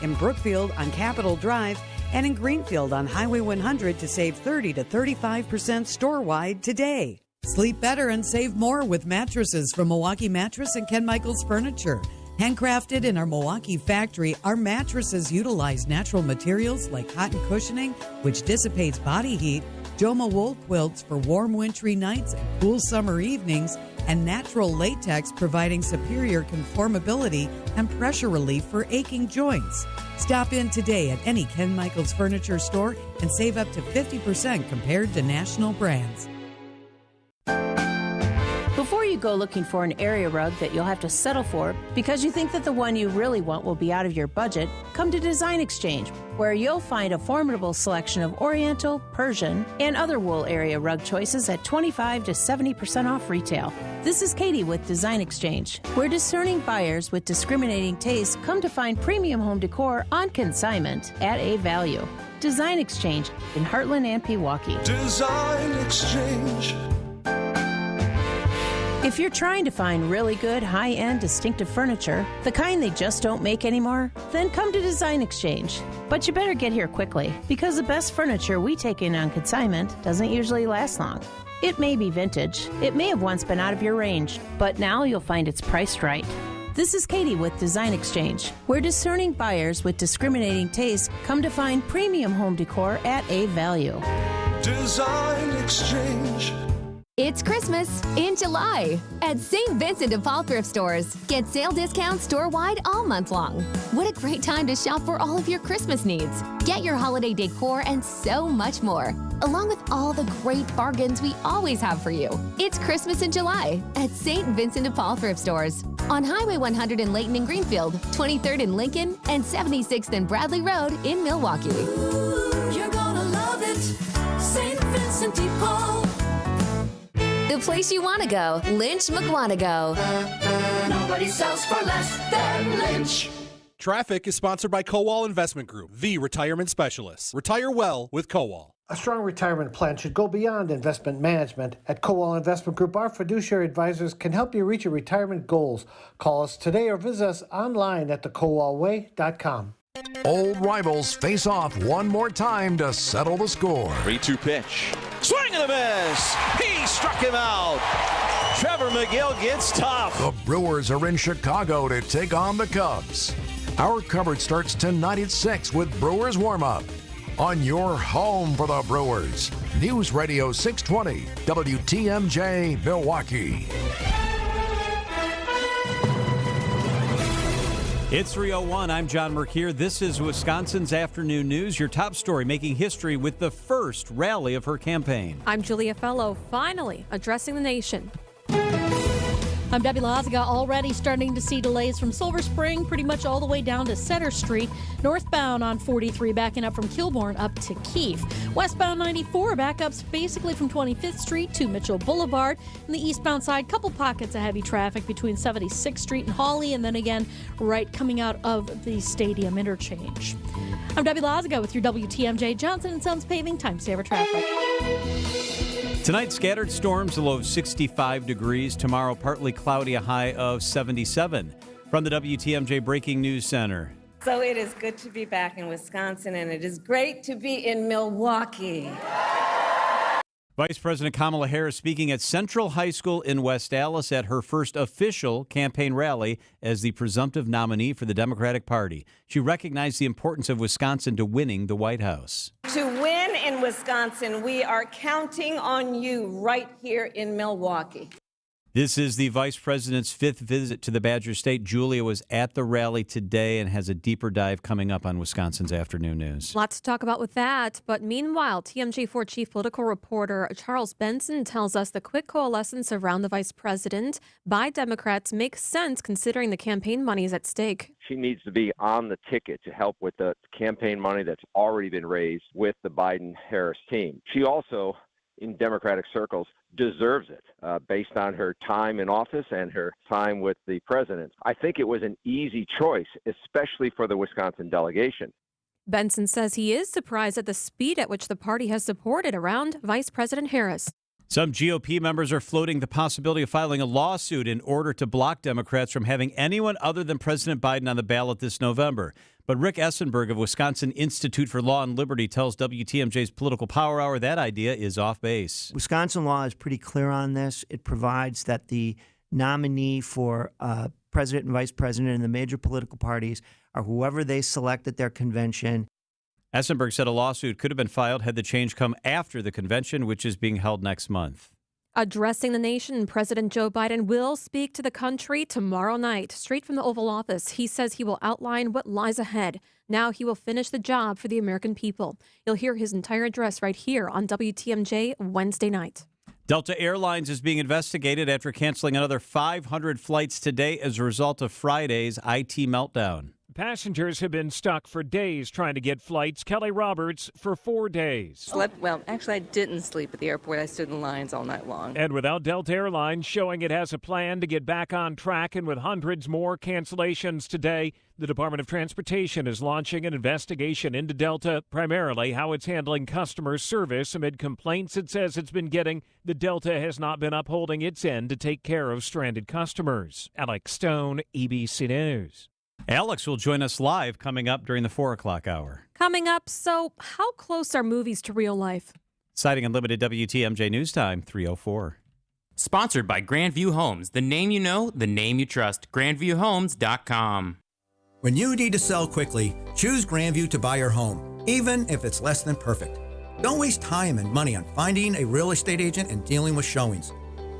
in Brookfield on Capitol Drive, and in Greenfield on Highway 100 to save 30 to 35% store-wide today. Sleep better and save more with mattresses from Milwaukee Mattress and Ken Michaels Furniture. Handcrafted in our Milwaukee factory, our mattresses utilize natural materials like cotton cushioning, which dissipates body heat, Joma wool quilts for warm wintry nights and cool summer evenings, and natural latex providing superior conformability and pressure relief for aching joints. Stop in today at any Ken Michaels Furniture store and save up to 50% compared to national brands. Before you go looking for an area rug that you'll have to settle for because you think that the one you really want will be out of your budget, come to Design Exchange, where you'll find a formidable selection of Oriental, Persian, and other wool area rug choices at 25 to 70% off retail. This is Katie with Design Exchange, where discerning buyers with discriminating tastes come to find premium home decor on consignment at a value. Design Exchange in Heartland and Pewaukee. Design Exchange. If you're trying to find really good, high-end, distinctive furniture, the kind they just don't make anymore, then come to Design Exchange. But you better get here quickly, because the best furniture we take in on consignment doesn't usually last long. It may be vintage, it may have once been out of your range, but now you'll find it's priced right. This is Katie with Design Exchange, where discerning buyers with discriminating tastes come to find premium home decor at a value. Design Exchange. It's Christmas in July at St. Vincent de Paul thrift stores. Get sale discounts store-wide all month long. What a great time to shop for all of your Christmas needs. Get your holiday decor and so much more, along with all the great bargains we always have for you. It's Christmas in July at St. Vincent de Paul thrift stores on Highway 100 in Layton and Greenfield, 23rd in Lincoln, and 76th and Bradley Road in Milwaukee. Ooh, you're gonna love it. St. Vincent de Paul. The place you want to go, Lynch McWanago. Nobody sells for less than Lynch. Traffic is sponsored by Kowal Investment Group, the retirement specialists. Retire well with Kowal. A strong retirement plan should go beyond investment management. At Kowal Investment Group, our fiduciary advisors can help you reach your retirement goals. Call us today or visit us online at thekowalway.com. Old rivals face off one more time to settle the score. 3-2 pitch. Swing and a miss. He struck him out. Trevor McGill gets tough. The Brewers are in Chicago to take on the Cubs. Our coverage starts tonight at 6 with Brewers warm-up. On your home for the Brewers, News Radio 620, WTMJ, Milwaukee. It's 3:01. I'm John Merkier. This is Wisconsin's Afternoon News, your top story making history with the first rally of her campaign. I'm Julia Fellow, finally addressing the nation. I'm Debbie Lazaga, already starting to see delays from Silver Spring pretty much all the way down to Center Street. Northbound on 43 backing up from Kilbourne up to Keefe. Westbound 94 backups basically from 25th Street to Mitchell Boulevard. And the eastbound side, couple pockets of heavy traffic between 76th Street and Hawley, and then again right coming out of the Stadium interchange. I'm Debbie Lazaga with your WTMJ Johnson & Sons Paving Time Saver Traffic. Tonight, scattered storms, a low of 65 degrees. Tomorrow, partly cloudy, a high of 77. From the WTMJ Breaking News Center. So it is good to be back in Wisconsin, and it is great to be in Milwaukee. Vice President Kamala Harris speaking at Central High School in West Allis at her first official campaign rally as the presumptive nominee for the Democratic Party. She recognized the importance of Wisconsin to winning the White House. To win in Wisconsin, we are counting on you right here in Milwaukee. This is the Vice President's fifth visit to the Badger State. Julia was at the rally today and has a deeper dive coming up on Wisconsin's Afternoon News. Lots to talk about with that. But meanwhile, TMJ4 Chief Political Reporter Charles Benson tells us the quick coalescence around the Vice President by Democrats makes sense considering the campaign money is at stake. She needs to be on the ticket to help with the campaign money that's already been raised with the Biden-Harris team. She also, in Democratic circles, deserves it based on her time in office and her time with the president. I think it was an easy choice, especially for the Wisconsin delegation. Benson says he is surprised at the speed at which the party has supported around Vice President Harris. Some GOP members are floating the possibility of filing a lawsuit in order to block Democrats from having anyone other than President Biden on the ballot this November. But Rick Essenberg of Wisconsin Institute for Law and Liberty tells WTMJ's Political Power Hour that idea is off base. Wisconsin law is pretty clear on this. It provides that the nominee for president and vice president in the major political parties are whoever they select at their convention. Essenberg said a lawsuit could have been filed had the change come after the convention, which is being held next month. Addressing the nation, President Joe Biden will speak to the country tomorrow night, straight from the Oval Office. He says he will outline what lies ahead. Now he will finish the job for the American people. You'll hear his entire address right here on WTMJ Wednesday night. Delta Airlines is being investigated after canceling another 500 flights today as a result of Friday's IT meltdown. Passengers have been stuck for days trying to get flights. Kelly Roberts for 4 days. Well, actually, I didn't sleep at the airport. I stood in lines all night long. And without Delta Airlines showing it has a plan to get back on track, and with hundreds more cancellations today, the Department of Transportation is launching an investigation into Delta, primarily how it's handling customer service amid complaints it says it's been getting that Delta has not been upholding its end to take care of stranded customers. Alex Stone, ABC News. Alex will join us live coming up during the 4 o'clock hour. Coming up, so how close are movies to real life? Citing Unlimited WTMJ News Time, 3:04. Sponsored by Grandview Homes, the name you know, the name you trust. GrandviewHomes.com. When you need to sell quickly, choose Grandview to buy your home, even if it's less than perfect. Don't waste time and money on finding a real estate agent and dealing with showings.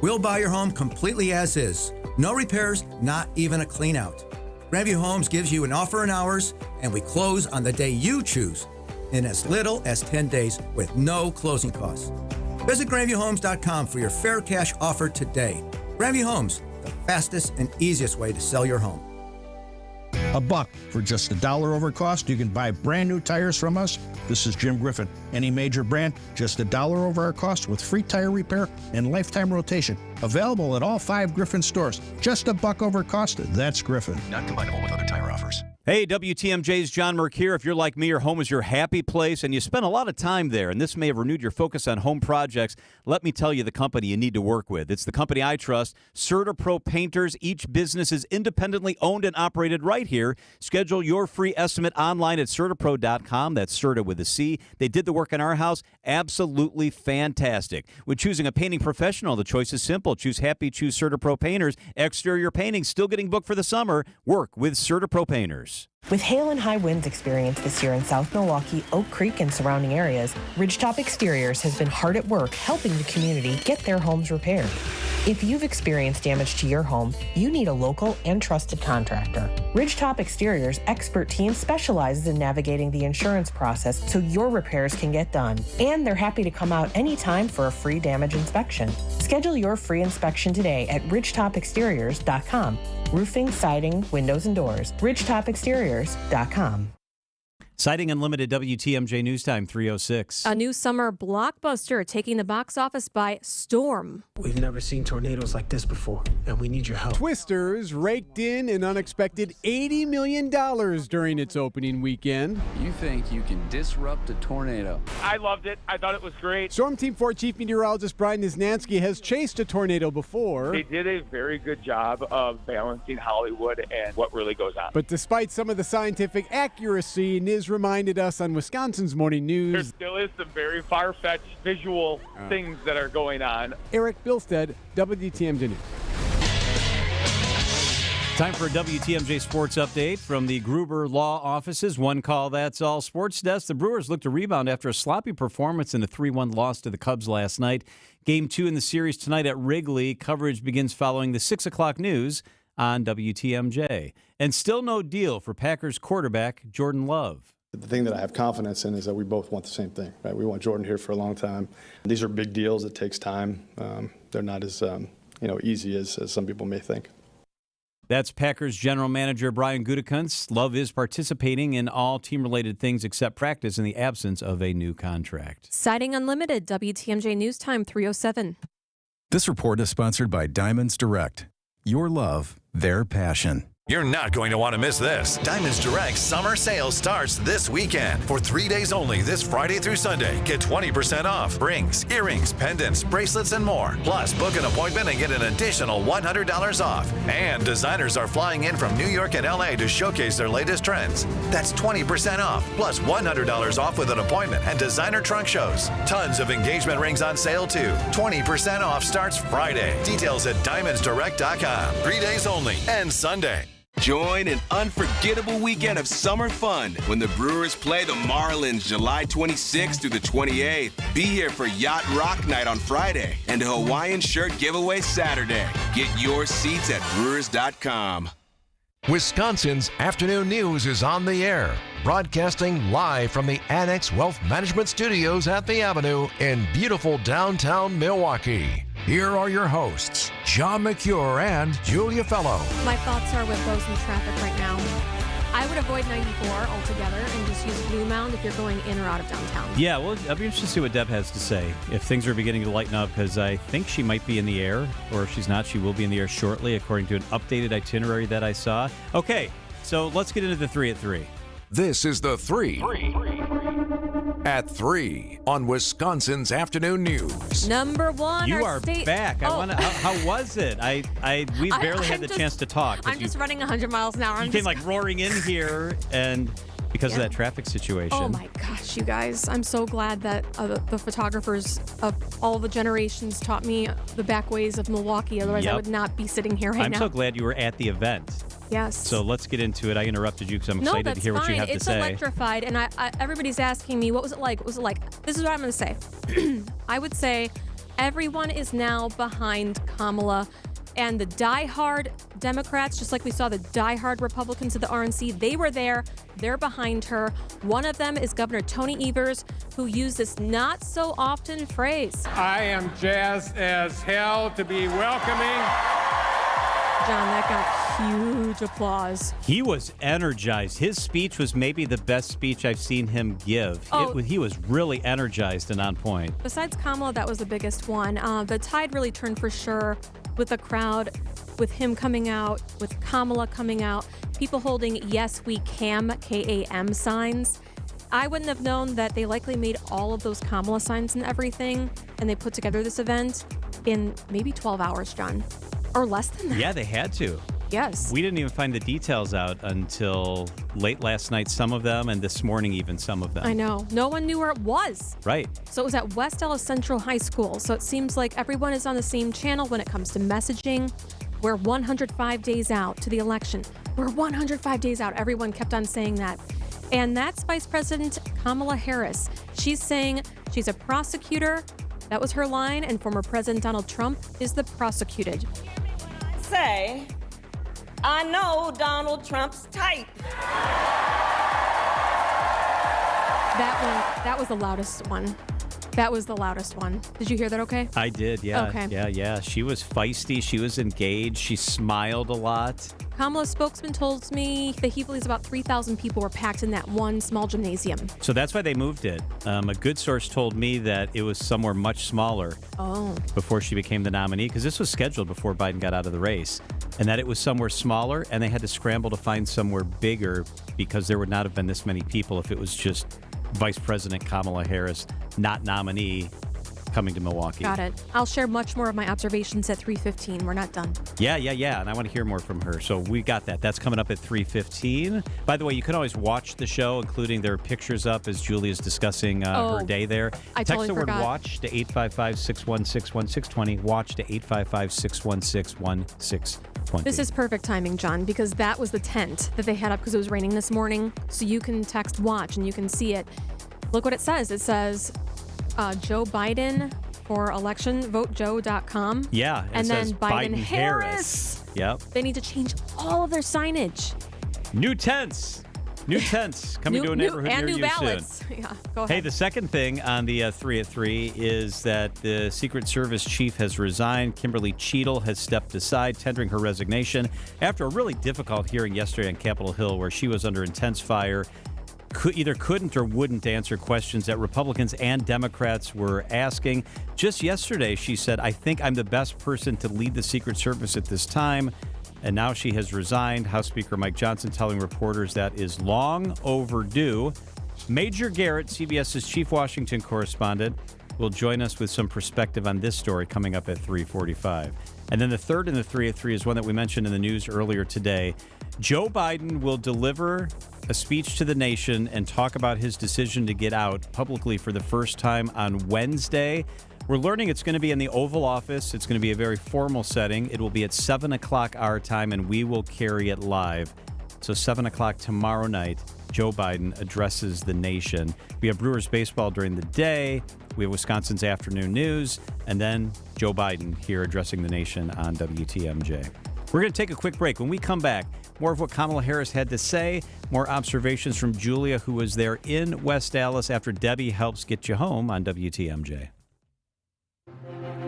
We'll buy your home completely as is. No repairs, not even a clean out. Grandview Homes gives you an offer in hours, and we close on the day you choose in as little as 10 days with no closing costs. Visit GrandviewHomes.com for your fair cash offer today. Grandview Homes, the fastest and easiest way to sell your home. $1 for just $1 over cost. You can buy brand new tires from us. This is Jim Griffin. Any major brand, just $1 over our cost with free tire repair and lifetime rotation. Available at all 5 Griffin stores. Just $1 over cost. That's Griffin. Not combinable with other tire offers. Hey, WTMJ's John Merck here. If you're like me, your home is your happy place, and you spend a lot of time there, and this may have renewed your focus on home projects, let me tell you the company you need to work with. It's the company I trust, CertaPro Painters. Each business is independently owned and operated right here. Schedule your free estimate online at CertaPro.com. That's Certa with a C. They did the work in our house. Absolutely fantastic. When choosing a painting professional, the choice is simple. Choose happy, choose CertaPro Painters. Exterior painting still getting booked for the summer. Work with CertaPro Painters. With hail and high winds experienced this year in South Milwaukee, Oak Creek, and surrounding areas, Ridgetop Exteriors has been hard at work helping the community get their homes repaired. If you've experienced damage to your home, you need a local and trusted contractor. Ridgetop Exteriors' expert team specializes in navigating the insurance process so your repairs can get done. And they're happy to come out anytime for a free damage inspection. Schedule your free inspection today at ridgetopexteriors.com. Roofing, siding, windows, and doors. ridgetopexteriors.com. Citing Unlimited WTMJ News Time, 3:06. A new summer blockbuster taking the box office by storm. We've never seen tornadoes like this before, and we need your help. Twisters raked in an unexpected $80 million during its opening weekend. You think you can disrupt a tornado? I loved it. I thought it was great. Storm Team 4 Chief Meteorologist Brian Niznansky has chased a tornado before. They did a very good job of balancing Hollywood and what really goes on. But despite some of the scientific accuracy, Niz reminded us on Wisconsin's Morning News. There still is some very far-fetched visual things that are going on. Eric Bilstead, WTMJ News. Time for a WTMJ Sports Update from the Gruber Law Offices. One call, that's all. Sports Desk, the Brewers look to rebound after a sloppy performance in a 3-1 loss to the Cubs last night. Game 2 in the series tonight at Wrigley. Coverage begins following the 6 o'clock news on WTMJ. And still no deal for Packers quarterback Jordan Love. The thing that I have confidence in is that we both want the same thing, right? We want Jordan here for a long time. These are big deals. It takes time. They're not as easy as some people may think. That's Packers general manager Brian Gutekunst. Love is participating in all team-related things except practice in the absence of a new contract. Citing Unlimited, WTMJ News Time, 3:07. This report is sponsored by Diamonds Direct. Your love, their passion. You're not going to want to miss this. Diamonds Direct summer sale starts this weekend. For 3 days only, this Friday through Sunday, get 20% off rings, earrings, pendants, bracelets, and more. Plus, book an appointment and get an additional $100 off. And designers are flying in from New York and LA to showcase their latest trends. That's 20% off, plus $100 off with an appointment and designer trunk shows. Tons of engagement rings on sale, too. 20% off starts Friday. Details at diamondsdirect.com. 3 days only and Sunday. Join an unforgettable weekend of summer fun when the Brewers play the Marlins July 26th through the 28th. Be here for Yacht Rock Night on Friday and a Hawaiian shirt giveaway Saturday. Get your seats at brewers.com. Wisconsin's Afternoon News is on the air, broadcasting live from the Annex Wealth Management Studios at the Avenue in beautiful downtown Milwaukee. Here are your hosts, John McCure and Julia Fellow. My thoughts are with those in traffic right now. I would avoid 94 altogether and just use Blue Mound if you're going in or out of downtown. Yeah, well, I'll be interested to see what Deb has to say. If things are beginning to lighten up, because I think she might be in the air, or if she's not, she will be in the air shortly, according to an updated itinerary that I saw. Okay, so let's get into the 3 at 3. This is the 3 at 3 on Wisconsin's Afternoon News. Number one, you our are state. back. Oh. How was it? We barely had the chance to talk. I'm just running 100 miles an hour. You came like roaring in here, and because of that traffic situation. Oh my gosh, you guys! I'm so glad that the photographers of all the generations taught me the back ways of Milwaukee. Otherwise, I would not be sitting here right now. I'm so glad you were at the event. Yes. So let's get into it. I interrupted you because I'm excited to hear what you have to say. It's electrified, and everybody's asking me, what was it like? What was it like? This is what I'm going to say. I would say everyone is now behind Kamala, and the diehard Democrats, just like we saw the diehard Republicans of the RNC, they were there. They're behind her. One of them is Governor Tony Evers, who used this not-so-often phrase. I am jazzed as hell to be welcoming. John, that got huge applause. He was energized. His speech was maybe the best speech I've seen him give. He was really energized and on point. Besides Kamala, that was the biggest one. The tide really turned for sure with the crowd, with him coming out, with Kamala coming out, people holding Yes We Can, K-A-M signs. I wouldn't have known that they likely made all of those Kamala signs and everything, and they put together this event in maybe 12 hours, John. Or less than that. Yeah, they had to. Yes. We didn't even find the details out until late last night, some of them, and this morning even some of them. I know. No one knew where it was. Right. So it was at West Ellis Central High School. So it seems like everyone is on the same channel when it comes to messaging. We're 105 days out to the election. We're 105 days out. Everyone kept on saying that. And that's Vice President Kamala Harris. She's saying she's a prosecutor. That was her line. And former President Donald Trump is the prosecuted. Say, I know Donald Trump's type. That was the loudest one. That was the loudest one. Did you hear that okay? I did, yeah. Okay. Yeah. She was feisty. She was engaged. She smiled a lot. Kamala's spokesman told me that he believes about 3,000 people were packed in that one small gymnasium. So that's why they moved it. A good source told me that it was somewhere much smaller before she became the nominee, because this was scheduled before Biden got out of the race, and that it was somewhere smaller, and they had to scramble to find somewhere bigger because there would not have been this many people if it was just Vice President Kamala Harris, not nominee, coming to Milwaukee. Got it. I'll share much more of my observations at 3:15. We're not done. Yeah. And I want to hear more from her. So we got that. That's coming up at 3:15. By the way, you can always watch the show, including their pictures up as Julia's discussing her day there. I Text totally the word forgot. WATCH to 855-616-1620. WATCH to 855-616-1620. This is perfect timing, John, because that was the tent that they had up because it was raining this morning. So you can text WATCH and you can see it. Look what it says. It says Joe Biden for election, votejoe.com. Yeah, and then says Biden-Harris. Yep. They need to change all of their signage. New tents coming to a neighborhood and near new you ballots. soon. Yeah, go ahead. Hey, the second thing on the 3 at 3 is that the Secret Service chief has resigned. Kimberly Cheadle has stepped aside, tendering her resignation after a really difficult hearing yesterday on Capitol Hill where she was under intense fire. Either couldn't or wouldn't answer questions that Republicans and Democrats were asking. Just yesterday, she said, I think I'm the best person to lead the Secret Service at this time. and now she has resigned. House Speaker Mike Johnson telling reporters that is long overdue. Major Garrett, CBS's chief Washington correspondent, will join us with some perspective on this story coming up at 3:45. And then the third in the 3 at 3 is one that we mentioned in the news earlier today. Joe Biden will deliver a speech to the nation and talk about his decision to get out publicly for the first time on Wednesday. We're learning it's going to be in the Oval Office. It's going to be a very formal setting. It will be at 7 o'clock our time, and we will carry it live. So 7 o'clock tomorrow night, Joe Biden addresses the nation. We have Brewers baseball during the day. We have Wisconsin's afternoon news. And then Joe Biden here addressing the nation on WTMJ. We're going to take a quick break. When we come back, more of what Kamala Harris had to say, more observations from Julia, who was there in West Dallas after Debbie helps get you home on WTMJ.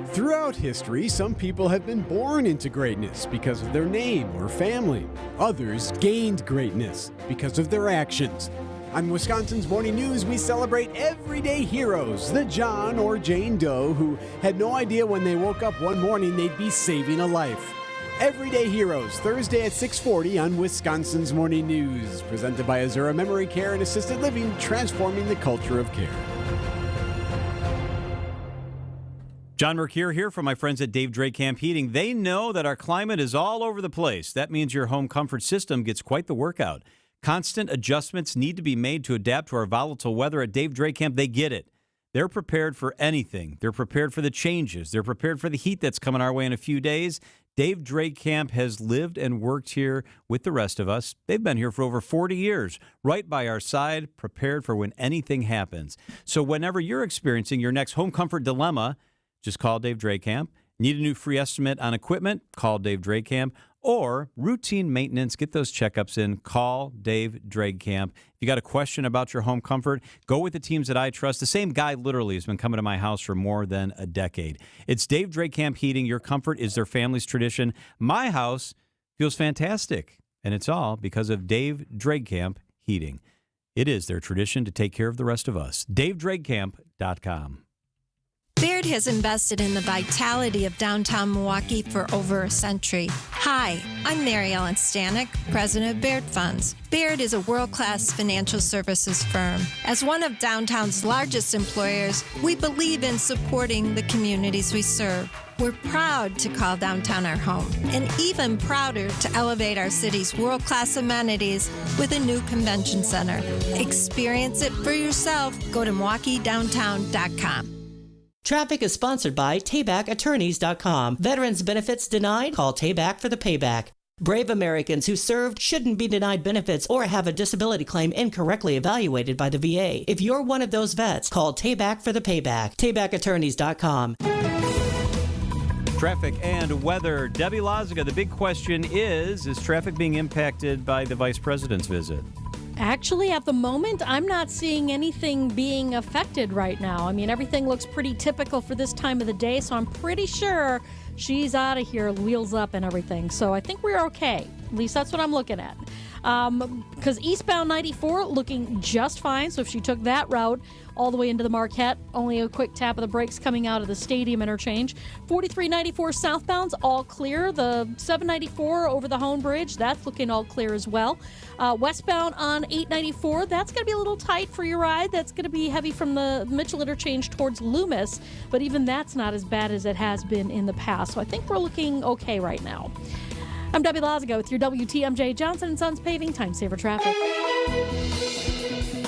Throughout history, some people have been born into greatness because of their name or family. Others gained greatness because of their actions. On Wisconsin's Morning News, we celebrate everyday heroes, the John or Jane Doe who had no idea when they woke up one morning they'd be saving a life. Everyday Heroes, Thursday at 6:40 on Wisconsin's Morning News, presented by Azura Memory Care and Assisted Living, transforming the culture of care. John Mercure here from my friends at Dave Drake Camp Heating. They know that our climate is all over the place. That means your home comfort system gets quite the workout. Constant adjustments need to be made to adapt to our volatile weather. At Dave Drake Camp, they get it. They're prepared for anything. They're prepared for the changes. They're prepared for the heat that's coming our way in a few days. Dave Drake Camp has lived and worked here with the rest of us. They've been here for over 40 years, right by our side, prepared for when anything happens. So whenever you're experiencing your next home comfort dilemma, just call Dave Drake Camp. Need a new free estimate on equipment? Call Dave Drake Camp. Or routine maintenance, get those checkups in. Call Dave Drake Camp. If you got a question about your home comfort, go with the teams that I trust. The same guy literally has been coming to my house for more than a decade. It's Dave Drake Camp Heating. Your comfort is their family's tradition. My house feels fantastic, and it's all because of Dave Drake Camp Heating. It is their tradition to take care of the rest of us. DaveDrakeCamp.com. Baird has invested in the vitality of downtown Milwaukee for over a century. Hi, I'm Mary Ellen Stanek, president of Baird Funds. Baird is a world-class financial services firm. As one of downtown's largest employers, we believe in supporting the communities we serve. We're proud to call downtown our home, and even prouder to elevate our city's world-class amenities with a new convention center. Experience it for yourself. Go to MilwaukeeDowntown.com. Traffic is sponsored by TaybackAttorneys.com. Veterans benefits denied? Call Tayback for the payback. Brave Americans who served shouldn't be denied benefits or have a disability claim incorrectly evaluated by the VA. If you're one of those vets, call Tayback for the payback. TaybackAttorneys.com. Traffic and weather. Debbie Loziga, the big question is traffic being impacted by the vice president's visit? Actually, at the moment, I'm not seeing anything being affected right now. I mean, everything looks pretty typical for this time of the day, so I'm pretty sure she's out of here, wheels up and everything. So I think we're okay. At least that's what I'm looking at. Because eastbound 94 looking just fine. So if she took that route all the way into the Marquette, only a quick tap of the brakes coming out of the stadium interchange. 4394 southbound's all clear. The 794 over the Hone Bridge, that's looking all clear as well. Westbound on 894, that's going to be a little tight for your ride. That's going to be heavy from the Mitchell interchange towards Loomis, but even that's not as bad as it has been in the past. So I think we're looking okay right now. I'm Debbie Loziga with your WTMJ Johnson & Sons Paving Time Saver Traffic.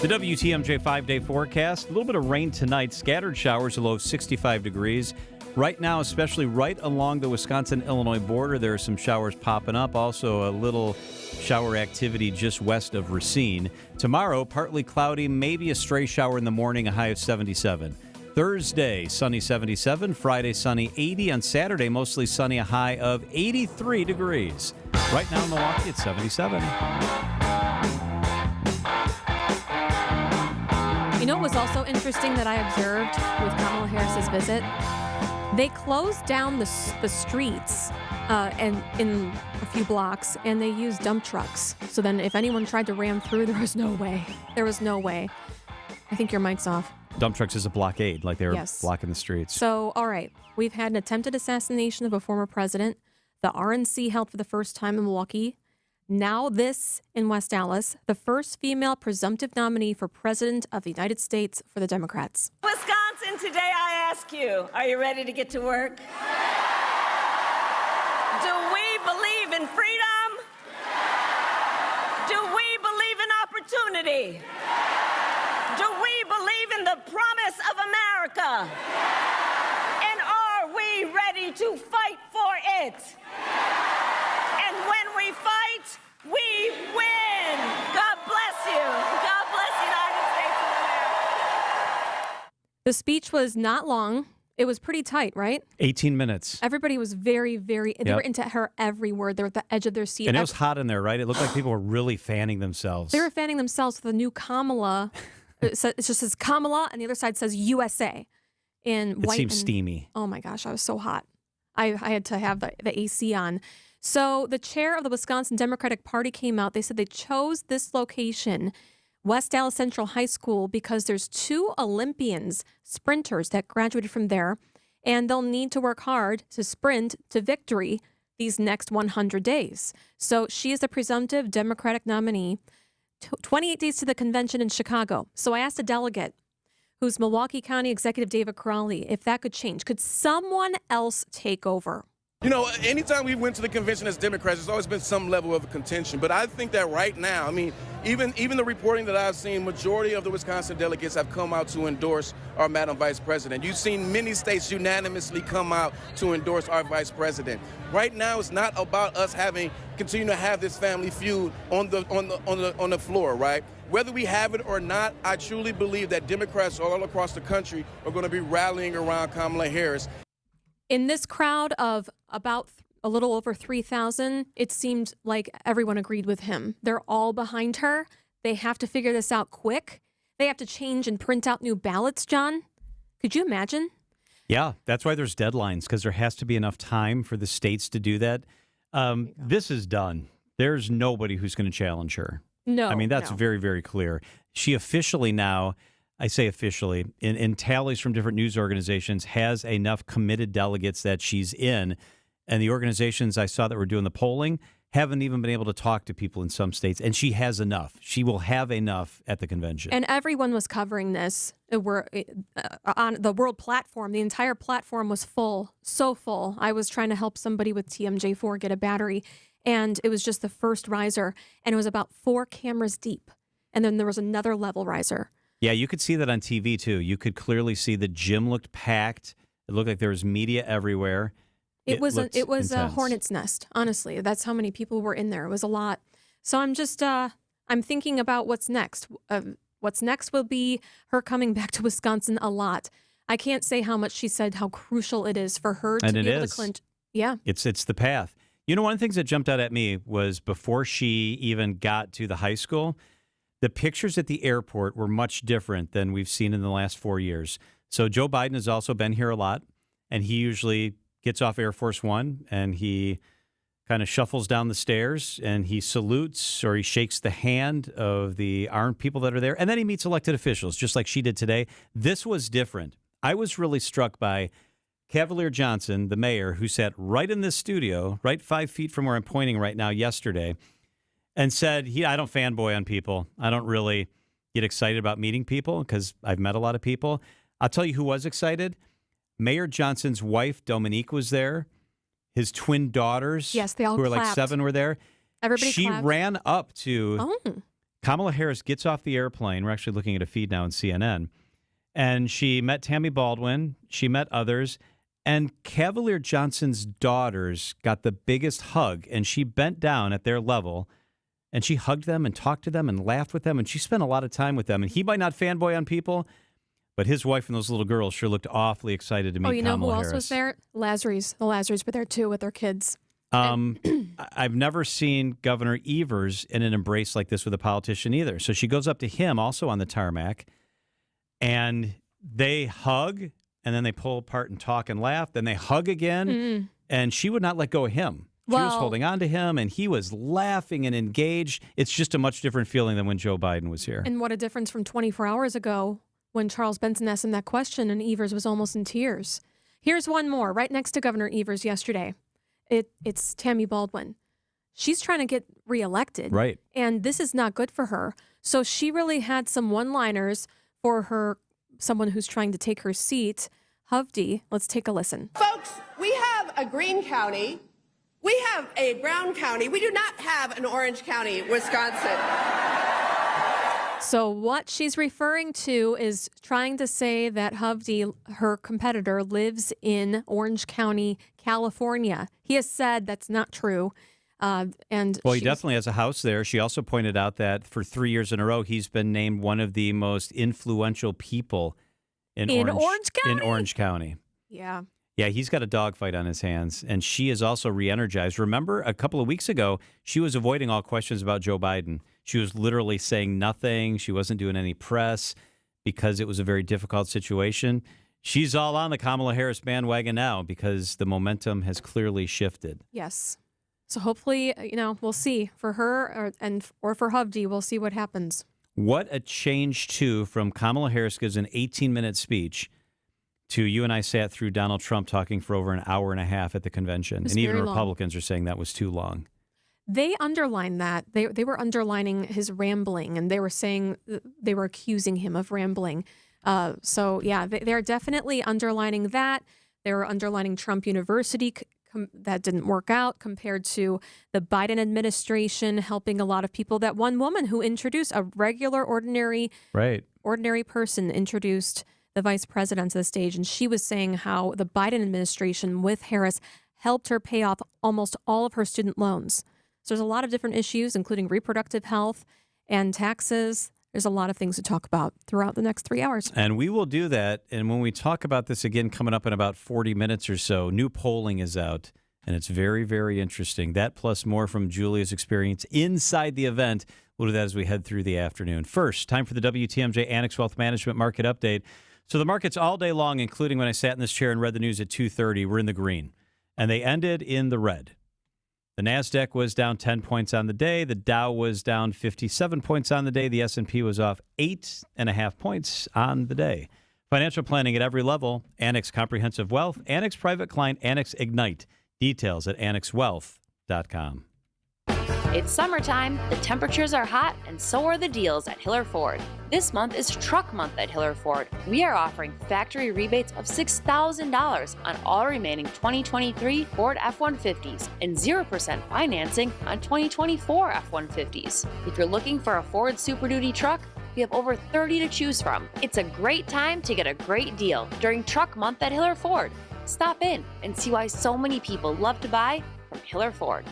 The WTMJ 5-day forecast, a little bit of rain tonight, scattered showers, a low of 65 degrees. Right now, especially right along the Wisconsin-Illinois border, there are some showers popping up. Also, a little shower activity just west of Racine. Tomorrow, partly cloudy, maybe a stray shower in the morning, a high of 77. Thursday, sunny 77. Friday, sunny 80. On Saturday, mostly sunny, a high of 83 degrees. Right now in Milwaukee, it's 77. You know what was also interesting that I observed with Kamala Harris's visit? They closed down the streets and in a few blocks, and they used dump trucks. So then if anyone tried to ram through, there was no way. There was no way. I think your mic's off. Dump trucks is a blockade, like they were Yes. blocking the streets. So, all right. We've had an attempted assassination of a former president. The RNC held for the first time in Milwaukee. Now this in West Allis, the first female presumptive nominee for President of the United States for the Democrats. Wisconsin, today I ask you, are you ready to get to work? Do we believe in freedom? Do we believe in opportunity? Do we believe in the promise of America? And are we ready to fight for it? And when we fight, we win. God bless you. God bless the United States of America. The speech was not long. It was pretty tight, right? 18 minutes. Everybody was very, very, they were into her every word. They were at the edge of their seat. And it was hot in there, right? It looked like people were really fanning themselves. They were fanning themselves with a new Kamala. It just says Kamala, and the other side says USA. In white. It seems steamy. Oh my gosh, I was so hot. I had to have the AC on. So the chair of the Wisconsin Democratic Party came out. They said they chose this location, West Allis Central High School, because there's 2 Olympians, sprinters, that graduated from there, and they'll need to work hard to sprint to victory these next 100 days. So she is the presumptive Democratic nominee. 28 days to the convention in Chicago. So I asked a delegate, who's Milwaukee County Executive David Crowley, if that could change. Could someone else take over? You know, anytime we went to the convention as Democrats, there's always been some level of contention. But I think that right now, I mean, even the reporting that I've seen, majority of the Wisconsin delegates have come out to endorse our Madam Vice President. You've seen many states unanimously come out to endorse our Vice President. Right now, it's not about us continue to have this family feud on the floor, right? Whether we have it or not, I truly believe that Democrats all across the country are going to be rallying around Kamala Harris. In this crowd of about a little over 3,000, it seemed like everyone agreed with him. They're all behind her. They have to figure this out quick. They have to change and print out new ballots, John. Could you imagine? Yeah, that's why there's deadlines, because there has to be enough time for the states to do that. This is done. There's nobody who's going to challenge her. No. I mean, that's very, very clear. She officially now, I say officially, in tallies from different news organizations, has enough committed delegates that she's in. And the organizations I saw that were doing the polling haven't even been able to talk to people in some states. And she has enough. She will have enough at the convention. And everyone was covering this. On the world platform. The entire platform was full, so full. I was trying to help somebody with TMJ4 get a battery, and it was just the first riser, and it was about 4 cameras deep. And then there was another level riser. Yeah, you could see that on TV, too. You could clearly see the gym looked packed. It looked like there was media everywhere. It was a intense. hornet's nest, honestly. That's how many people were in there. It was a lot. So I'm just, I'm thinking about what's next. What's next will be her coming back to Wisconsin a lot. I can't say how much she said how crucial it is for her to be able to clinch. Yeah. It's the path. You know, one of the things that jumped out at me was before she even got to the high school, the pictures at the airport were much different than we've seen in the last 4 years. So Joe Biden has also been here a lot, and he usually gets off Air Force One and he kind of shuffles down the stairs and he salutes or he shakes the hand of the armed people that are there. And then he meets elected officials, just like she did today. This was different. I was really struck by Cavalier Johnson, the mayor, who sat right in this studio, right 5 feet from where I'm pointing right now yesterday, and said, I don't fanboy on people. I don't really get excited about meeting people because I've met a lot of people. I'll tell you who was excited. Mayor Johnson's wife, Dominique, was there. His twin daughters, yes, they all who were clapped. like 7, were there. Everybody She clapped. ran up to Kamala Harris, gets off the airplane. We're actually looking at a feed now on CNN. And she met Tammy Baldwin. She met others. And Cavalier Johnson's daughters got the biggest hug. And she bent down at their level. And she hugged them and talked to them and laughed with them. And she spent a lot of time with them. And he might not fanboy on people, but his wife and those little girls sure looked awfully excited to meet Kamala Harris. Oh, you know who else was there? Lazarus. The Lazarus were there, too, with their kids. I've never seen Governor Evers in an embrace like this with a politician either. So she goes up to him also on the tarmac, and they hug, and then they pull apart and talk and laugh. Then they hug again, and she would not let go of him. She was holding on to him, and he was laughing and engaged. It's just a much different feeling than when Joe Biden was here. And what a difference from 24 hours ago when Charles Benson asked him that question and Evers was almost in tears. Here's one more, right next to Governor Evers yesterday. it's Tammy Baldwin. She's trying to get reelected. Right. And this is not good for her. So she really had some one-liners for someone who's trying to take her seat, Hovde. Let's take a listen. Folks, we have a green county. We have a brown county. We do not have an orange county, Wisconsin. So what she's referring to is trying to say that Hovde, her competitor, lives in Orange County, California. He has said that's not true. He definitely has a house there. She also pointed out that for 3 years in a row, he's been named one of the most influential people in Orange County. Yeah. Yeah, he's got a dogfight on his hands, and she is also re-energized. Remember, a couple of weeks ago, she was avoiding all questions about Joe Biden. She was literally saying nothing. She wasn't doing any press because it was a very difficult situation. She's all on the Kamala Harris bandwagon now because the momentum has clearly shifted. Yes. So hopefully, we'll see for her or for Hovde. We'll see what happens. What a change, too, from Kamala Harris gives an 18-minute speech to you and I sat through Donald Trump talking for over an hour and a half at the convention. And even Republicans are saying that was too long. They underlined that. They were underlining his rambling, and they were saying they were accusing him of rambling. They're definitely underlining that. They were underlining Trump University. That didn't work out compared to the Biden administration helping a lot of people. That one woman who introduced a regular, ordinary person introduced the vice president to the stage, and she was saying how the Biden administration with Harris helped her pay off almost all of her student loans. So there's a lot of different issues, including reproductive health and taxes. There's a lot of things to talk about throughout the next 3 hours. And we will do that. And when we talk about this again coming up in about 40 minutes or so, new polling is out, and it's very, very interesting. That plus more from Julia's experience inside the event. We'll do that as we head through the afternoon. First, time for the WTMJ Annex Wealth Management Market Update. So the markets all day long, including when I sat in this chair and read the news at 2:30, were in the green, and they ended in the red. The NASDAQ was down 10 points on the day. The Dow was down 57 points on the day. The S&P was off 8.5 points on the day. Financial planning at every level. Annex Comprehensive Wealth, Annex Private Client, Annex Ignite. Details at annexwealth.com. It's summertime, the temperatures are hot, and so are the deals at Hiller Ford. This month is Truck Month at Hiller Ford. We are offering factory rebates of $6,000 on all remaining 2023 Ford F-150s and 0% financing on 2024 F-150s. If you're looking for a Ford Super Duty truck, we have over 30 to choose from. It's a great time to get a great deal during Truck Month at Hiller Ford. Stop in and see why so many people love to buy from Hiller Ford.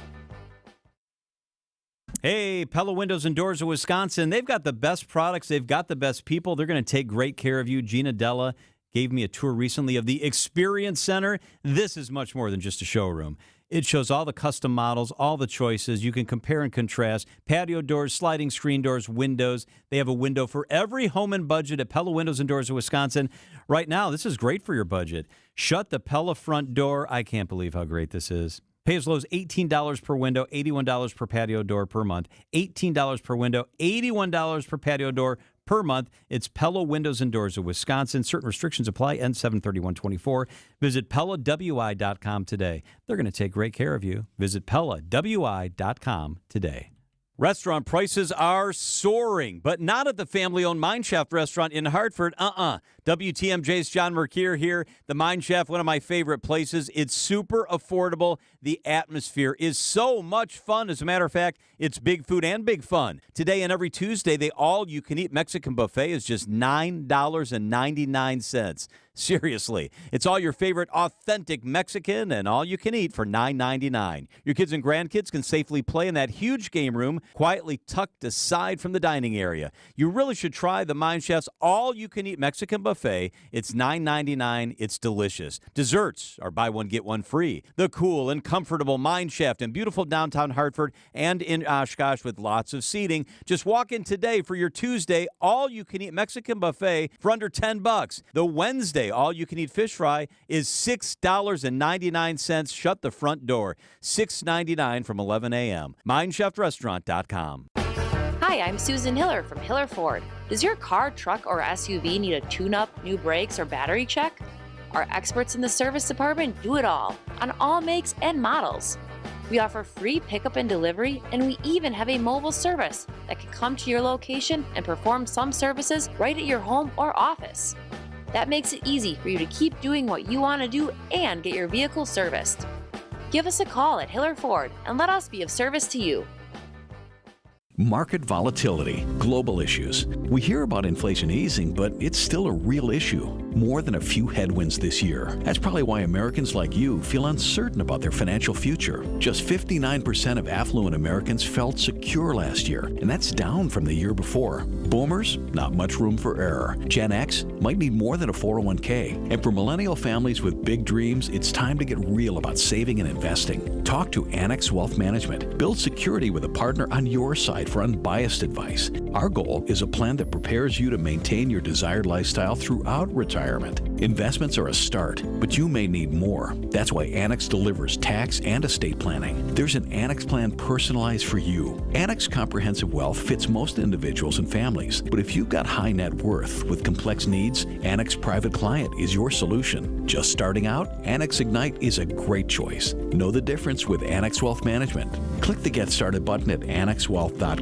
Hey, Pella Windows and Doors of Wisconsin. They've got the best products. They've got the best people. They're going to take great care of you. Gina Della gave me a tour recently of the Experience Center. This is much more than just a showroom. It shows all the custom models, all the choices. You can compare and contrast. Patio doors, sliding screen doors, windows. They have a window for every home and budget at Pella Windows and Doors of Wisconsin. Right now, this is great for your budget. Shut the Pella front door. I can't believe how great this is. Pay as low as $18 per window, $81 per patio door per month. $18 per window, $81 per patio door per month. It's Pella Windows and Doors of Wisconsin. Certain restrictions apply. End 7/31/24. Visit PellaWI.com today. They're going to take great care of you. Visit PellaWI.com today. Restaurant prices are soaring, but not at the family-owned Mine Shaft restaurant in Hartford. WTMJ's John Mercure here. The Mine Shaft, one of my favorite places. It's super affordable. The atmosphere is so much fun. As a matter of fact, it's big food and big fun. Today and every Tuesday, the all-you-can-eat Mexican buffet is just $9.99. Seriously, it's all your favorite authentic Mexican and all you can eat for $9.99. Your kids and grandkids can safely play in that huge game room, quietly tucked aside from the dining area. You really should try the Mine Shaft's all-you-can-eat Mexican buffet. It's $9.99. It's delicious. Desserts are buy one, get one free. The cool and comfortable Mine Shaft in beautiful downtown Hartford and in Oshkosh with lots of seating. Just walk in today for your Tuesday all-you-can-eat Mexican buffet for under $10. The Wednesday all-you-can-eat fish fry is $6.99. Shut the front door. $6.99 from 11 a.m. MineShaftRestaurant.com. Hi, I'm Susan Hiller from Hiller Ford. Does your car, truck, or SUV need a tune-up, new brakes, or battery check? Our experts in the service department do it all, on all makes and models. We offer free pickup and delivery, and we even have a mobile service that can come to your location and perform some services right at your home or office. That makes it easy for you to keep doing what you want to do and get your vehicle serviced. Give us a call at Hiller Ford and let us be of service to you. Market volatility, global issues. We hear about inflation easing, but it's still a real issue. More than a few headwinds this year. That's probably why Americans like you feel uncertain about their financial future. Just 59% of affluent Americans felt secure last year, and that's down from the year before. Boomers, not much room for error. Gen X might need more than a 401k. And for millennial families with big dreams, it's time to get real about saving and investing. Talk to Annex Wealth Management. Build security with a partner on your side for unbiased advice. Our goal is a plan that prepares you to maintain your desired lifestyle throughout retirement. Investments are a start, but you may need more. That's why Annex delivers tax and estate planning. There's an Annex plan personalized for you. Annex Comprehensive Wealth fits most individuals and families, but if you've got high net worth with complex needs, Annex Private Client is your solution. Just starting out? Annex Ignite is a great choice. Know the difference with Annex Wealth Management. Click the Get Started button at annexwealth.com.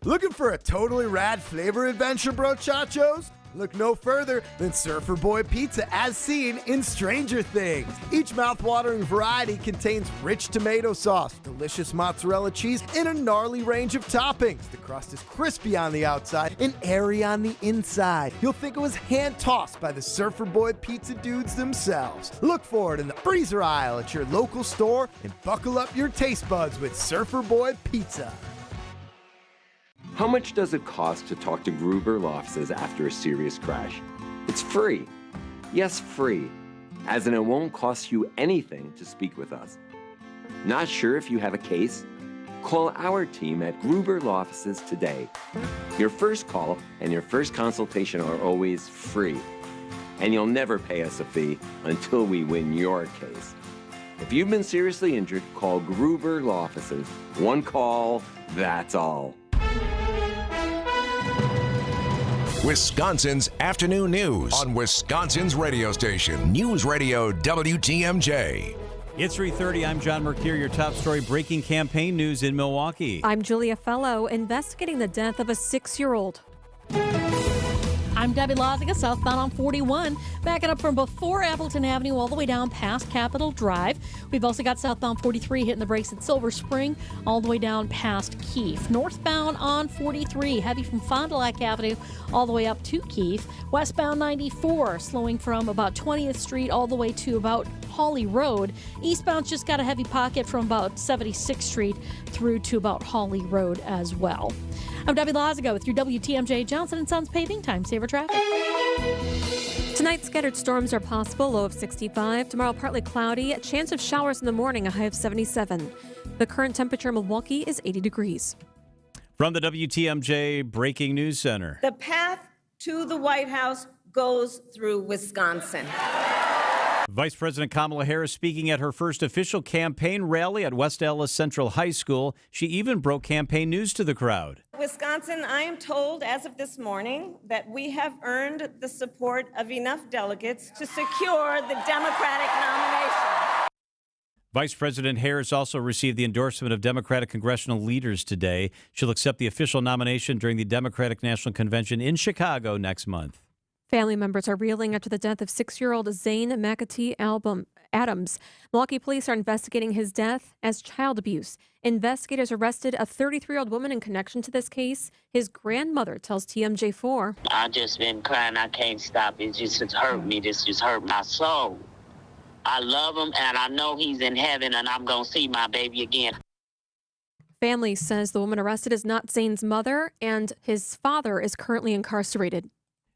Looking for a totally rad flavor adventure, brochachos? Look no further than Surfer Boy Pizza as seen in Stranger Things. Each mouth-watering variety contains rich tomato sauce, delicious mozzarella cheese, and a gnarly range of toppings. The crust is crispy on the outside and airy on the inside. You'll think it was hand-tossed by the Surfer Boy Pizza dudes themselves. Look for it in the freezer aisle at your local store and buckle up your taste buds with Surfer Boy Pizza. How much does it cost to talk to Gruber Law Offices after a serious crash? It's free. Yes, free. As in it won't cost you anything to speak with us. Not sure if you have a case? Call our team at Gruber Law Offices today. Your first call and your first consultation are always free. And you'll never pay us a fee until we win your case. If you've been seriously injured, call Gruber Law Offices. One call, that's all. Wisconsin's afternoon news on Wisconsin's radio station, News Radio WTMJ. It's 3:30. I'm John Mercure. Your top story breaking campaign news in Milwaukee. I'm Julia Fellow, investigating the death of a 6-year-old. I'm Debbie Loziga, southbound on 41, backing up from before Appleton Avenue all the way down past Capitol Drive. We've also got southbound 43 hitting the brakes at Silver Spring all the way down past Keefe. Northbound on 43, heavy from Fond du Lac Avenue all the way up to Keefe. Westbound 94, slowing from about 20th Street all the way to about Hawley Road. Eastbound just got a heavy pocket from about 76th Street through to about Hawley Road as well. I'm Debbie Loziga with your WTMJ Johnson & Sons Paving Time Saver Traffic. Tonight, scattered storms are possible, low of 65. Tomorrow, partly cloudy, a chance of showers in the morning, a high of 77. The current temperature in Milwaukee is 80 degrees. From the WTMJ Breaking News Center. The path to the White House goes through Wisconsin. Vice President Kamala Harris speaking at her first official campaign rally at West Allis Central High School. She even broke campaign news to the crowd. Wisconsin, I am told as of this morning that we have earned the support of enough delegates to secure the Democratic nomination. Vice President Harris also received the endorsement of Democratic congressional leaders today. She'll accept the official nomination during the Democratic National Convention in Chicago next month. Family members are reeling after the death of 6-year-old Zane McAtee Adams. Milwaukee police are investigating his death as child abuse. Investigators arrested a 33-year-old woman in connection to this case. His grandmother tells TMJ4. I just been crying. I can't stop. It just hurt me. This just hurt my soul. I love him, and I know he's in heaven, and I'm going to see my baby again. Family says the woman arrested is not Zane's mother, and his father is currently incarcerated.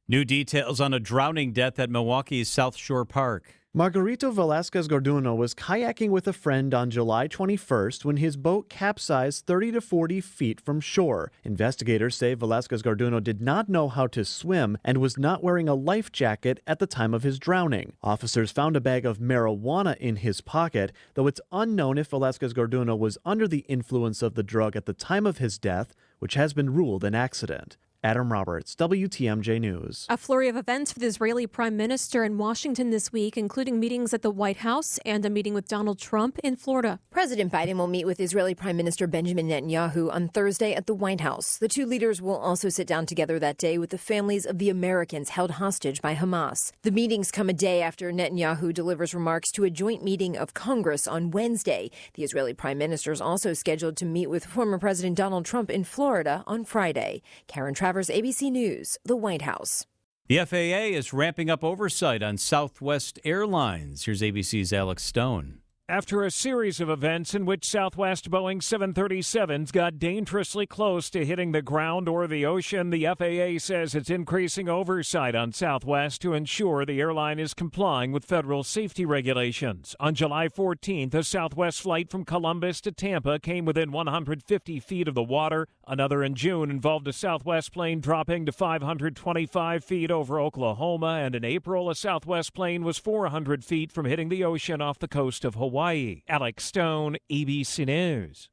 New details on a drowning death at Milwaukee's South Shore Park. Margarito Velasquez Garduno was kayaking with a friend on July 21st when his boat capsized 30 to 40 feet from shore. Investigators say Velasquez Garduno did not know how to swim and was not wearing a life jacket at the time of his drowning. Officers found a bag of marijuana in his pocket, though it's unknown if Velasquez Garduno was under the influence of the drug at the time of his death, which has been ruled an accident. Adam Roberts, WTMJ News. A flurry of events for the Israeli Prime Minister in Washington this week, including meetings at the White House and a meeting with Donald Trump in Florida. President Biden will meet with Israeli Prime Minister Benjamin Netanyahu on Thursday at the White House. The two leaders will also sit down together that day with the families of the Americans held hostage by Hamas. The meetings come a day after Netanyahu delivers remarks to a joint meeting of Congress on Wednesday. The Israeli Prime Minister is also scheduled to meet with former President Donald Trump in Florida on Friday. Karen Travers, ABC News, the White House. The FAA is ramping up oversight on Southwest Airlines. Here's ABC's Alex Stone. After a series of events in which Southwest Boeing 737s got dangerously close to hitting the ground or the ocean, the FAA says it's increasing oversight on Southwest to ensure the airline is complying with federal safety regulations. On July 14th, a Southwest flight from Columbus to Tampa came within 150 feet of the water. Another in June involved a Southwest plane dropping to 525 feet over Oklahoma, and in April, a Southwest plane was 400 feet from hitting the ocean off the coast of Hawaii. Alex Stone, ABC News.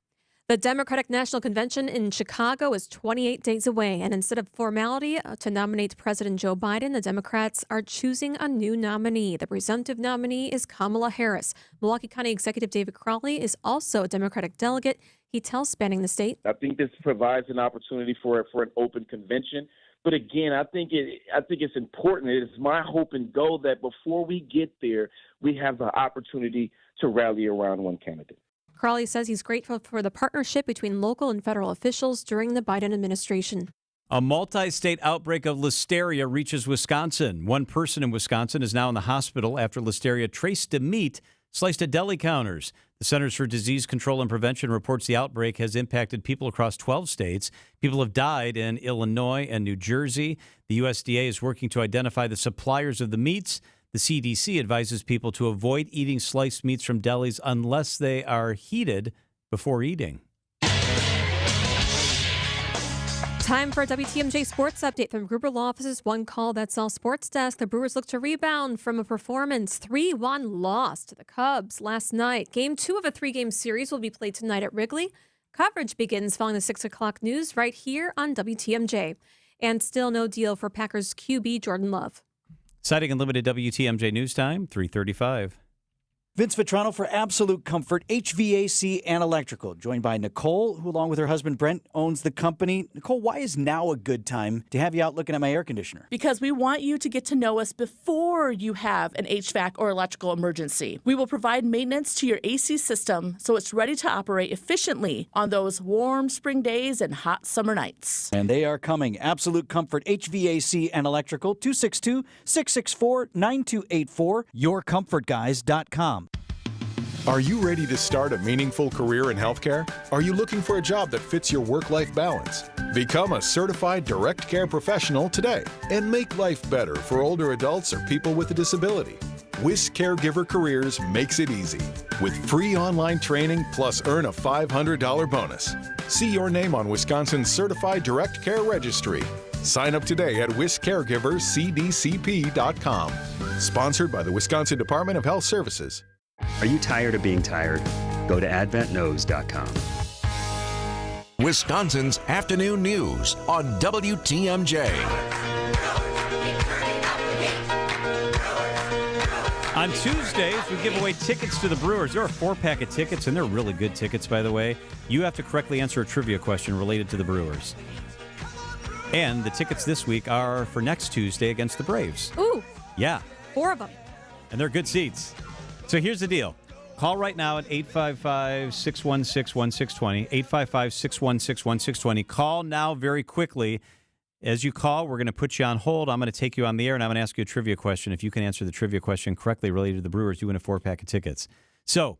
The Democratic National Convention in Chicago is 28 days away, and instead of formality to nominate President Joe Biden, the Democrats are choosing a new nominee. The presumptive nominee is Kamala Harris. Milwaukee County Executive David Crowley is also a Democratic delegate. He tells Spanning the State. I think this provides an opportunity for an open convention. But again, I think it's important. It is my hope and goal that before we get there, we have the opportunity to rally around one candidate. Crowley says he's grateful for the partnership between local and federal officials during the Biden administration. A multi-state outbreak of listeria reaches Wisconsin. One person in Wisconsin is now in the hospital after listeria traced to meat sliced at deli counters. The Centers for Disease Control and Prevention reports the outbreak has impacted people across 12 states. People have died in Illinois and New Jersey. The USDA is working to identify the suppliers of the meats. The CDC advises people to avoid eating sliced meats from delis unless they are heated before eating. Time for a WTMJ sports update from Gruber Law Office's One Call That's All Sports Desk. The Brewers look to rebound from a performance 3-1 loss to the Cubs last night. Game 2 of a 3-game series will be played tonight at Wrigley. Coverage begins following the 6 o'clock news right here on WTMJ. And still no deal for Packers QB Jordan Love. Citing unlimited WTMJ news time, 3:35. Vince Vitrano for Absolute Comfort, HVAC and Electrical, joined by Nicole, who along with her husband Brent owns the company. Nicole, why is now a good time to have you out looking at my air conditioner? Because we want you to get to know us before you have an HVAC or electrical emergency. We will provide maintenance to your AC system so it's ready to operate efficiently on those warm spring days and hot summer nights. And they are coming. Absolute Comfort, HVAC and Electrical, 262-664-9284, yourcomfortguys.com. Are you ready to start a meaningful career in healthcare? Are you looking for a job that fits your work-life balance? Become a certified direct care professional today and make life better for older adults or people with a disability. WIS Caregiver Careers makes it easy with free online training plus earn a $500 bonus. See your name on Wisconsin's Certified Direct Care Registry. Sign up today at wiscaregiverscdcp.com. Sponsored by the Wisconsin Department of Health Services. Are you tired of being tired? Go to adventknows.com. Wisconsin's afternoon news on WTMJ. On Tuesdays, we give away tickets to the Brewers. There are 4-pack of tickets, and they're really good tickets, by the way. You have to correctly answer a trivia question related to the Brewers. And the tickets this week are for next Tuesday against the Braves. Ooh. Yeah. 4 of them. And they're good seats. So here's the deal. Call right now at 855-616-1620, 855-616-1620. Call now very quickly. As you call, we're going to put you on hold. I'm going to take you on the air, and I'm going to ask you a trivia question. If you can answer the trivia question correctly related to the Brewers, you win a 4-pack of tickets. So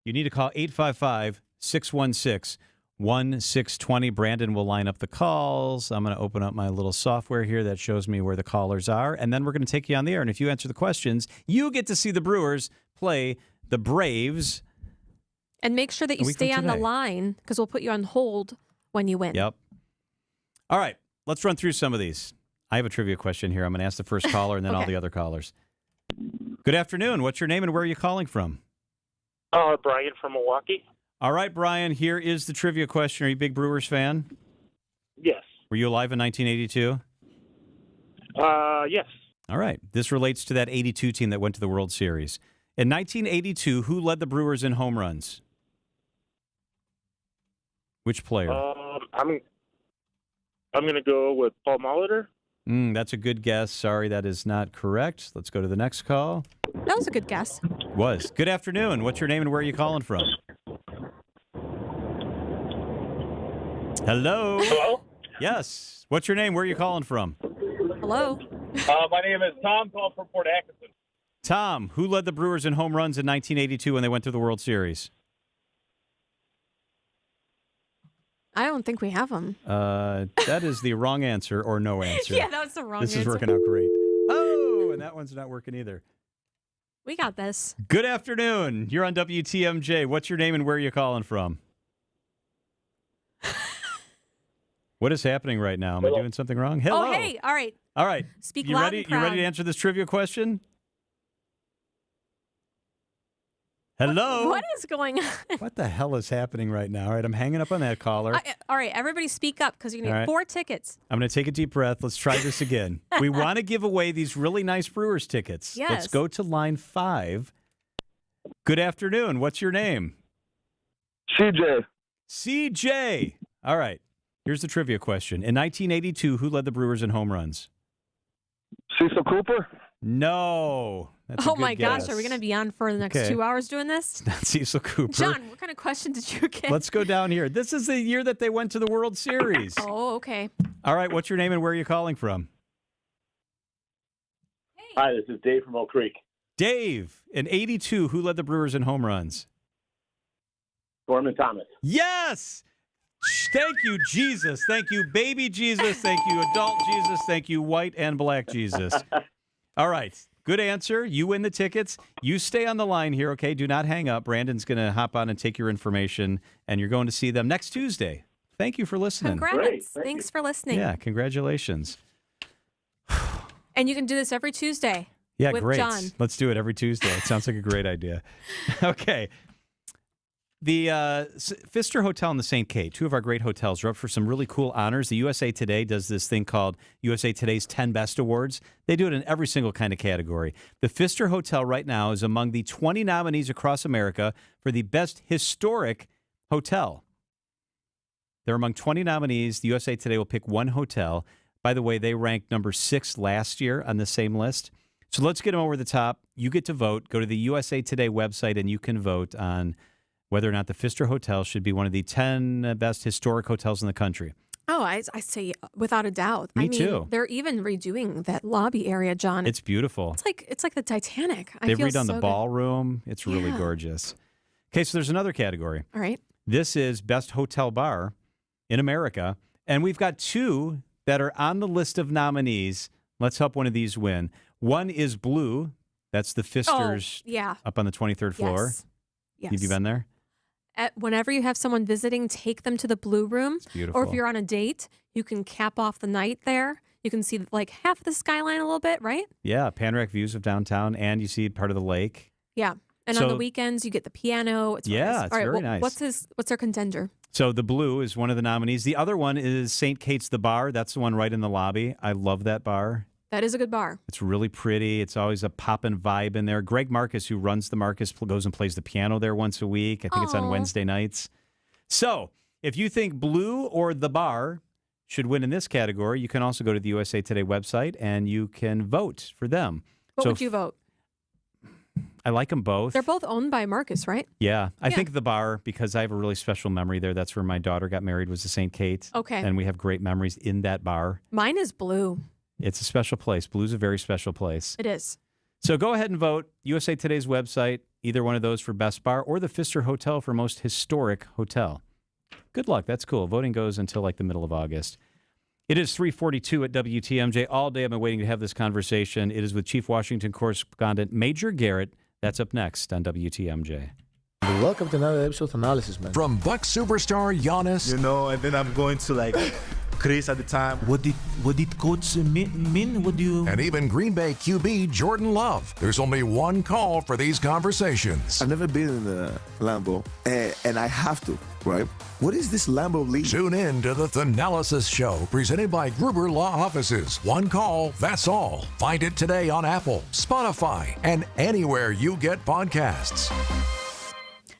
you need to call 855-616-1620. Brandon will line up the calls. I'm going to open up my little software here that shows me where the callers are, and then we're going to take you on the air. And if you answer the questions, you get to see the Brewers play the Braves. And make sure that you stay on the line because we'll put you on hold when you win. Yep. All right. Let's run through some of these. I have a trivia question here. I'm going to ask the first caller and then all the other callers. Good afternoon. What's your name and where are you calling from? Brian from Milwaukee. All right, Brian, here is the trivia question. Are you a big Brewers fan? Yes. Were you alive in 1982? Yes. All right. This relates to that 82 team that went to the World Series. In 1982, who led the Brewers in home runs? Which player? I'm going to go with Paul Molitor. That's a good guess. Sorry, that is not correct. Let's go to the next call. That was a good guess. Was. Good afternoon. What's your name and where are you calling from? Hello? Hello? Yes. What's your name? Where are you calling from? Hello? My name is Tom, calling from Port Atkinson. Tom, who led the Brewers in home runs in 1982 when they went to the World Series? I don't think we have them. That is the wrong answer or no answer. Yeah, that was the wrong answer. This is working out great. Oh, and that one's not working either. We got this. Good afternoon. You're on WTMJ. What's your name and where are you calling from? What is happening right now? Am I doing something wrong? Hello. Oh, hey. All right. All right. Speak you loud ready? and You ready proud. to answer this trivia question? Hello. What is going on? What the hell is happening right now? All right, I'm hanging up on that caller. All right, everybody speak up because you need All right. 4 tickets. I'm going to take a deep breath. Let's try this again. We want to give away these really nice Brewers tickets. Yes. Let's go to line 5. Good afternoon. What's your name? CJ. CJ. All right. Here's the trivia question. In 1982, who led the Brewers in home runs? Cecil Cooper? No. That's a Oh good my gosh, guess. are we going to be on for the next Okay. 2 hours doing this? Not Cecil Cooper. John, what kind of question did you get? Let's go down here. This is the year that they went to the World Series. Oh, okay. All right. What's your name and where are you calling from? Hi, this is Dave from Oak Creek. Dave. In 82, who led the Brewers in home runs? Gorman Thomas. Yes. Thank you, Jesus. Thank you, baby Jesus. Thank you, adult Jesus. Thank you, white and black Jesus. All right. Good answer. You win the tickets. You stay on the line here, okay? Do not hang up. Brandon's going to hop on and take your information, and you're going to see them next Tuesday. Thank you for listening. Congrats. Thanks for listening. Yeah, congratulations. And you can do this every Tuesday. Yeah, with great. John. Let's do it every Tuesday. It sounds like a great idea. Okay. The Pfister Hotel and the St. Kate, 2 of our great hotels, are up for some really cool honors. The USA Today does this thing called USA Today's 10 Best Awards. They do it in every single kind of category. The Pfister Hotel right now is among the 20 nominees across America for the Best Historic Hotel. They're among 20 nominees. The USA Today will pick one hotel. By the way, they ranked number 6 last year on the same list. So let's get them over the top. You get to vote. Go to the USA Today website and you can vote on whether or not the Pfister Hotel should be one of the 10 best historic hotels in the country. Oh, I say without a doubt. Me I mean, too. They're even redoing that lobby area, John. It's beautiful. It's like the Titanic. They've feel redone so the good. ballroom. It's really Yeah. gorgeous. Okay, so there's another category. All right. This is Best Hotel Bar in America. And we've got 2 that are on the list of nominees. Let's help one of these win. One is Blue. That's the Pfister's yeah. up on the 23rd floor. Yes. Have you been there? Whenever you have someone visiting, take them to the Blue Room. beautiful. Or if you're on a date, you can cap off the night there. You can see like half of the skyline a little bit, right? Yeah, panoramic views of downtown, and you see part of the lake. Yeah. And on the weekends, you get the piano. It's Yeah, nice. it's All right, very nice. What's their contender? So the Blue is one of the nominees. The other one is St. Kate's the Bar. That's the one right in the lobby. I love that bar. That is a good bar. It's really pretty. It's always a poppin' vibe in there. Greg Marcus, who runs the Marcus, goes and plays the piano there once a week. I think it's on Aw. Wednesday nights. So if you think Blue or the Bar should win in this category, you can also go to the USA Today website and you can vote for them. What So would you vote? I like them both. They're both owned by Marcus, right? Yeah, I think the Bar, because I have a really special memory there. That's where my daughter got married, was the St. Kate. Okay. And we have great memories in that bar. Mine is Blue. It's a special place. Blue's a very special place. It is. So go ahead and vote. USA Today's website, either one of those for Best Bar or the Pfister Hotel for Most Historic Hotel. Good luck. That's cool. Voting goes until like the middle of August. It is 3:42 at WTMJ. All day I've been waiting to have this conversation. It is with Chief Washington correspondent Major Garrett. That's up next on WTMJ. Welcome to another episode of Analysis, man. From Bucks superstar Giannis. You know, and then I'm going to like Chris at the time. What did coach mean? What do you... And even Green Bay QB Jordan Love. There's only one call for these conversations. I've never been in a Lambeau, and I have to, right? What is this Lambeau league? Tune in to the Thanalysis Show, presented by Gruber Law Offices. One call, that's all. Find it today on Apple, Spotify, and anywhere you get podcasts.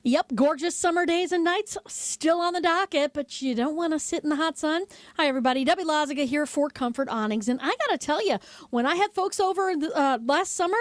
Yep, gorgeous summer days and nights still on the docket, but you don't want to sit in the hot sun. Hi, everybody. Debbie Loziga here for Comfort Awnings. And I got to tell you, when I had folks over last summer,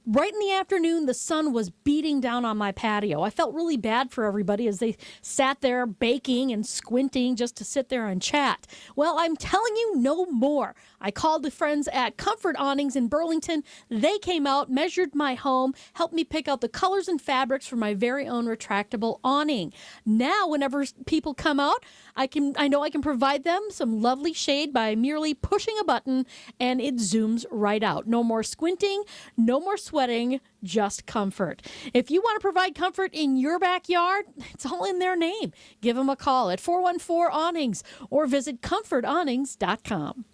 right in the afternoon, the sun was beating down on my patio. I felt really bad for everybody as they sat there baking and squinting just to sit there and chat. Well, I'm telling you no more. I called the friends at Comfort Awnings in Burlington. They came out, measured my home, helped me pick out the colors and fabrics for my very own retractable awning. Now, whenever people come out, I know I can provide them some lovely shade by merely pushing a button, and it zooms right out. No more squinting, no more sweating, just comfort. If you want to provide comfort in your backyard, it's all in their name. Give them a call at 414-AWNINGS or visit comfortawnings.com.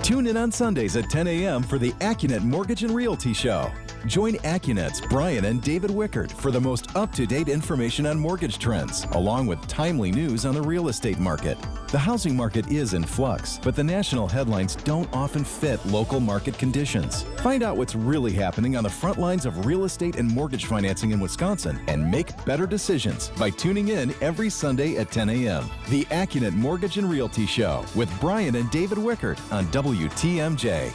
Tune in on Sundays at 10 a.m. for the AccuNet Mortgage and Realty Show. Join AccuNet's Brian and David Wickert for the most up-to-date information on mortgage trends, along with timely news on the real estate market. The housing market is in flux, but the national headlines don't often fit local market conditions. Find out what's really happening on the front lines of real estate and mortgage financing in Wisconsin and make better decisions by tuning in every Sunday at 10 a.m. The AccuNet Mortgage and Realty Show with Brian and David Wickert on WTMJ.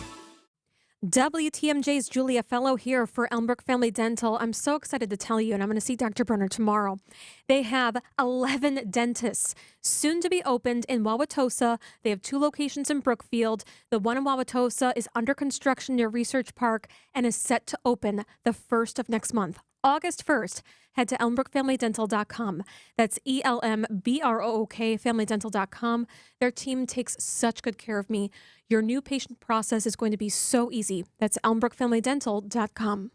WTMJ's Julia Fellow here for Elmbrook Family Dental. I'm so excited to tell you, and I'm going to see Dr. Brunner tomorrow. They have 11 dentists soon to be opened in Wauwatosa. They have 2 locations in Brookfield. The one in Wauwatosa is under construction near Research Park and is set to open the 1st of next month, August 1st. Head to elmbrookfamilydental.com. That's ELMBROOK familydental.com. Their team takes such good care of me. Your new patient process is going to be so easy. That's elmbrookfamilydental.com.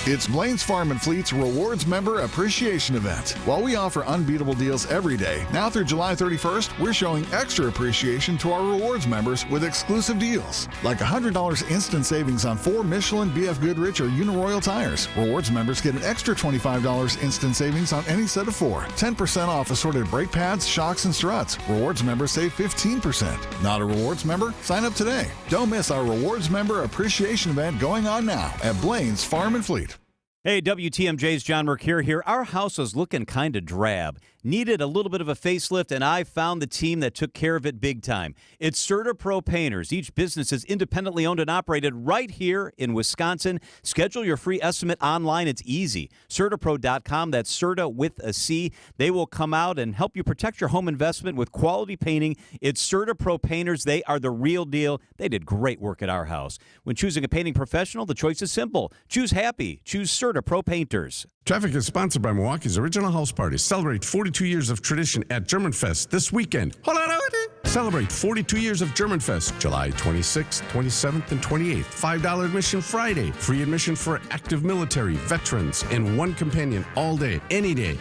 It's Blaine's Farm and Fleet's Rewards Member Appreciation Event. While we offer unbeatable deals every day, now through July 31st, we're showing extra appreciation to our rewards members with exclusive deals, like $100 instant savings on 4 Michelin, BF Goodrich, or Uniroyal tires. Rewards members get an extra $25 instant savings on any set of 4. 10% off assorted brake pads, shocks, and struts. Rewards members save 15%. Not a rewards member? Sign up today. Don't miss our Rewards Member Appreciation Event going on now at Blaine's Farm and Fleet. Hey, WTMJ's John Mercure here. Our house was looking kind of drab. Needed a little bit of a facelift, and I found the team that took care of it big time. It's CertaPro Painters. Each business is independently owned and operated right here in Wisconsin. Schedule your free estimate online. It's easy. CertaPro.com. That's Certa with a C. They will come out and help you protect your home investment with quality painting. It's CertaPro Painters. They are the real deal. They did great work at our house. When choosing a painting professional, the choice is simple. Choose happy. Choose CertaPro Painters. Traffic is sponsored by Milwaukee's Original House Party. Celebrate 42 years of tradition at Germanfest this weekend. Celebrate 42 years of Germanfest, July 26th, 27th, and 28th. $5 admission Friday. Free admission for active military, veterans, and one companion all day, any day.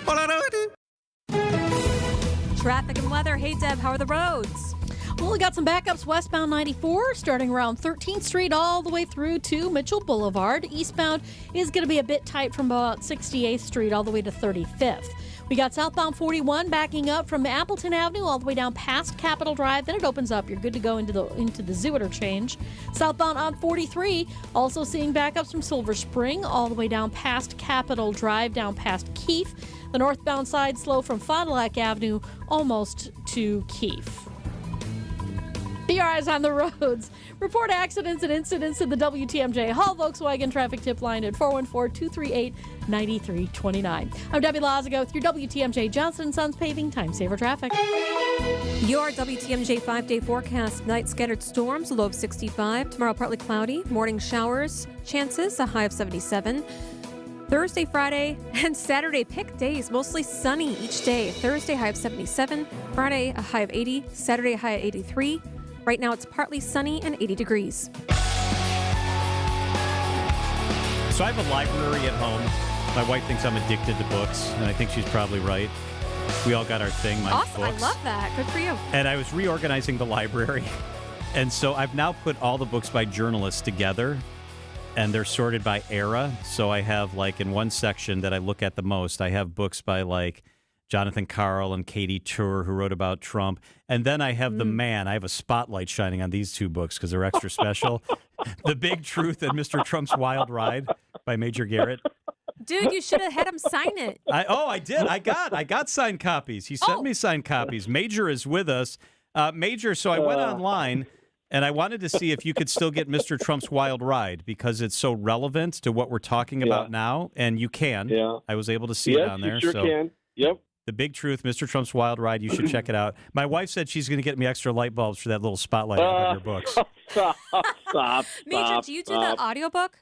Traffic and weather. Hey, Deb, how are the roads? Well, we got some backups westbound 94, starting around 13th Street all the way through to Mitchell Boulevard. Eastbound is going to be a bit tight from about 68th Street all the way to 35th. We got southbound 41 backing up from Appleton Avenue all the way down past Capitol Drive. Then it opens up. You're good to go into the zoo interchange. Southbound on 43, also seeing backups from Silver Spring all the way down past Capitol Drive, down past Keefe. The northbound side slow from Fond du Lac Avenue almost to Keefe. Be your eyes on the roads. Report accidents and incidents to the WTMJ Hall Volkswagen traffic tip line at 414-238-9329. I'm Debbie Lozigo with your WTMJ Johnson & Sons Paving Time Saver Traffic. Your WTMJ 5-day forecast. Night scattered storms, low of 65. Tomorrow partly cloudy. Morning showers, chances, a high of 77. Thursday, Friday, and Saturday pick days, mostly sunny each day. Thursday, high of 77. Friday, a high of 80. Saturday, a high of 83. Right now, it's partly sunny and 80 degrees. So I have a library at home. My wife thinks I'm addicted to books, and I think she's probably right. We all got our thing. My Awesome. books. I love that. Good for you. And I was reorganizing the library. And so I've now put all the books by journalists together, and they're sorted by era. So I have, like, in one section that I look at the most, I have books by, like, Jonathan Karl and Katie Tour, who wrote about Trump. And then I have the man. I have a spotlight shining on these two books because they're extra special. The Big Truth and Mr. Trump's Wild Ride by Major Garrett. Dude, you should have had him sign it. I did. I got signed copies. He sent me signed copies. Major is with us. Major, so I went online, and I wanted to see if you could still get Mr. Trump's Wild Ride because it's so relevant to what we're talking about now, and you can. Yeah. I was able to see it on there. You sure can. Yep. The Big Truth, Mr. Trump's Wild Ride. You should check it out. My wife said she's going to get me extra light bulbs for that little spotlight on your books. Stop. Major, do you do the audiobook?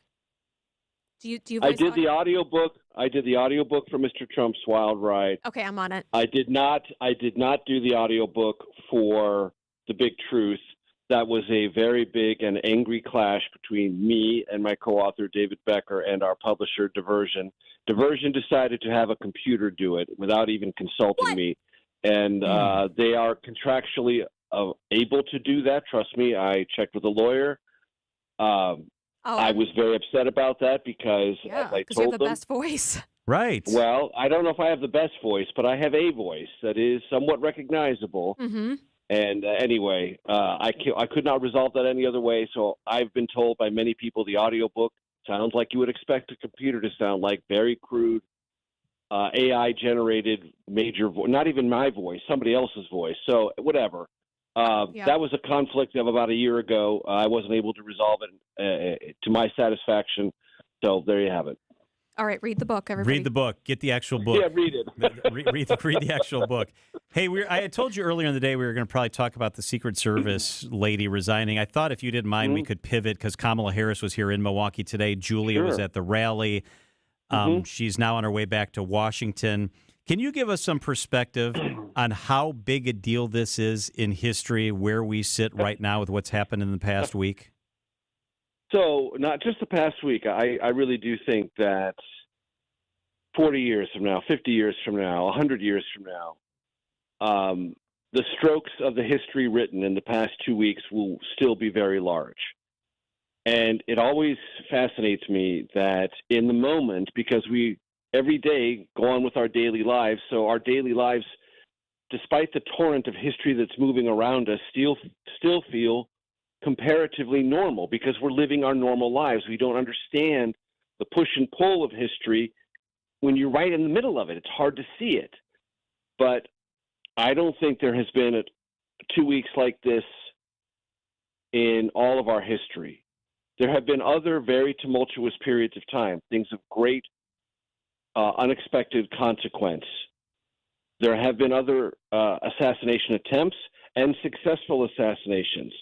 Do you I voice did audio? the audiobook. I did the audiobook for Mr. Trump's Wild Ride. Okay, I'm on it. I did not do the audiobook for The Big Truth. That was a very big and angry clash between me and my co-author David Becker and our publisher Diversion. Diversion decided to have a computer do it without even consulting me, and they are contractually able to do that. Trust me, I checked with a lawyer. I was very upset about that because as I because told you have the them, best voice. Right. Well, I don't know if I have the best voice, but I have a voice that is somewhat recognizable. Mm-hmm. And anyway, I could not resolve that any other way. So I've been told by many people the audiobook sounds like you would expect a computer to sound like, very crude, AI-generated major voice. Not even my voice, somebody else's voice. So whatever. That was a conflict of about a year ago. I wasn't able to resolve it to my satisfaction. So there you have it. All right, read the book, everybody. Read the book. Get the actual book. Yeah, read it. read the actual book. Hey, I had told you earlier in the day we were going to probably talk about the Secret Service lady resigning. I thought if you didn't mind, we could pivot because Kamala Harris was here in Milwaukee today. Julia was at the rally. She's now on her way back to Washington. Can you give us some perspective on how big a deal this is in history, where we sit right now with what's happened in the past week? So not just the past week. I really do think that 40 years from now, 50 years from now, 100 years from now, the strokes of the history written in the past 2 weeks will still be very large. And it always fascinates me that in the moment, because we every day go on with our daily lives, so our daily lives, despite the torrent of history that's moving around us, still feel comparatively normal because we're living our normal lives. We don't understand the push and pull of history when you're right in the middle of it. It's hard to see it. But I don't think there has been 2 weeks like this in all of our history. There have been other very tumultuous periods of time, things of great unexpected consequence. There have been other assassination attempts and successful assassinations.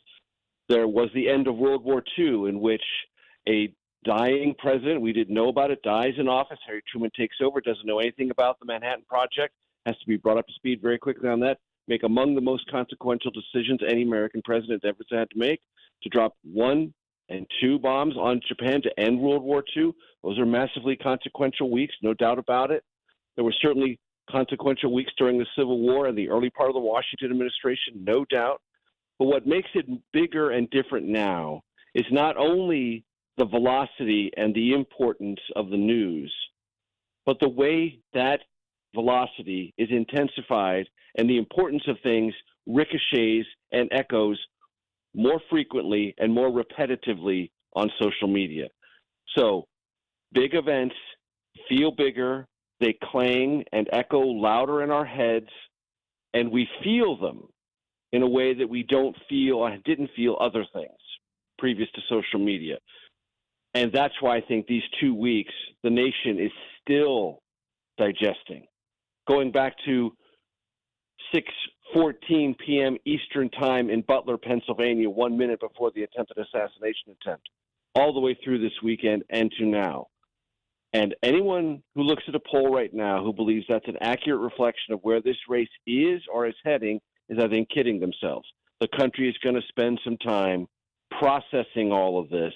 There was the end of World War II, in which a dying president, we didn't know about it, dies in office. Harry Truman takes over, doesn't know anything about the Manhattan Project, has to be brought up to speed very quickly on that, make among the most consequential decisions any American president ever had to make, to drop 1 and 2 bombs on Japan to end World War II. Those are massively consequential weeks, no doubt about it. There were certainly consequential weeks during the Civil War and the early part of the Washington administration, no doubt. But what makes it bigger and different now is not only the velocity and the importance of the news, but the way that velocity is intensified and the importance of things ricochets and echoes more frequently and more repetitively on social media. So big events feel bigger, they clang and echo louder in our heads, and we feel them in a way that we don't feel or didn't feel other things previous to social media. And that's why I think these 2 weeks, the nation is still digesting. Going back to 6:14 p.m. Eastern Time in Butler, Pennsylvania, 1 minute before the attempted assassination attempt, all the way through this weekend and to now. And anyone who looks at a poll right now who believes that's an accurate reflection of where this race is or is heading is, I think, kidding themselves. The country is going to spend some time processing all of this.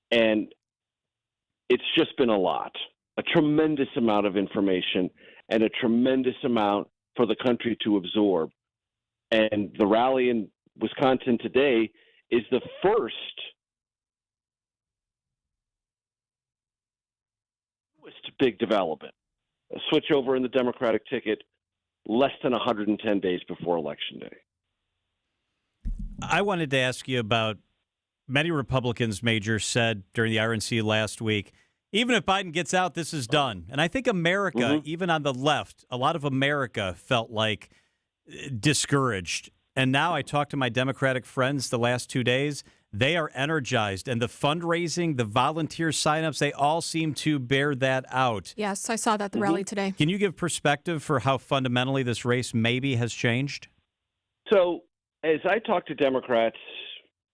And it's just been a lot, a tremendous amount of information. and a tremendous amount for the country to absorb. And the rally in Wisconsin today is the first big development. A switchover in the Democratic ticket less than 110 days before Election Day. I wanted to ask you about many Republicans, Major, said during the RNC last week, even if Biden gets out, this is done. And I think America, even on the left, a lot of America felt like discouraged. And now I talked to my Democratic friends the last 2 days. They are energized. And the fundraising, the volunteer signups, they all seem to bear that out. Yes, I saw that at the rally today. Can you give perspective for how fundamentally this race maybe has changed? So as I talk to Democrats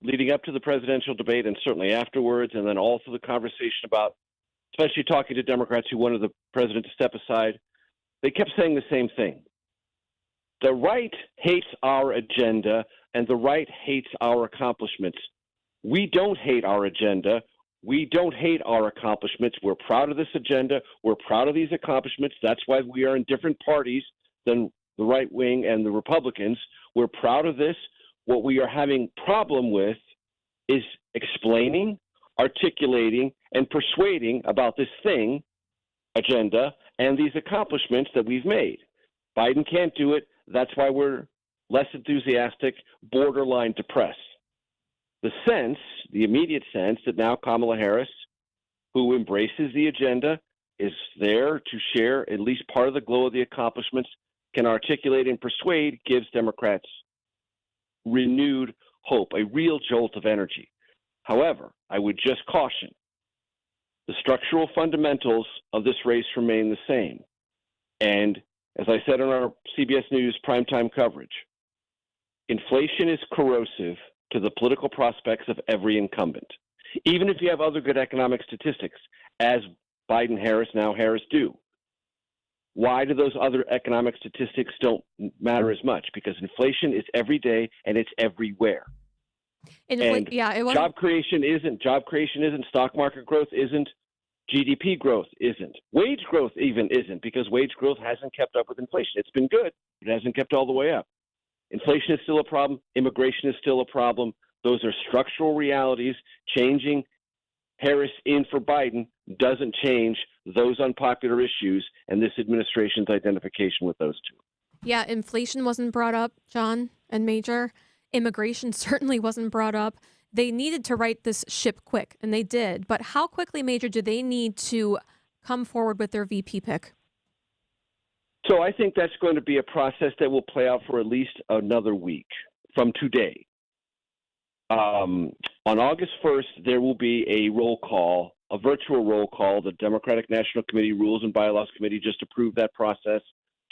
leading up to the presidential debate and certainly afterwards, and then also the conversation about, especially talking to Democrats who wanted the president to step aside, they kept saying the same thing. The right hates our agenda, and the right hates our accomplishments. We don't hate our agenda. We don't hate our accomplishments. We're proud of this agenda. We're proud of these accomplishments. That's why we are in different parties than the right wing and the Republicans. We're proud of this. What we are having problem with is explaining, articulating, and persuading about this thing, agenda, and these accomplishments that we've made. Biden can't do it. That's why we're less enthusiastic, borderline depressed. The immediate sense that now Kamala Harris, who embraces the agenda, is there to share at least part of the glow of the accomplishments, can articulate and persuade, gives Democrats renewed hope, a real jolt of energy. However, I would just caution, the structural fundamentals of this race remain the same. And as I said in our CBS News primetime coverage, inflation is corrosive to the political prospects of every incumbent, even if you have other good economic statistics, as Biden, Harris, now Harris do. Why do those other economic statistics don't matter as much? Because inflation is every day and it's everywhere. Job creation isn't, stock market growth isn't, GDP growth isn't, wage growth even isn't, because wage growth hasn't kept up with inflation. It's been good, but it hasn't kept all the way up. Inflation is still a problem. Immigration is still a problem. Those are structural realities. Changing Harris in for Biden doesn't change those unpopular issues and this administration's identification with those two. Yeah, inflation wasn't brought up, John and Major. Immigration certainly wasn't brought up. They needed to right this ship quick, and they did. But how quickly, Major, do they need to come forward with their VP pick? So I think that's going to be a process that will play out for at least another week from today. On August 1st, there will be a roll call, a virtual roll call. The Democratic National Committee Rules and Bylaws Committee just approved that process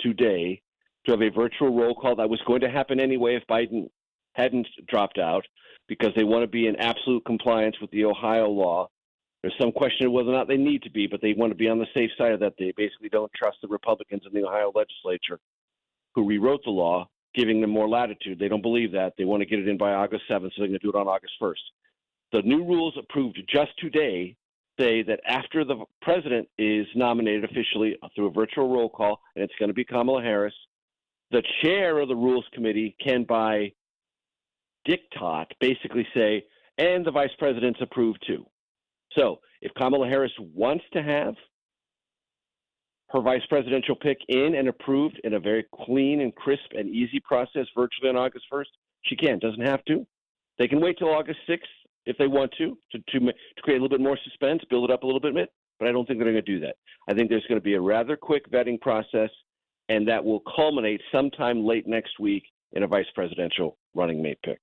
today to have a virtual roll call that was going to happen anyway if Biden hadn't dropped out, because they want to be in absolute compliance with the Ohio law. There's some question of whether or not they need to be, but they want to be on the safe side of that. They basically don't trust the Republicans in the Ohio legislature who rewrote the law, giving them more latitude. They don't believe that. They want to get it in by August 7th, so they're going to do it on August 1st. The new rules approved just today say that after the president is nominated officially through a virtual roll call, and it's going to be Kamala Harris, the chair of the Rules Committee can, by diktat, basically say, and the vice president's approved too. So if Kamala Harris wants to have her vice presidential pick in and approved in a very clean and crisp and easy process virtually on August 1st, she can. Doesn't have to. They can wait till August 6th if they want to create a little bit more suspense, build it up a little bit, but I don't think they're going to do that. I think there's going to be a rather quick vetting process, and that will culminate sometime late next week in a vice presidential running mate pick.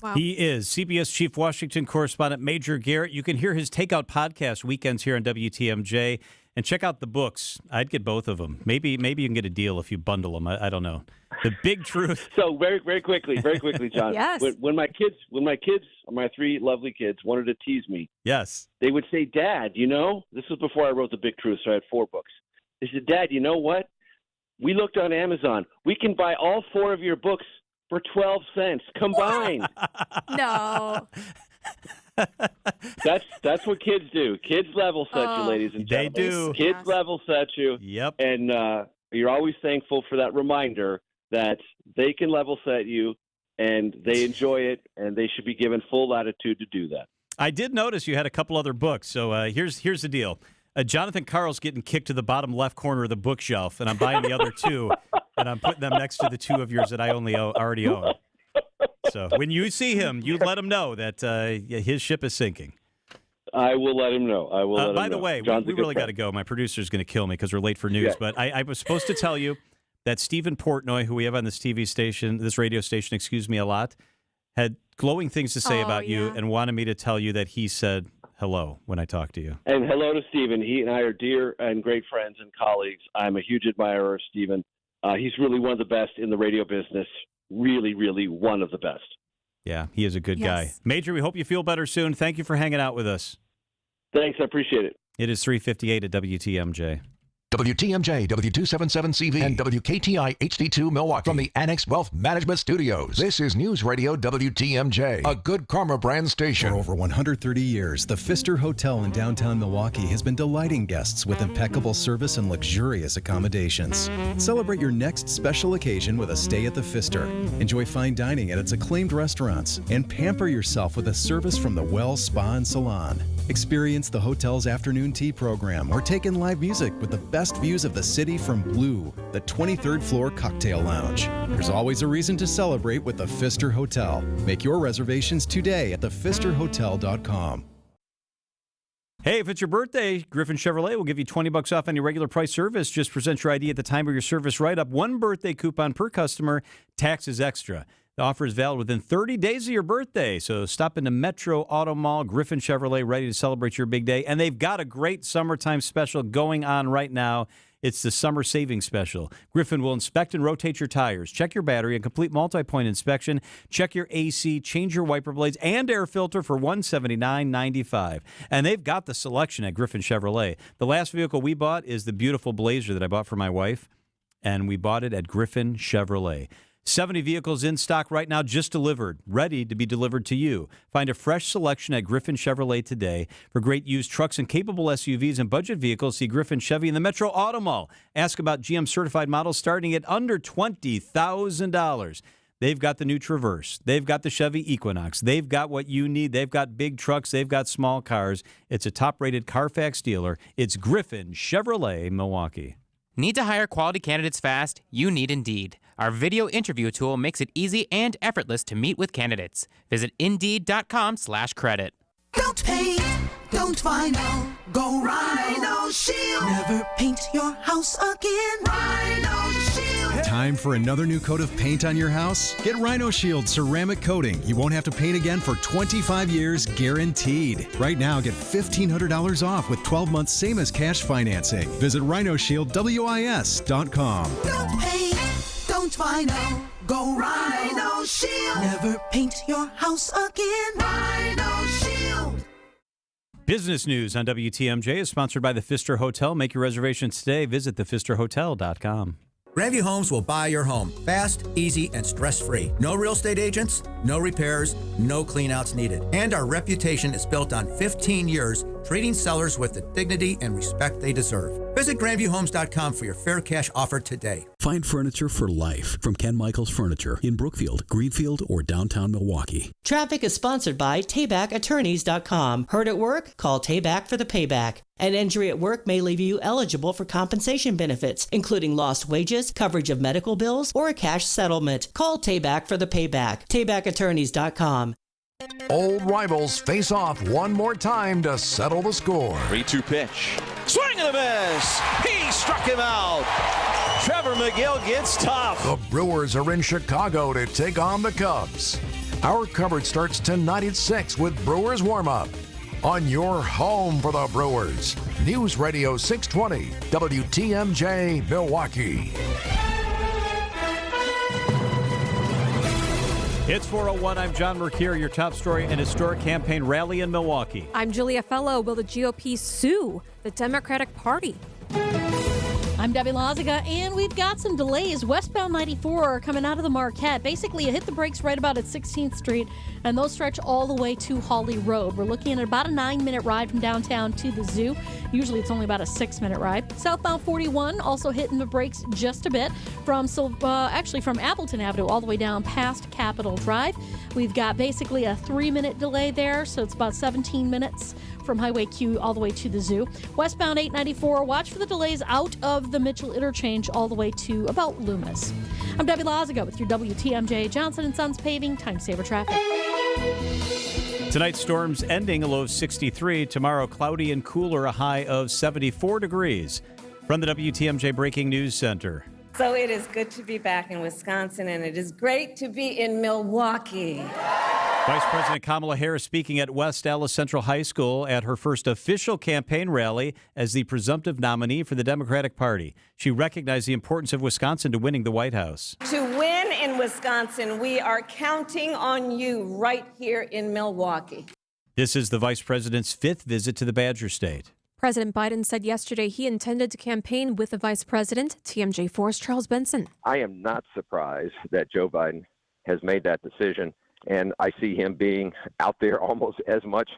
Wow. He is CBS Chief Washington Correspondent Major Garrett. You can hear his Takeout podcast weekends here on WTMJ, and check out the books. I'd get both of them. Maybe you can get a deal if you bundle them. I don't know. The Big Truth. So very quickly, John. Yes. When my kids, my three lovely kids, wanted to tease me, yes, they would say, "Dad, you know," this was before I wrote The Big Truth, so I had 4 books. They said, "Dad, you know what? We looked on Amazon. We can buy all 4 of your books for 12 cents combined." No. That's what kids do. Kids level set you, ladies and gentlemen. They do. Kids level set you. Yep. And you're always thankful for that reminder that they can level set you and they enjoy it, and they should be given full latitude to do that. I did notice you had a couple other books. So here's the deal. Jonathan Carl's getting kicked to the bottom left corner of the bookshelf, and I'm buying the other two, and I'm putting them next to the two of yours that I already own. So when you see him, you let him know that his ship is sinking. I will let him know. I will let him know. By the way, we really got to go. My producer's going to kill me because we're late for news. Yeah. But I was supposed to tell you that Stephen Portnoy, who we have on this radio station, a lot, had glowing things to say about you and wanted me to tell you that he said hello when I talked to you. And hello to Stephen. He and I are dear and great friends and colleagues. I'm a huge admirer of Stephen. He's really one of the best in the radio business. Really, really one of the best. Yeah, he is a good guy. Major, we hope you feel better soon. Thank you for hanging out with us. Thanks. I appreciate it. It is 3:58 at WTMJ. WTMJ, W277CV, and WKTI HD2 Milwaukee from the Annex Wealth Management Studios. This is News Radio WTMJ, a Good Karma brand station. For over 130 years, the Pfister Hotel in downtown Milwaukee has been delighting guests with impeccable service and luxurious accommodations. Celebrate your next special occasion with a stay at the Pfister. Enjoy fine dining at its acclaimed restaurants and pamper yourself with a service from the Well Spa and Salon. Experience the hotel's afternoon tea program or take in live music with the best views of the city from Blue, the 23rd floor cocktail lounge. There's always a reason to celebrate with the Pfister Hotel. Make your reservations today at thepfisterhotel.com. Hey, if it's your birthday, Griffin Chevrolet will give you $20 off on your regular price service. Just present your ID at the time of your service write-up. One birthday coupon per customer, taxes extra. The offer is valid within 30 days of your birthday. So stop into Metro Auto Mall, Griffin Chevrolet, ready to celebrate your big day. And they've got a great summertime special going on right now. It's the summer savings special. Griffin will inspect and rotate your tires, check your battery, a complete multi-point inspection, check your AC, change your wiper blades, and air filter for $179.95. And they've got the selection at Griffin Chevrolet. The last vehicle we bought is the beautiful Blazer that I bought for my wife, and we bought it at Griffin Chevrolet. 70 vehicles in stock right now, just delivered, ready to be delivered to you. Find a fresh selection at Griffin Chevrolet today. For great used trucks and capable SUVs and budget vehicles, see Griffin Chevy in the Metro Auto Mall. Ask about GM certified models starting at under $20,000. They've got the new Traverse. They've got the Chevy Equinox. They've got what you need. They've got big trucks. They've got small cars. It's a top-rated Carfax dealer. It's Griffin Chevrolet, Milwaukee. Need to hire quality candidates fast? You need Indeed. Our video interview tool makes it easy and effortless to meet with candidates. Visit Indeed.com/credit. Don't paint, don't vinyl, go Rhino Shield. Never paint your house again. Rhino Shield. Time for another new coat of paint on your house? Get Rhino Shield ceramic coating. You won't have to paint again for 25 years guaranteed. Right now, get $1,500 off with 12 months same as cash financing. Visit RhinoShieldWIS.com. Don't paint, don't vinyl, go Rhino Shield. Never paint your house again. Rhino Shield. Business news on WTMJ is sponsored by the Pfister Hotel. Make your reservations today. Visit thepfisterhotel.com. Grandview Homes will buy your home fast, easy, and stress-free. No real estate agents, no repairs, no cleanouts needed. And our reputation is built on 15 years treating sellers with the dignity and respect they deserve. Visit GrandviewHomes.com for your fair cash offer today. Find furniture for life from Ken Michaels Furniture in Brookfield, Greenfield, or downtown Milwaukee. Traffic is sponsored by TaybackAttorneys.com. Heard at work? Call Tayback for the payback. An injury at work may leave you eligible for compensation benefits, including lost wages, coverage of medical bills, or a cash settlement. Call Tayback for the payback. TaybackAttorneys.com. Old rivals face off one more time to settle the score. 3-2 pitch. Swing and a miss. He struck him out. Trevor McGill gets tough. The Brewers are in Chicago to take on the Cubs. Our coverage starts tonight at 6 with Brewers warm-up. On your home for the Brewers, News Radio 620, WTMJ, Milwaukee. It's 4:01. I'm John Mercure. Your top story: an historic campaign rally in Milwaukee. I'm Julia Fellow. Will the GOP sue the Democratic Party? I'm Debbie Lazaga, and we've got some delays. Westbound 94 coming out of the Marquette. Basically, you hit the brakes right about at 16th Street, and those stretch all the way to Hawley Road. We're looking at about a 9-minute ride from downtown to the zoo. Usually it's only about a 6-minute ride. Southbound 41 also hitting the brakes just a bit from Appleton Avenue all the way down past Capitol Drive. We've got basically a 3-minute delay there, so it's about 17 minutes from Highway Q all the way to the zoo. Westbound 894, watch for the delays out of the Mitchell Interchange all the way to about Loomis. I'm Debbie Lazaga with your WTMJ Johnson & Sons Paving Time Saver Traffic. Tonight, storms ending, a low of 63. Tomorrow, cloudy and cooler, a high of 74 degrees. From the WTMJ Breaking News Center. So it is good to be back in Wisconsin, and it is great to be in Milwaukee. Vice President Kamala Harris speaking at West Allis Central High School at her first official campaign rally as the presumptive nominee for the Democratic Party. She recognized the importance of Wisconsin to winning the White House. To win in Wisconsin, we are counting on you right here in Milwaukee. This is the Vice President's 5th visit to the Badger State. President Biden said yesterday he intended to campaign with the Vice President. TMJ4's Charles Benson. I am not surprised that Joe Biden has made that decision. And I see him being out there almost as much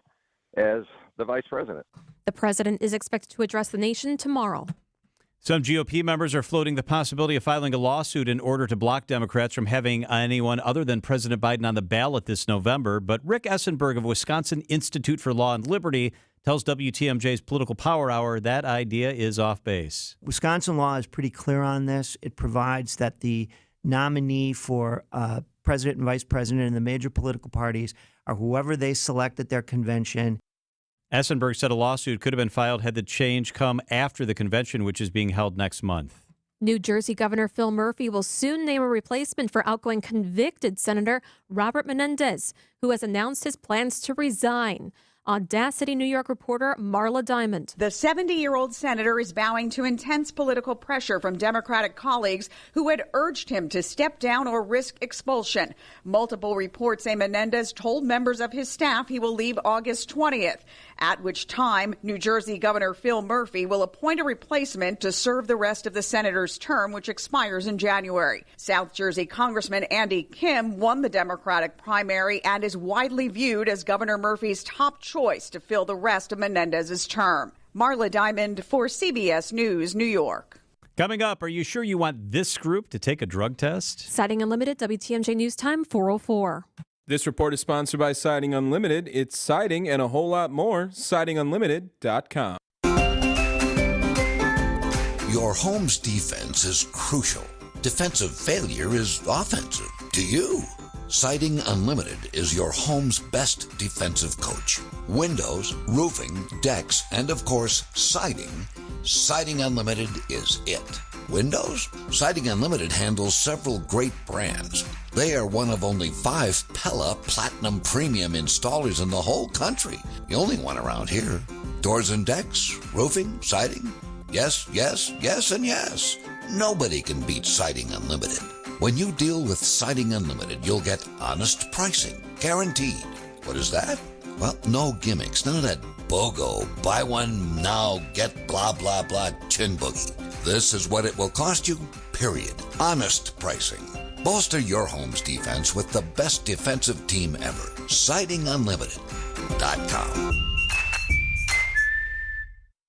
as the vice president. The president is expected to address the nation tomorrow. Some GOP members are floating the possibility of filing a lawsuit in order to block Democrats from having anyone other than President Biden on the ballot this November. But Rick Essenberg of Wisconsin Institute for Law and Liberty tells WTMJ's Political Power Hour that idea is off base. Wisconsin law is pretty clear on this. It provides that the nominee for president and vice president in the major political parties are whoever they select at their convention. Essenberg said a lawsuit could have been filed had the change come after the convention, which is being held next month. New Jersey Governor Phil Murphy will soon name a replacement for outgoing convicted Senator Robert Menendez, who has announced his plans to resign. Audacity New York reporter Marla Diamond. The 70-year-old senator is bowing to intense political pressure from Democratic colleagues who had urged him to step down or risk expulsion. Multiple reports say Menendez told members of his staff he will leave August 20th, at which time New Jersey Governor Phil Murphy will appoint a replacement to serve the rest of the senator's term, which expires in January. South Jersey Congressman Andy Kim won the Democratic primary and is widely viewed as Governor Murphy's top choice to fill the rest of Menendez's term. Marla Diamond for CBS News, New York. Coming up, are you sure you want this group to take a drug test? Siding Unlimited, WTMJ News Time, 4:04. This report is sponsored by Siding Unlimited. It's siding and a whole lot more. SidingUnlimited.com. Your home's defense is crucial. Defensive failure is offensive to you. Siding Unlimited is your home's best defensive coach. Windows, roofing, decks, and of course, siding. Siding Unlimited is it. Windows? Siding Unlimited handles several great brands. They are one of only 5 Pella Platinum Premium installers in the whole country. The only one around here. Doors and decks, roofing, siding. Yes, yes, yes, and yes. Nobody can beat Siding Unlimited. When you deal with Siding Unlimited, you'll get honest pricing, guaranteed. What is that? Well, no gimmicks, none of that BOGO, buy one now, get blah, blah, blah, chin boogie. This is what it will cost you, period. Honest pricing. Bolster your home's defense with the best defensive team ever. SidingUnlimited.com.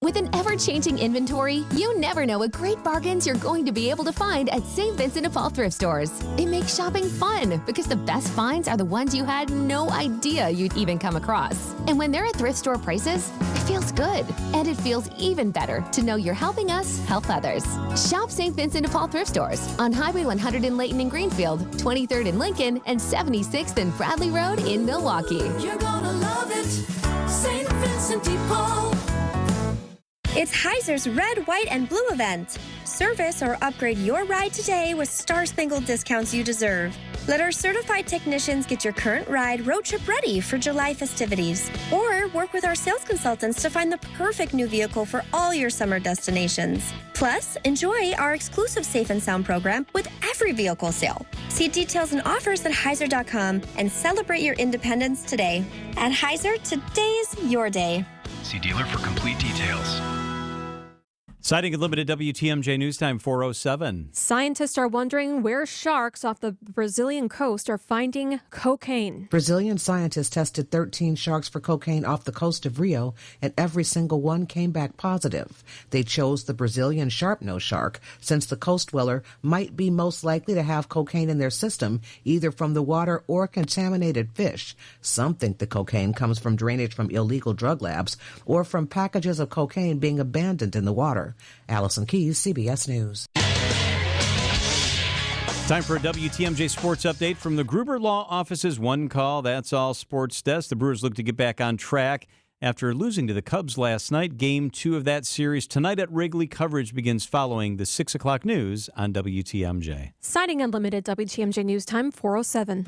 With an ever-changing inventory, you never know what great bargains you're going to be able to find at St. Vincent de Paul thrift stores. It makes shopping fun because the best finds are the ones you had no idea you'd even come across. And when they're at thrift store prices, it feels good. And it feels even better to know you're helping us help others. Shop St. Vincent de Paul thrift stores on Highway 100 in Layton and Greenfield, 23rd in Lincoln, and 76th and Bradley Road in Milwaukee. You're gonna love it, St. Vincent de Paul. It's Heiser's Red, White, and Blue event. Service or upgrade your ride today with star-spangled discounts you deserve. Let our certified technicians get your current ride road trip ready for July festivities. Or work with our sales consultants to find the perfect new vehicle for all your summer destinations. Plus, enjoy our exclusive Safe and Sound program with every vehicle sale. See details and offers at Heiser.com and celebrate your independence today. At Heiser, today's your day. See dealer for complete details. Citing Unlimited WTMJ News Time 4:07. Scientists are wondering where sharks off the Brazilian coast are finding cocaine. Brazilian scientists tested 13 sharks for cocaine off the coast of Rio, and every single one came back positive. They chose the Brazilian sharp-nosed shark since the coast dweller might be most likely to have cocaine in their system, either from the water or contaminated fish. Some think the cocaine comes from drainage from illegal drug labs or from packages of cocaine being abandoned in the water. Allison Keys, CBS News. Time for a WTMJ Sports Update from the Gruber Law Office's One Call, That's All Sports Desk. The Brewers look to get back on track after losing to the Cubs last night. Game 2 of that series tonight at Wrigley. Coverage begins following the 6 o'clock news on WTMJ. Citing Unlimited WTMJ News Time 4:07.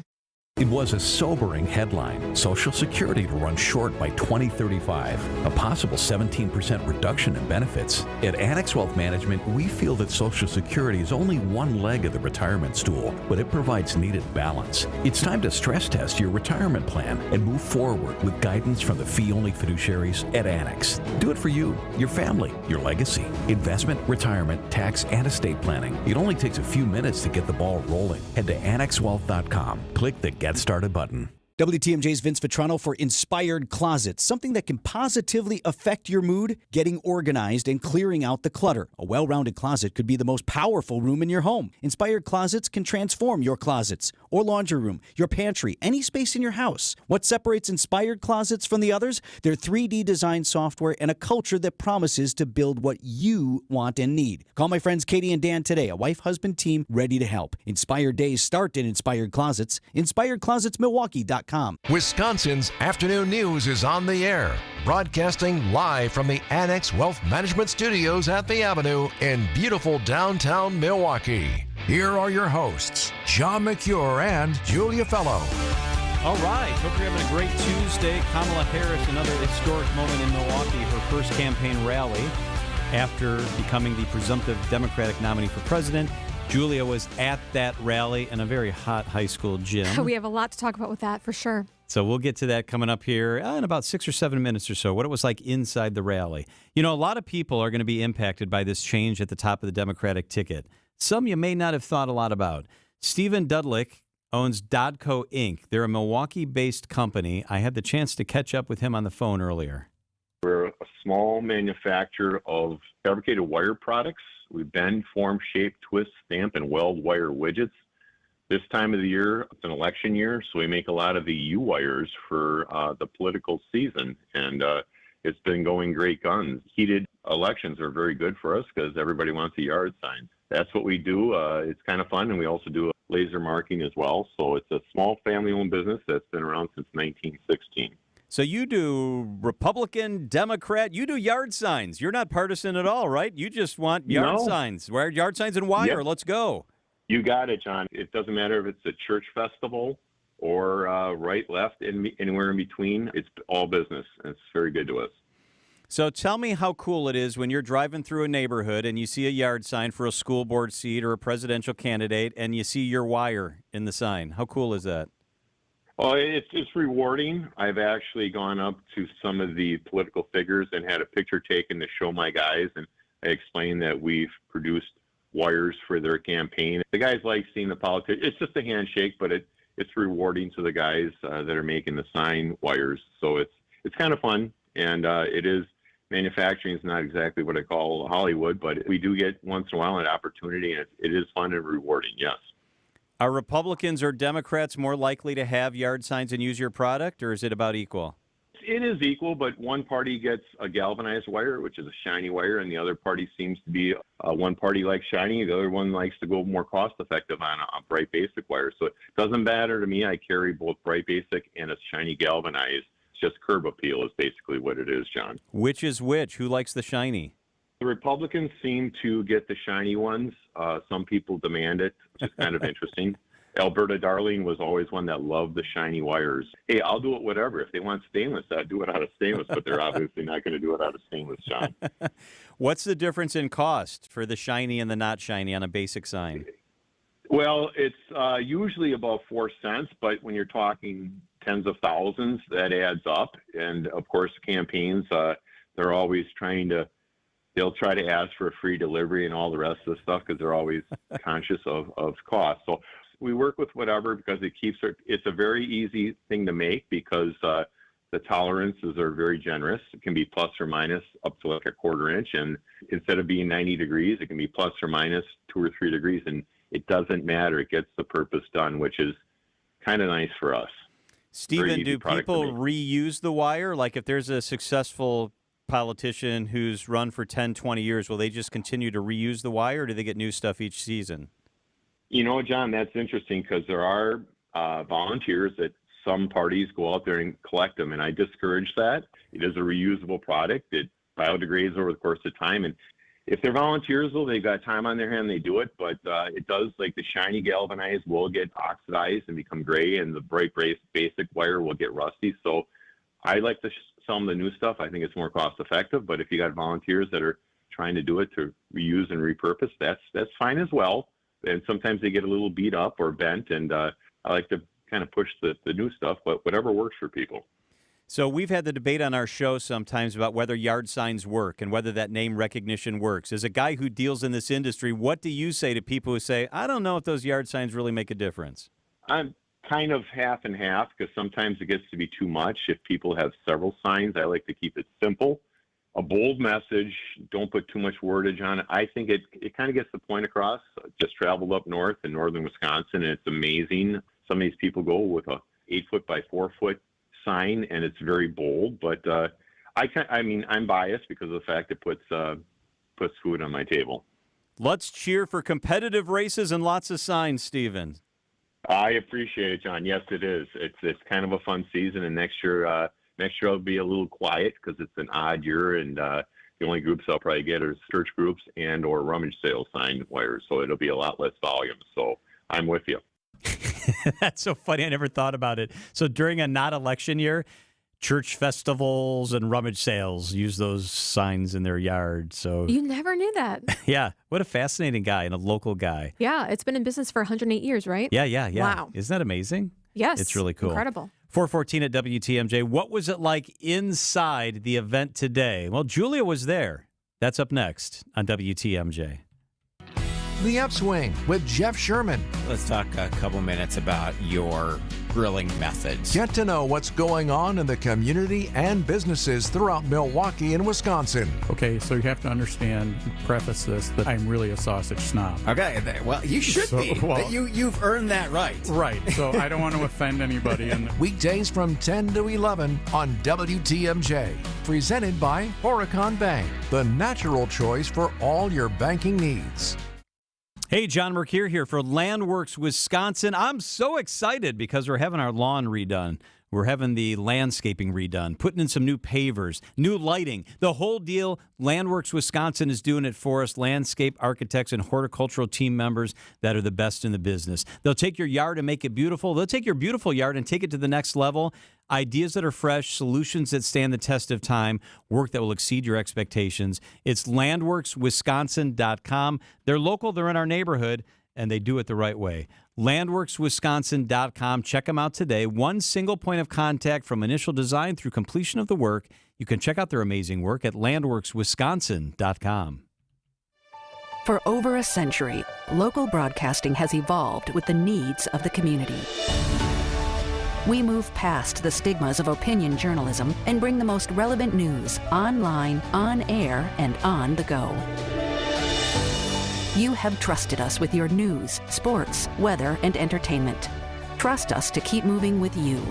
It was a sobering headline. Social Security to run short by 2035. A possible 17% reduction in benefits. At Annex Wealth Management, we feel that Social Security is only one leg of the retirement stool, but it provides needed balance. It's time to stress test your retirement plan and move forward with guidance from the fee-only fiduciaries at Annex. Do it for you, your family, your legacy. Investment, retirement, tax, and estate planning. It only takes a few minutes to get the ball rolling. Head to annexwealth.com. Click the Get Started button. WTMJ's Vince Vitrano for Inspired Closets, something that can positively affect your mood, getting organized and clearing out the clutter. A well-rounded closet could be the most powerful room in your home. Inspired Closets can transform your closets or laundry room, your pantry, any space in your house. What separates Inspired Closets from the others? Their 3D design software and a culture that promises to build what you want and need. Call my friends Katie and Dan today, a wife-husband team ready to help. Inspired days start in Inspired Closets. InspiredClosetsMilwaukee.com. Wisconsin's afternoon news is on the air, broadcasting live from the Annex Wealth Management Studios at the Avenue in beautiful downtown Milwaukee. Here are your hosts, John McCure and Julia Fellow. All right, hope you're having a great Tuesday. Kamala Harris, another historic moment in Milwaukee, her first campaign rally after becoming the presumptive Democratic nominee for president. Julia was at that rally in a very hot high school gym. We have a lot to talk about with that, for sure. So we'll get to that coming up here in about 6 or 7 minutes or so, what it was like inside the rally. You know, a lot of people are going to be impacted by this change at the top of the Democratic ticket. Some you may not have thought a lot about. Stephen Dudlick owns Dodco Inc. They're a Milwaukee-based company. I had the chance to catch up with him on the phone earlier. We're a small manufacturer of fabricated wire products. We bend, form, shape, twist, stamp, and weld wire widgets. This time of the year, it's an election year, so we make a lot of the U-wires for the political season, and it's been going great guns. Heated elections are very good for us because everybody wants a yard sign. That's what we do. It's kind of fun, and we also do laser marking as well. So it's a small family-owned business that's been around since 1916. So you do Republican, Democrat, you do yard signs. You're not partisan at all, right? You just want yard signs. Yard signs and wire. Yep. Let's go. You got it, John. It doesn't matter if it's a church festival or right, left, anywhere in between. It's all business. It's very good to us. So tell me how cool it is when you're driving through a neighborhood and you see a yard sign for a school board seat or a presidential candidate and you see your wire in the sign. How cool is that? Oh, it's rewarding. I've actually gone up to some of the political figures and had a picture taken to show my guys, and I explained that we've produced wires for their campaign. The guys like seeing the politics. It's just a handshake, but it's rewarding to the guys that are making the sign wires. So it's kind of fun, and it is. Manufacturing is not exactly what I call Hollywood, but we do get once in a while an opportunity, and it is fun and rewarding, yes. Are Republicans or Democrats more likely to have yard signs and use your product, or is it about equal? It is equal, but one party gets a galvanized wire, which is a shiny wire, and the other party seems to be one party likes shiny, the other one likes to go more cost-effective on a bright basic wire. So it doesn't matter to me. I carry both bright basic and a shiny galvanized. It's just curb appeal is basically what it is, John. Which is which? Who likes the shiny? The Republicans seem to get the shiny ones. Some people demand it, which is kind of interesting. Alberta Darling was always one that loved the shiny wires. Hey, I'll do it whatever. If they want stainless, I'd do it out of stainless, but they're obviously not going to do it out of stainless, John. What's the difference in cost for the shiny and the not shiny on a basic sign? Well, it's usually about 4 cents, but when you're talking tens of thousands, that adds up. And, of course, campaigns, they're always trying to they'll try to ask for a free delivery and all the rest of the stuff because they're always conscious of cost. So we work with whatever because it's a very easy thing to make because the tolerances are very generous. It can be plus or minus up to like a quarter inch. And instead of being 90 degrees, it can be plus or minus 2 or 3 degrees. And it doesn't matter. It gets the purpose done, which is kind of nice for us. Stephen, do people reuse the wire? Like if there's a successful politician who's run for 10, 20 years, will they just continue to reuse the wire, or do they get new stuff each season? You know, John, that's interesting because there are volunteers that some parties go out there and collect them, and I discourage that. It is a reusable product. It biodegrades over the course of time, and if they're volunteers, though, they've got time on their hand, they do it, but it does, like the shiny galvanized will get oxidized and become gray, and the bright basic wire will get rusty. So I like to sell them the new stuff. I think it's more cost effective, but if you got volunteers that are trying to do it to reuse and repurpose, that's fine as well. And sometimes they get a little beat up or bent, and I like to kind of push the new stuff, but whatever works for people. So we've had the debate on our show sometimes about whether yard signs work and whether that name recognition works. As a guy who deals in this industry, what do you say to people who say, I don't know if those yard signs really make a difference? I'm kind of half and half because sometimes it gets to be too much. If people have several signs, I like to keep it simple. A bold message, don't put too much wordage on it. I think it kind of gets the point across. Just traveled up north in northern Wisconsin, and it's amazing. Some of these people go with a 8-foot by 4-foot sign, and it's very bold. But I'm biased because of the fact it puts food on my table. Let's cheer for competitive races and lots of signs, Stephen. I appreciate it, John. Yes, it is. It's kind of a fun season, and next year I'll be a little quiet because it's an odd year, and the only groups I'll probably get are church groups and or rummage sale sign wires. So it'll be a lot less volume. So I'm with you. That's so funny. I never thought about it. So during a not election year, church festivals and rummage sales use those signs in their yard. So you never knew that. Yeah. What a fascinating guy and a local guy. Yeah. It's been in business for 108 years, right? Yeah. Wow. Isn't that amazing? Yes. It's really cool. Incredible. 4:14 at WTMJ. What was it like inside the event today? Well, Julia was there. That's up next on WTMJ. The Upswing with Jeff Sherman. Let's talk a couple minutes about your grilling methods. Get to know what's going on in the community and businesses throughout Milwaukee and Wisconsin. Okay, so you have to understand, preface this, that I'm really a sausage snob. Okay, well, you should be. Well, you've earned that right. Right, so I don't want to offend anybody. Weekdays from 10 to 11 on WTMJ. Presented by Horicon Bank, the natural choice for all your banking needs. Hey, John Mercure here for Landworks Wisconsin. I'm so excited because we're having our lawn redone. We're having the landscaping redone, putting in some new pavers, new lighting, the whole deal. Landworks Wisconsin is doing it for us. Landscape architects and horticultural team members that are the best in the business. They'll take your yard and make it beautiful. They'll take your beautiful yard and take it to the next level. Ideas that are fresh, solutions that stand the test of time, work that will exceed your expectations. It's landworkswisconsin.com. They're local, they're in our neighborhood, and they do it the right way. landworkswisconsin.com. Check them out today. One single point of contact from initial design through completion of the work. You can check out their amazing work at landworkswisconsin.com. For over a century, local broadcasting has evolved with the needs of the community. We move past the stigmas of opinion journalism and bring the most relevant news online, on air, and on the go. You have trusted us with your news, sports, weather, and entertainment. Trust us to keep moving with you.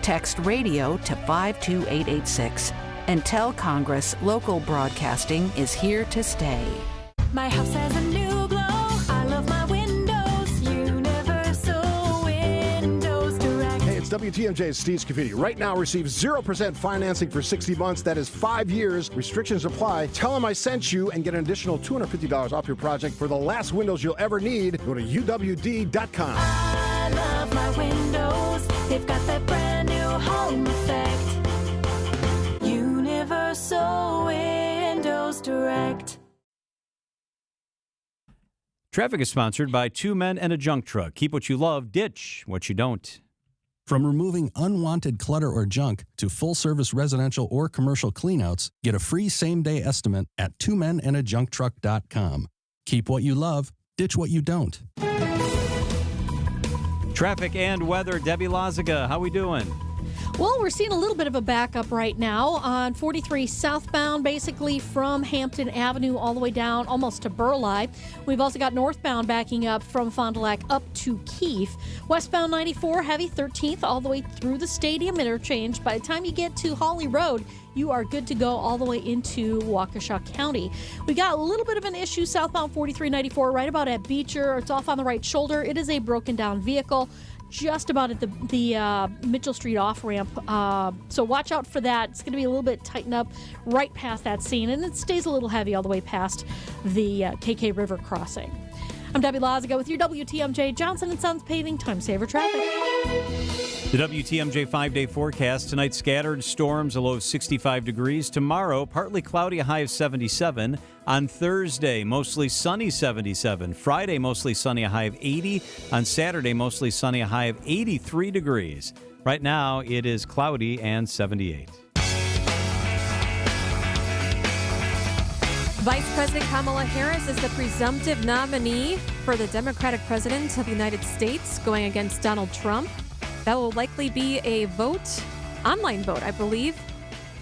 Text radio to 52886 and tell Congress local broadcasting is here to stay. My house has a new glow. I love my windows. Universal Windows Direct. Hey, it's WTMJ's Steve Scafidi. Right now, receive 0% financing for 60 months. That is 5 years. Restrictions apply. Tell them I sent you and get an additional $250 off your project for the last windows you'll ever need. Go to UWD.com. I love my windows. They've got that brand new home effect. Universal Windows Direct. Traffic is sponsored by Two Men and a Junk Truck. Keep what you love, ditch what you don't. From removing unwanted clutter or junk to full-service residential or commercial cleanouts, get a free same-day estimate at twomenandajuncktruck.com. Keep what you love, ditch what you don't. Traffic and weather. Debbie Lazaga, how we doing? Well, we're seeing a little bit of a backup right now on 43 southbound, basically from Hampton Avenue all the way down almost to Burleigh. We've also got northbound backing up from Fond du Lac up to Keefe. Westbound 94, heavy 13th all the way through the Stadium interchange. By the time you get to Holly Road, you are good to go all the way into Waukesha County. We got a little bit of an issue southbound 4394 right about at Beecher. It's off on the right shoulder. It is a broken down vehicle just about at the Mitchell Street off-ramp. So watch out for that. It's going to be a little bit tightened up right past that scene, and it stays a little heavy all the way past the KK River crossing. I'm Debbie Lazaga with your WTMJ Johnson & Sons Paving Time Saver Traffic. The WTMJ 5-day forecast. Tonight, scattered storms, a low of 65 degrees. Tomorrow, partly cloudy, a high of 77. On Thursday, mostly sunny, 77. Friday, mostly sunny, a high of 80. On Saturday, mostly sunny, a high of 83 degrees. Right now, it is cloudy and 78. Vice President Kamala Harris is the presumptive nominee for the Democratic president of the United States, going against Donald Trump. That will likely be a vote, online vote, I believe,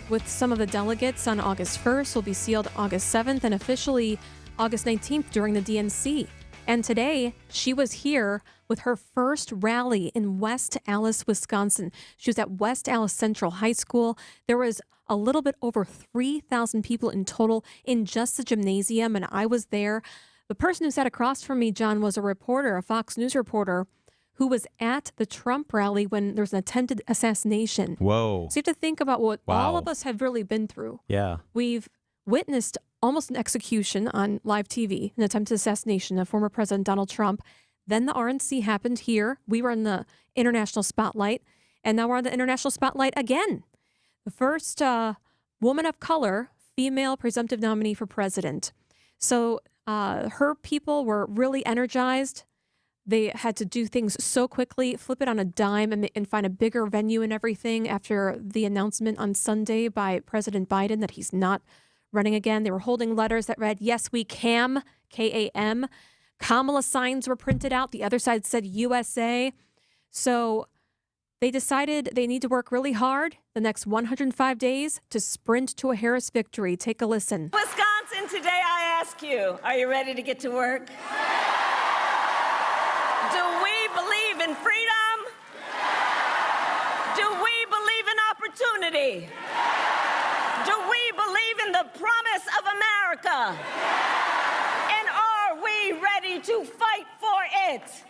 with some of the delegates on August 1st, will be sealed August 7th and officially August 19th during the DNC. And today, she was here with her first rally in West Allis, Wisconsin. She was at West Allis Central High School. There was a little bit over 3,000 people in total in just the gymnasium, and I was there. The person who sat across from me, John, was a reporter, a Fox News reporter, who was at the Trump rally when there was an attempted assassination. Whoa. So you have to think about what all of us have really been through. Yeah. We've witnessed almost an execution on live TV, an attempted assassination of former President Donald Trump. Then the RNC happened here. We were in the international spotlight, and now we're on the international spotlight again. The first woman of color, female presumptive nominee for president. So her people were really energized. They had to do things so quickly, flip it on a dime, and find a bigger venue and everything after the announcement on Sunday by President Biden that he's not running again. They were holding letters that read, "Yes, we can," K-A-M. Kamala signs were printed out. The other side said USA. So they decided they need to work really hard the next 105 days to sprint to a Harris victory. Take a listen. Wisconsin, today I ask you, are you ready to get to work? Do we believe in freedom? Do we believe in opportunity? Do we believe in the promise of America? And are we ready to fight for it?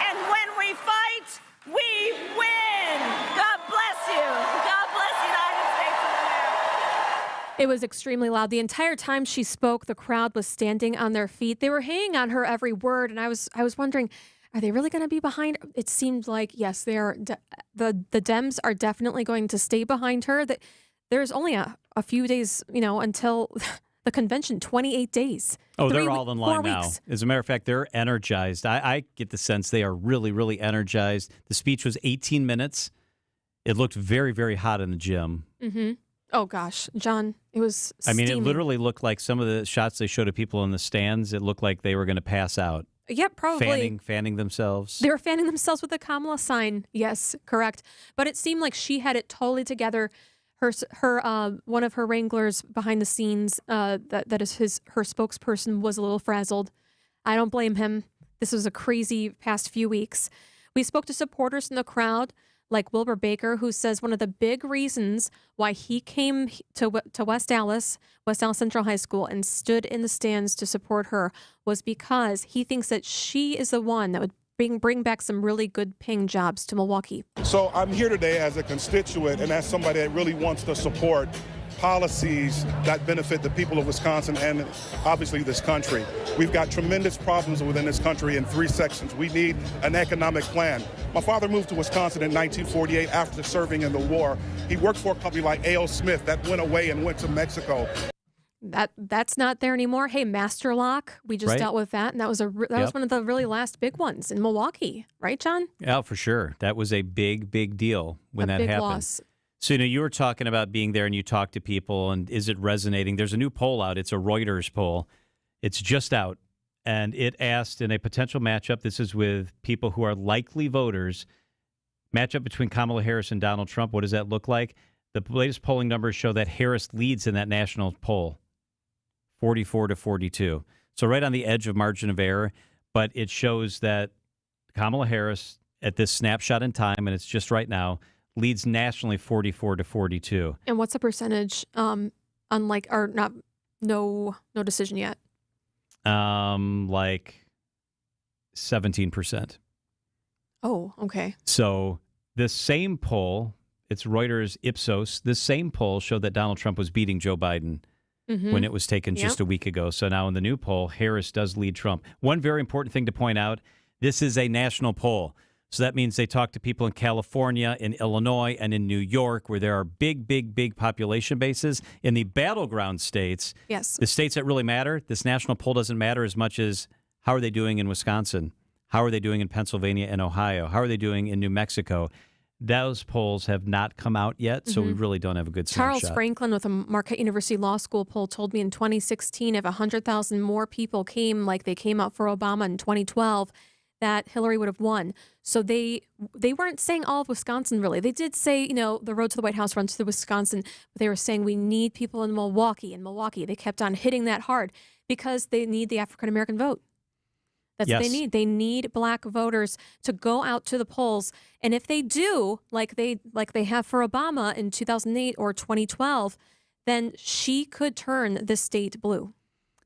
And when we fight, we win. God bless you. God bless the United States of America. It was extremely loud. The entire time she spoke, the crowd was standing on their feet. They were hanging on her every word, and I was wondering, are they really going to be behind her? It seemed like, yes, they are. The Dems are definitely going to stay behind her. That there's only a few days, until the convention, 28 days. Oh, they're all in line 4 now. weeks. As a matter of fact, they're energized. I get the sense they are really, really energized. The speech was 18 minutes. It looked very, very hot in the gym. Mm-hmm. Oh, gosh, John, it was steamy. It literally looked like some of the shots they showed of people in the stands, it looked like they were going to pass out. Yeah, probably. Fanning themselves. They were fanning themselves with the Kamala sign. Yes, correct. But it seemed like she had it totally together. Her one of her wranglers behind the scenes, that is her spokesperson, was a little frazzled. I don't blame him. This was a crazy past few weeks. We spoke to supporters in the crowd, like Wilbur Baker, who says one of the big reasons why he came to West Allis Central High School, and stood in the stands to support her was because he thinks that she is the one that would bring back some really good paying jobs to Milwaukee. So I'm here today as a constituent and as somebody that really wants to support policies that benefit the people of Wisconsin and obviously this country. We've got tremendous problems within this country in 3 sections. We need an economic plan. My father moved to Wisconsin in 1948 after serving in the war. He worked for a company like A.O. Smith that went away and went to Mexico. That's not there anymore. Hey, Master Lock, we just dealt with that, and that was was one of the really last big ones in Milwaukee, right, John? Yeah, for sure. That was a big, big deal when that happened. Loss. So, you were talking about being there and you talk to people, and is it resonating? There's a new poll out. It's a Reuters poll. It's just out, and it asked in a potential matchup, this is with people who are likely voters, matchup between Kamala Harris and Donald Trump. What does that look like? The latest polling numbers show that Harris leads in that national poll, 44-42. So right on the edge of margin of error, but it shows that Kamala Harris, at this snapshot in time, and it's just right now, leads nationally 44-42. And what's the percentage? No decision yet. Like 17%. Oh, okay. So this same poll, it's Reuters Ipsos, this same poll showed that Donald Trump was beating Joe Biden when it was taken just a week ago. So now in the new poll, Harris does lead Trump. One very important thing to point out, this is a national poll. So that means they talk to people in California, in Illinois, and in New York, where there are big, big, big population bases. In the battleground states, the states that really matter, this national poll doesn't matter as much as how are they doing in Wisconsin? How are they doing in Pennsylvania and Ohio? How are they doing in New Mexico? Those polls have not come out yet, so we really don't have a good snapshot. Charles Franklin with a Marquette University Law School poll told me in 2016, if 100,000 more people came like they came out for Obama in 2012, that Hillary would have won. So they weren't saying all of Wisconsin, really. They did say, the road to the White House runs through Wisconsin, but they were saying we need people in Milwaukee. They kept on hitting that hard because they need the African-American vote. That's what they need. They need black voters to go out to the polls. And if they do, like they have for Obama in 2008 or 2012, then she could turn the state blue.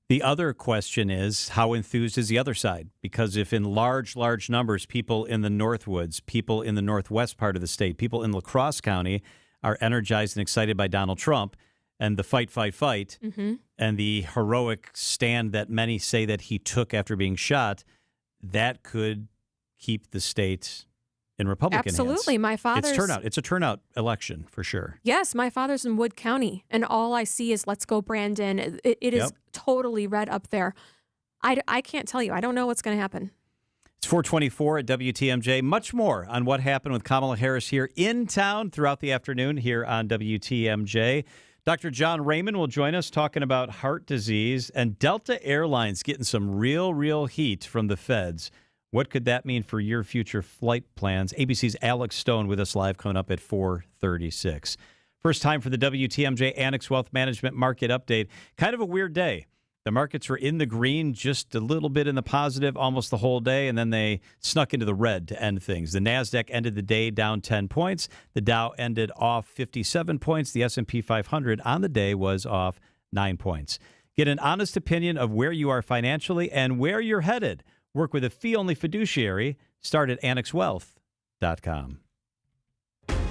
The other question is, how enthused is the other side? Because if in large, large numbers, people in the Northwoods, people in the northwest part of the state, people in La Crosse County are energized and excited by Donald Trump and the fight, and the heroic stand that many say that he took after being shot, that could keep the state in Republican hands. Absolutely. My father's... It's a turnout election, for sure. Yes, my father's in Wood County, and all I see is let's go Brandon. It is totally red up there. I can't tell you. I don't know what's going to happen. It's 4:24 at WTMJ. Much more on what happened with Kamala Harris here in town throughout the afternoon here on WTMJ. Dr. John Raymond will join us talking about heart disease, and Delta Airlines getting some real heat from the feds. What could that mean for your future flight plans? ABC's Alex Stone with us live coming up at 4:36. First time for the WTMJ Annex Wealth Management Market Update. Kind of a weird day. The markets were in the green, just a little bit in the positive almost the whole day, and then they snuck into the red to end things. The NASDAQ ended the day down 10 points. The Dow ended off 57 points. The S&P 500 on the day was off 9 points. Get an honest opinion of where you are financially and where you're headed. Work with a fee-only fiduciary. Start at annexwealth.com.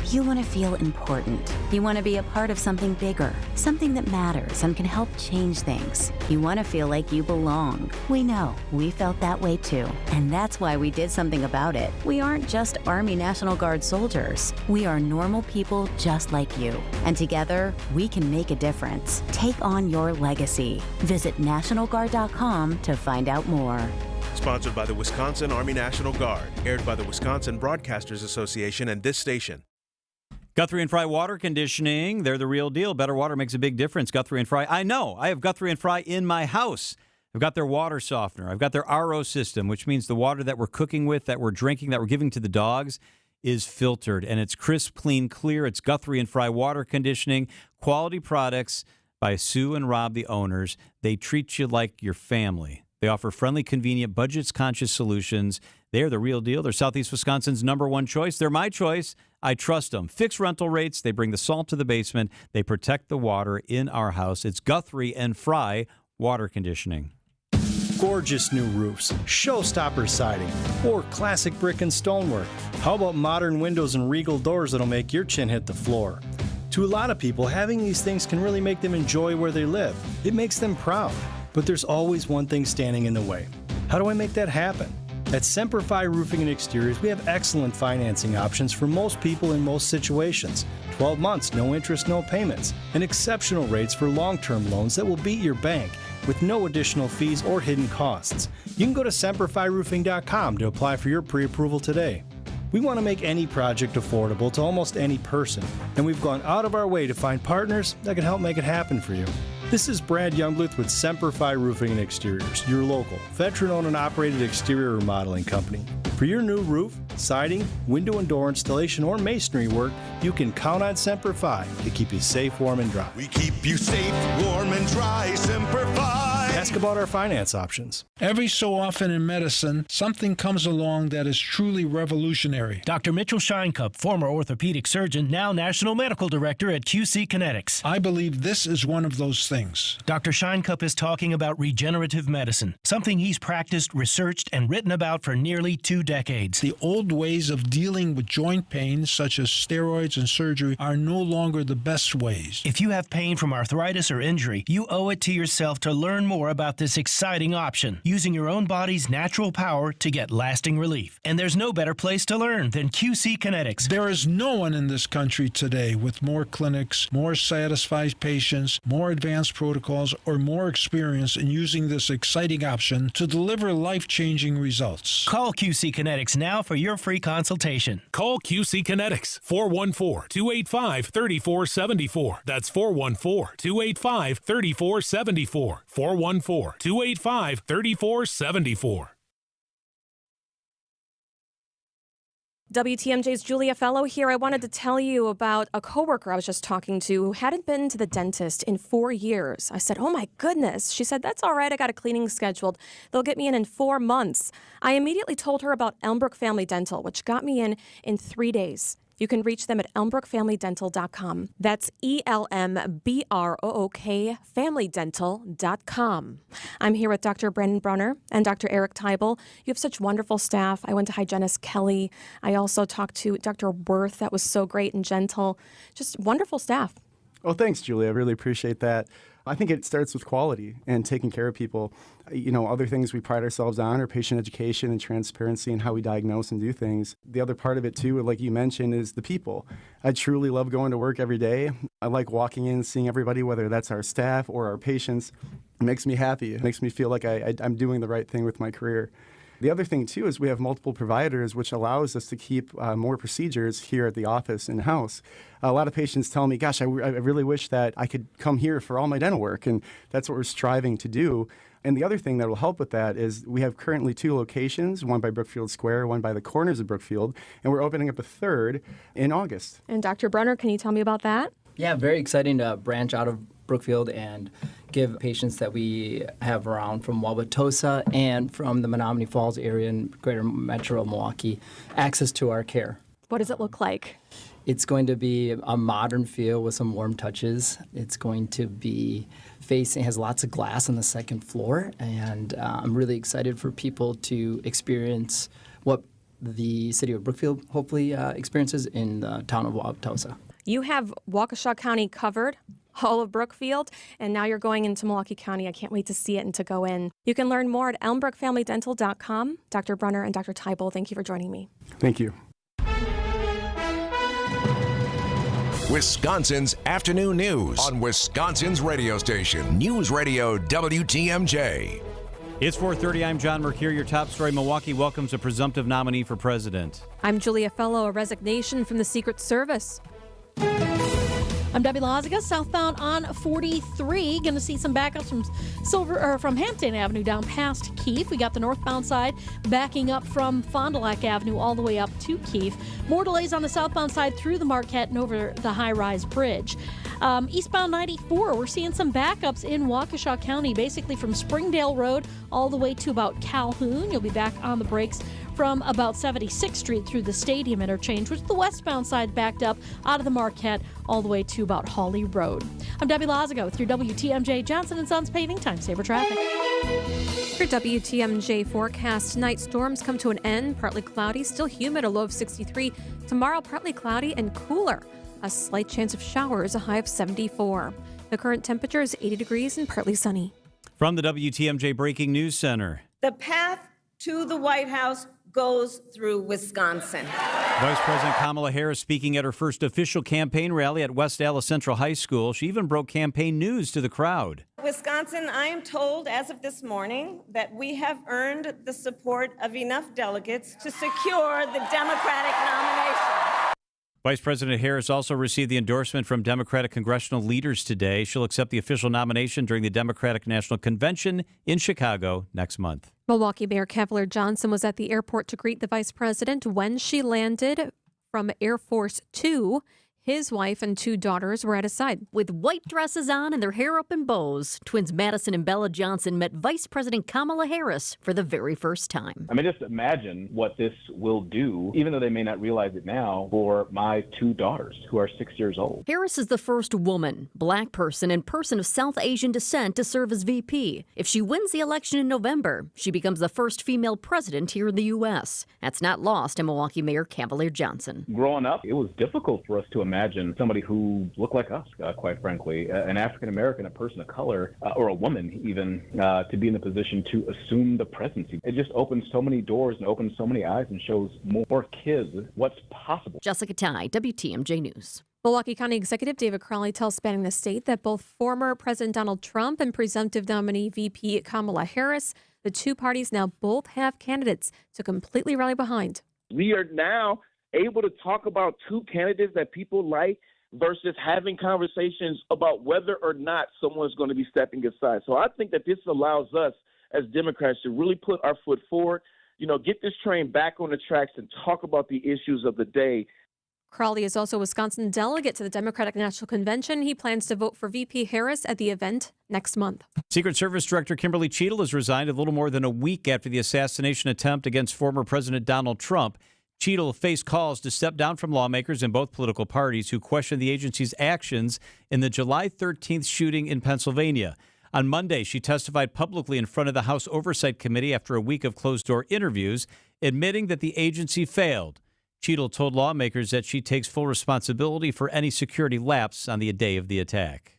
You want to feel important. You want to be a part of something bigger, something that matters and can help change things. You want to feel like you belong. We know. We felt that way too. And that's why we did something about it. We aren't just Army National Guard soldiers. We are normal people just like you. And together, we can make a difference. Take on your legacy. Visit NationalGuard.com to find out more. Sponsored by the Wisconsin Army National Guard. Aired by the Wisconsin Broadcasters Association and this station. Guthrie and Fry Water Conditioning, they're the real deal. Better water makes a big difference. Guthrie and Fry, I know. I have Guthrie and Fry in my house. I've got their water softener. I've got their RO system, which means the water that we're cooking with, that we're drinking, that we're giving to the dogs is filtered. And it's crisp, clean, clear. It's Guthrie and Fry Water Conditioning. Quality products by Sue and Rob, the owners. They treat you like your family. They offer friendly, convenient, budget-conscious solutions. They're the real deal. They're Southeast Wisconsin's #1 choice. They're my choice. I trust them. Fixed rental rates. They bring the salt to the basement. They protect the water in our house. It's Guthrie and Fry Water Conditioning. Gorgeous new roofs, showstopper siding, or classic brick and stonework. How about modern windows and regal doors that'll make your chin hit the floor? To a lot of people, having these things can really make them enjoy where they live. It makes them proud. But there's always one thing standing in the way. How do I make that happen? At Semper Fi Roofing and Exteriors, we have excellent financing options for most people in most situations. 12 months, no interest, no payments, and exceptional rates for long-term loans that will beat your bank with no additional fees or hidden costs. You can go to SemperFiRoofing.com to apply for your pre-approval today. We want to make any project affordable to almost any person, and we've gone out of our way to find partners that can help make it happen for you. This is Brad Youngbluth with Semper Fi Roofing and Exteriors, your local, veteran-owned and operated exterior remodeling company. For your new roof, siding, window and door installation, or masonry work, you can count on Semper Fi to keep you safe, warm, and dry. We keep you safe, warm, and dry, Semper Fi. Ask about our finance options. Every so often in medicine, something comes along that is truly revolutionary. Dr. Mitchell Scheinkup, former orthopedic surgeon, now National Medical Director at QC Kinetics. I believe this is one of those things. Dr. Scheinkup is talking about regenerative medicine, something he's practiced, researched, and written about for nearly 2 decades. The old ways of dealing with joint pain, such as steroids and surgery, are no longer the best ways. If you have pain from arthritis or injury, you owe it to yourself to learn more about this exciting option, using your own body's natural power to get lasting relief. And there's no better place to learn than QC Kinetics. There is no one in this country today with more clinics, more satisfied patients, more advanced protocols, or more experience in using this exciting option to deliver life-changing results. Call QC Kinetics now for your free consultation. Call QC Kinetics, 414-285-3474. That's 414-285-3474. 414-285-3474. WTMJ's Julia Fellow here. I wanted to tell you about a coworker I was just talking to who hadn't been to the dentist in 4 years. I said, oh my goodness. She said, that's all right. I got a cleaning scheduled. They'll get me in 4 months. I immediately told her about Elmbrook Family Dental, which got me in 3 days. You can reach them at elmbrookfamilydental.com. That's ELMBROOK familydental.com. I'm here with Dr. Brandon Brunner and Dr. Eric Teibel. You have such wonderful staff. I went to hygienist Kelly. I also talked to Dr. Worth. That was so great and gentle. Just wonderful staff. Oh, thanks, Julia. I really appreciate that. I think it starts with quality and taking care of people. You know, other things we pride ourselves on are patient education and transparency and how we diagnose and do things. The other part of it, too, like you mentioned, is the people. I truly love going to work every day. I like walking in, seeing everybody, whether that's our staff or our patients. It makes me happy. It makes me feel like I'm doing the right thing with my career. The other thing, too, is we have multiple providers, which allows us to keep more procedures here at the office in-house. A lot of patients tell me, gosh, I really wish that I could come here for all my dental work, and that's what we're striving to do. And the other thing that will help with that is we have currently 2 locations, one by Brookfield Square, one by the corners of Brookfield, and we're opening up a 3rd in August. And Dr. Brunner, can you tell me about that? Yeah, very exciting to branch out of Brookfield and give patients that we have around from Wauwatosa and from the Menominee Falls area and greater metro Milwaukee access to our care. What does it look like? It's going to be a modern feel with some warm touches. It's going to be has lots of glass on the 2nd floor, and I'm really excited for people to experience what the city of Brookfield hopefully experiences in the town of Wauwatosa. You have Waukesha County covered, all of Brookfield, and now you're going into Milwaukee County. I can't wait to see it and to go in. You can learn more at elmbrookfamilydental.com. Dr. Brunner and Dr. Teibel, thank you for joining me. Thank you. Wisconsin's afternoon news on Wisconsin's radio station, News Radio WTMJ. It's 4:30. I'm John Mercure. Your top story: Milwaukee welcomes a presumptive nominee for president. I'm Julia Fellow. A resignation from the Secret Service. I'm Debbie Laziga, southbound on 43. Going to see some backups from Hampton Avenue down past Keefe. We got the northbound side backing up from Fond du Lac Avenue all the way up to Keefe. More delays on the southbound side through the Marquette and over the high-rise bridge. Eastbound 94, we're seeing some backups in Waukesha County, basically from Springdale Road all the way to about Calhoun. You'll be back on the brakes from about 76th Street through the Stadium interchange, which the westbound side backed up out of the Marquette all the way to about Hawley Road. I'm Debbie Laziga with your WTMJ Johnson & Sons Paving Time Saver Traffic. Your WTMJ forecast tonight, storms come to an end, partly cloudy, still humid, a low of 63. Tomorrow, partly cloudy and cooler. A slight chance of showers, a high of 74. The current temperature is 80 degrees and partly sunny. From the WTMJ Breaking News Center. The path to the White House goes through Wisconsin. Vice President Kamala Harris speaking at her first official campaign rally at West Dallas Central High School. She even broke campaign news to the crowd. Wisconsin, I am told as of this morning that we have earned the support of enough delegates to secure the Democratic nomination. Vice President Harris also received the endorsement from Democratic congressional leaders today. She'll accept the official nomination during the Democratic National Convention in Chicago next month. Milwaukee Mayor Cavalier Johnson was at the airport to greet the vice president when she landed from Air Force Two. His wife and 2 daughters were at his side. With white dresses on and their hair up in bows, twins Madison and Bella Johnson met Vice President Kamala Harris for the very first time. I mean, just imagine what this will do, even though they may not realize it now, for my 2 daughters who are 6 years old. Harris is the first woman, black person, and person of South Asian descent to serve as VP. If she wins the election in November, she becomes the first female president here in the U.S. That's not lost on Milwaukee Mayor Cavalier Johnson. Growing up, it was difficult for us to imagine somebody who looked like us, quite frankly, an African-American, a person of color, or a woman even, to be in the position to assume the presidency. It just opens so many doors and opens so many eyes and shows more kids what's possible. Jessica Ty, WTMJ News. Milwaukee County Executive David Crowley tells Spanning the State that both former President Donald Trump and presumptive nominee VP Kamala Harris, the 2 parties now both have candidates to completely rally behind. We are now able to talk about 2 candidates that people like versus having conversations about whether or not someone's going to be stepping aside. So I think that this allows us as Democrats to really put our foot forward, get this train back on the tracks and talk about the issues of the day. Crowley is also a Wisconsin delegate to the Democratic National Convention. He plans to vote for VP Harris at the event next month. Secret Service Director Kimberly Cheadle has resigned a little more than a week after the assassination attempt against former President Donald Trump. Cheadle faced calls to step down from lawmakers in both political parties who questioned the agency's actions in the July 13th shooting in Pennsylvania. On Monday, she testified publicly in front of the House Oversight Committee after a week of closed-door interviews, admitting that the agency failed. Cheadle told lawmakers that she takes full responsibility for any security lapse on the day of the attack.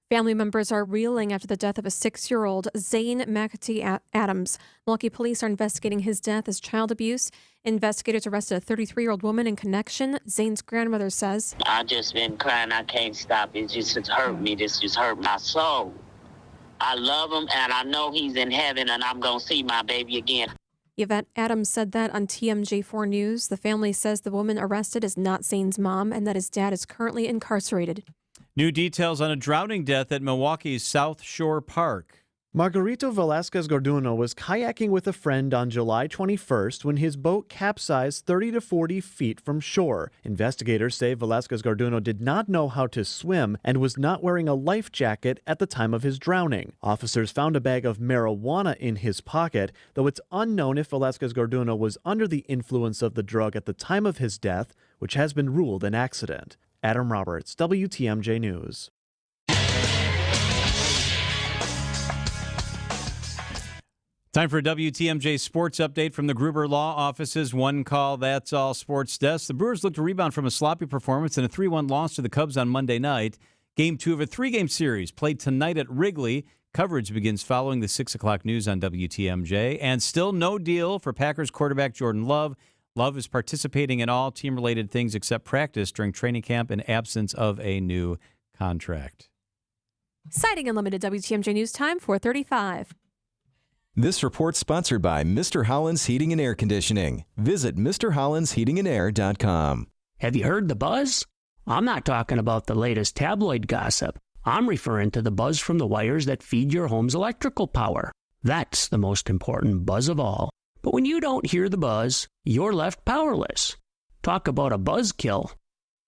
Family members are reeling after the death of a 6-year-old, Zane McAtee Adams. Milwaukee police are investigating his death as child abuse. Investigators arrested a 33-year-old woman in connection. Zane's grandmother says, I just been crying. I can't stop. It just hurt me. This just hurt my soul. I love him, and I know he's in heaven, and I'm going to see my baby again. Yvette Adams said that on TMJ4 News. The family says the woman arrested is not Zane's mom and that his dad is currently incarcerated. New details on a drowning death at Milwaukee's South Shore Park. Margarito Velasquez Garduno was kayaking with a friend on July 21st when his boat capsized 30 to 40 feet from shore. Investigators say Velasquez Garduno did not know how to swim and was not wearing a life jacket at the time of his drowning. Officers found a bag of marijuana in his pocket, though it's unknown if Velasquez Garduno was under the influence of the drug at the time of his death, which has been ruled an accident. Adam Roberts, WTMJ News. Time for a WTMJ sports update from the Gruber Law Office's One Call That's All Sports Desk. The Brewers look to rebound from a sloppy performance in a 3-1 loss to the Cubs on Monday night. Game 2 of a 3-game series played tonight at Wrigley. Coverage begins following the 6 o'clock news on WTMJ. And still no deal for Packers quarterback Jordan Love. Love is participating in all team-related things except practice during training camp in absence of a new contract. Citing Unlimited WTMJ News Time, 4:35. This report's sponsored by Mr. Holland's Heating and Air Conditioning. Visit MrHollandsHeatingandAir.com. Have you heard the buzz? I'm not talking about the latest tabloid gossip. I'm referring to the buzz from the wires that feed your home's electrical power. That's the most important buzz of all. But when you don't hear the buzz, you're left powerless. Talk about a buzzkill.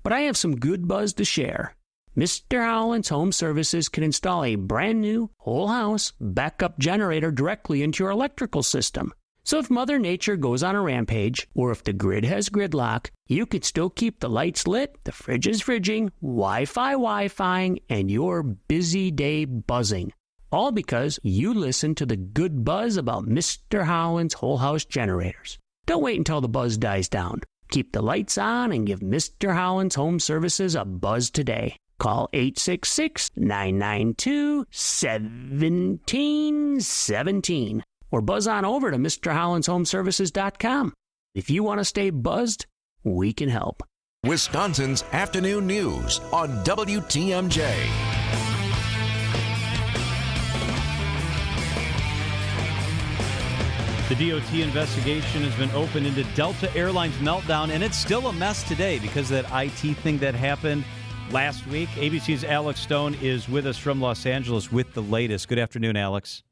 But I have some good buzz to share. Mr. Holland's Home Services can install a brand new, whole house backup generator directly into your electrical system. So if Mother Nature goes on a rampage, or if the grid has gridlock, you can still keep the lights lit, the fridge is fridging, Wi-Fiing, and your busy day buzzing. All because you listen to the good buzz about Mr. Holland's whole house generators. Don't wait until the buzz dies down. Keep the lights on and give Mr. Holland's Home Services a buzz today. Call 866-992-1717 or buzz on over to MrHollandsHomeservices.com. If you want to stay buzzed, we can help. Wisconsin's afternoon news on WTMJ. The DOT investigation has been opened into Delta Airlines meltdown, and it's still a mess today because of that IT thing that happened last week. ABC's Alex Stone is with us from Los Angeles with the latest. Good afternoon, Alex.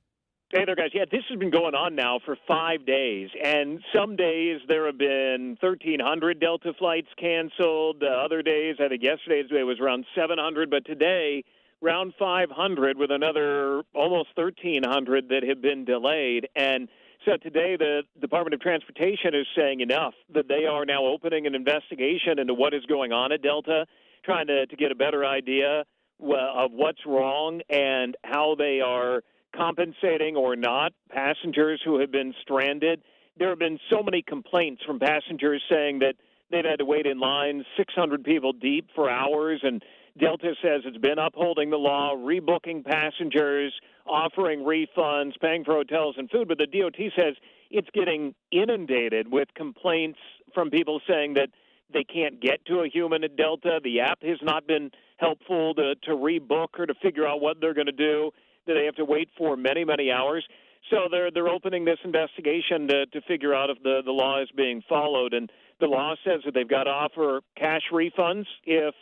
Hey there, guys. Yeah, this has been going on now for 5 days, and some days there have been 1,300 Delta flights canceled. Other days, I think yesterday's day was around 700, but today, around 500 with another almost 1,300 that have been delayed. And so today the Department of Transportation is saying enough, that they are now opening an investigation into what is going on at Delta, trying to get a better idea of what's wrong and how they are compensating or not passengers who have been stranded. There have been so many complaints from passengers saying that they've had to wait in line 600 people deep for hours, and Delta says it's been upholding the law, rebooking passengers, offering refunds, paying for hotels and food, but the DOT says it's getting inundated with complaints from people saying that they can't get to a human at Delta. The app has not been helpful to rebook or to figure out what they're going to do, that they have to wait for many, many hours. So they're opening this investigation to figure out if the law is being followed. And the law says that they've got to offer cash refunds if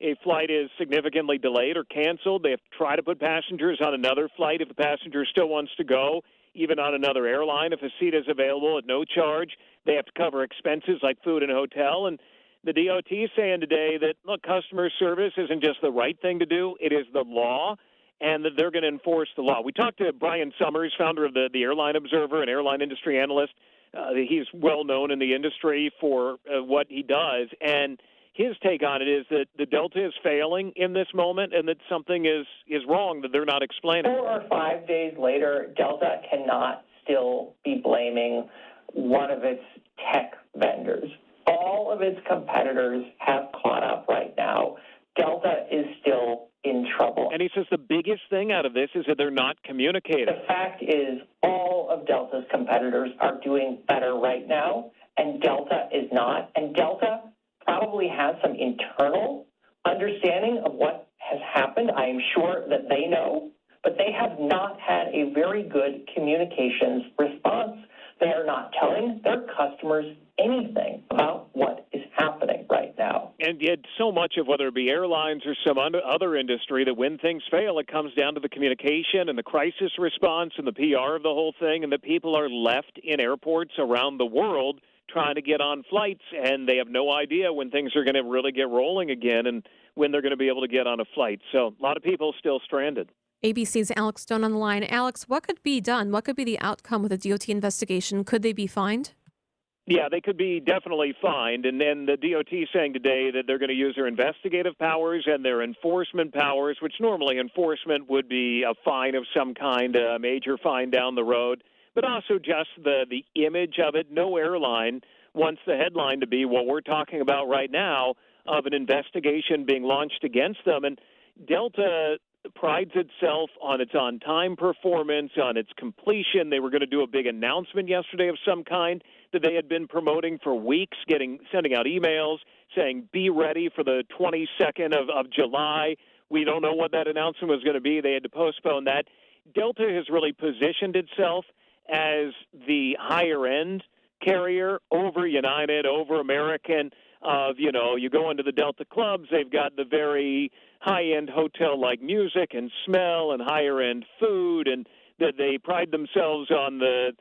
a flight is significantly delayed or canceled. They have to try to put passengers on another flight if the passenger still wants to go, even on another airline. If a seat is available at no charge, they have to cover expenses like food and hotel. And the DOT is saying today that, look, customer service isn't just the right thing to do, it is the law, and that they're going to enforce the law. We talked to Brian Summers, founder of the Airline Observer, an airline industry analyst. He's well known in the industry for what he does, and his take on it is that the Delta is failing in this moment and that something is wrong that they're not explaining. 4 or 5 days later, Delta cannot still be blaming one of its tech vendors. All of its competitors have caught up right now. Delta is still in trouble. And he says the biggest thing out of this is that they're not communicating. The fact is all of Delta's competitors are doing better right now, and Delta is not. And Delta probably has some internal understanding of what has happened. I am sure that they know, but they have not had a very good communications response. They are not telling their customers anything about what is happening right now. And yet so much of whether it be airlines or some other industry, that when things fail, it comes down to the communication and the crisis response and the PR of the whole thing, and that people are left in airports around the world trying to get on flights, and they have no idea when things are going to really get rolling again and when they're going to be able to get on a flight. So a lot of people still stranded. ABC's Alex Stone on the line. Alex, what could be done? What could be the outcome with a DOT investigation? Could they be fined? Yeah, they could be definitely fined. And then the DOT is saying today that they're going to use their investigative powers and their enforcement powers, which normally enforcement would be a fine of some kind, a major fine down the road, but also just the image of it. No airline wants the headline to be what we're talking about right now, of an investigation being launched against them. And Delta prides itself on its on-time performance, on its completion. They were going to do a big announcement yesterday of some kind that they had been promoting for weeks, sending out emails saying, be ready for the 22nd of July. We don't know what that announcement was going to be. They had to postpone that. Delta has really positioned itself as the higher-end carrier over United, over American. You go into the Delta clubs, they've got the very high-end hotel-like music and smell and higher-end food, and that they pride themselves on the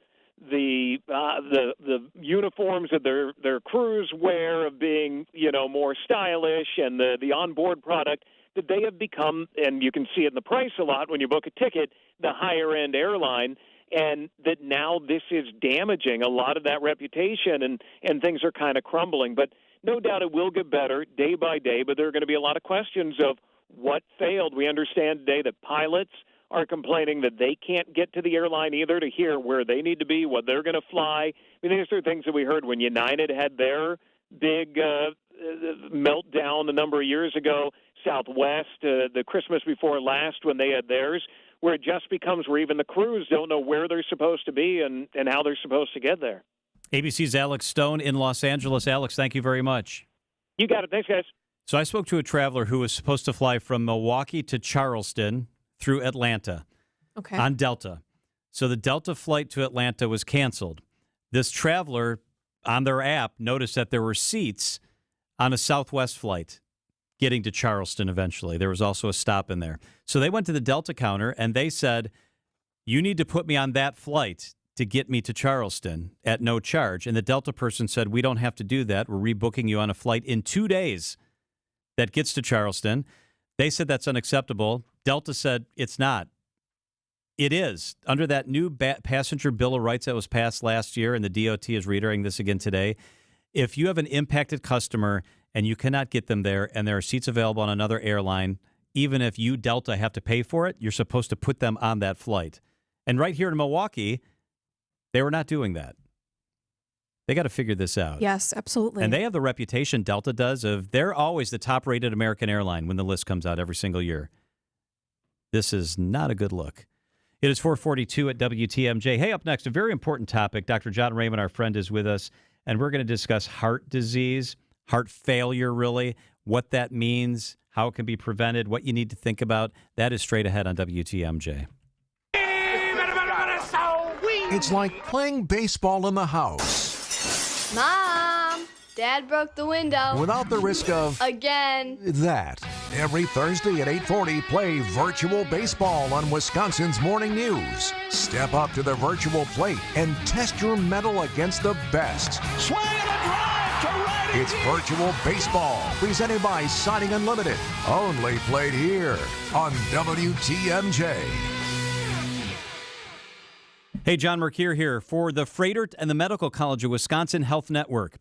uniforms that their crews wear, of being more stylish, and the onboard product, that they have become, and you can see it in the price a lot when you book a ticket, the higher-end airline. And that now this is damaging a lot of that reputation, and things are kind of crumbling. But no doubt it will get better day by day, but there are going to be a lot of questions of what failed. We understand today that pilots are complaining that they can't get to the airline either to hear where they need to be, what they're going to fly. I mean, these are things that we heard when United had their big meltdown a number of years ago, Southwest, the Christmas before last when they had theirs, where it just becomes where even the crews don't know where they're supposed to be and how they're supposed to get there. ABC's Alex Stone in Los Angeles. Alex, thank you very much. You got it. Thanks, guys. So I spoke to a traveler who was supposed to fly from Milwaukee to Charleston through Atlanta on Delta. So the Delta flight to Atlanta was canceled. This traveler on their app noticed that there were seats on a Southwest flight getting to Charleston eventually. There was also a stop in there. So they went to the Delta counter and they said, you need to put me on that flight to get me to Charleston at no charge. And the Delta person said, we don't have to do that. We're rebooking you on a flight in 2 days that gets to Charleston. They said that's unacceptable. Delta said it's not. It is. Under that new passenger Bill of Rights that was passed last year, and the DOT is reiterating this again today, if you have an impacted customer and you cannot get them there and there are seats available on another airline, even if you, Delta, have to pay for it, you're supposed to put them on that flight. And right here in Milwaukee, they were not doing that. They got to figure this out. Yes, absolutely. And they have the reputation, Delta does, of they're always the top-rated American airline when the list comes out every single year. This is not a good look. It is 4:42 at WTMJ. Hey, up next, a very important topic. Dr. John Raymond, our friend, is with us, and we're going to discuss heart disease, heart failure, really, what that means, how it can be prevented, what you need to think about. That is straight ahead on WTMJ. It's like playing baseball in the house Mom, Dad broke the window. without the risk of Again. that. Every Thursday at 8:40, play virtual baseball on Wisconsin's Morning News. Step up to the virtual plate and test your mettle against the best. Swing and a drive to right. It's virtual baseball, presented by Siding Unlimited. Only played here on WTMJ. Hey, John Mercure here for the Fredert and the Medical College of Wisconsin Health Network.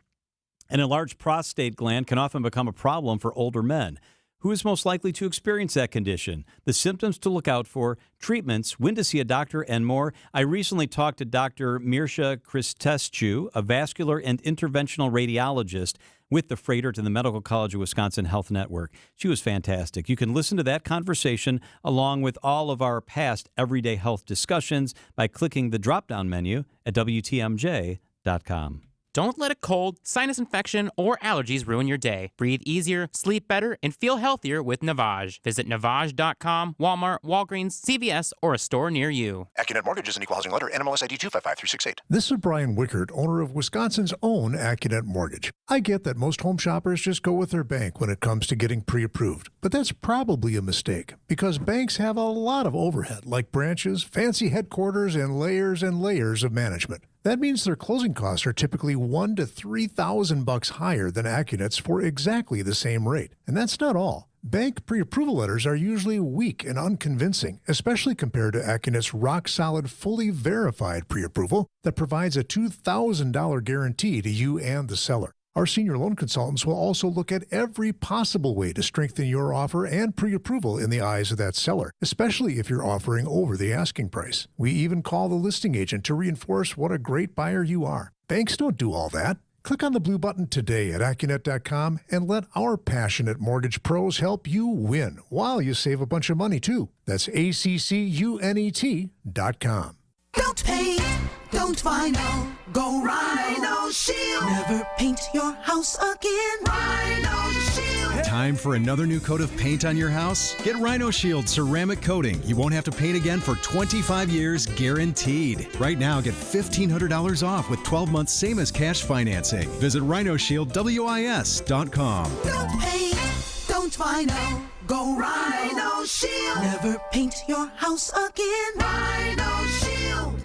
An enlarged prostate gland can often become a problem for older men. Who is most likely to experience that condition? The symptoms to look out for, treatments, when to see a doctor, and more. I recently talked to Dr. Mirsha Christescu, a vascular and interventional radiologist with the Fredert and the Medical College of Wisconsin Health Network. She was fantastic. You can listen to that conversation along with all of our past everyday health discussions by clicking the drop-down menu at WTMJ.com. Don't let a cold, sinus infection, or allergies ruin your day. Breathe easier, sleep better, and feel healthier with Navage. Visit Navage.com, Walmart, Walgreens, CVS, or a store near you. AccuNet Mortgage is an equal housing lender. NMLS ID 255368. This is Brian Wickert, owner of Wisconsin's own AccuNet Mortgage. I get that most home shoppers just go with their bank when it comes to getting pre-approved. But that's probably a mistake, because banks have a lot of overhead, like branches, fancy headquarters, and layers of management. That means their closing costs are typically $1,000 to $3,000 higher than AccuNet's for exactly the same rate. And that's not all. Bank pre-approval letters are usually weak and unconvincing, especially compared to AccuNet's rock-solid, fully verified pre-approval that provides a $2,000 guarantee to you and the seller. Our senior loan consultants will also look at every possible way to strengthen your offer and pre-approval in the eyes of that seller, especially if you're offering over the asking price. We even call the listing agent to reinforce what a great buyer you are. Banks don't do all that. Click on the blue button today at AccuNet.com and let our passionate mortgage pros help you win while you save a bunch of money, too. That's ACCUNET.com. Don't paint, don't vinyl, go Rhino Shield. Never paint your house again. Rhino Shield. Time for another new coat of paint on your house? Get Rhino Shield ceramic coating. You won't have to paint again for 25 years guaranteed. Right now, get $1,500 off with 12 months same as cash financing. Visit RhinoShieldWIS.com. Don't paint, don't vinyl, go Rhino Shield. Never paint your house again. Rhino Shield.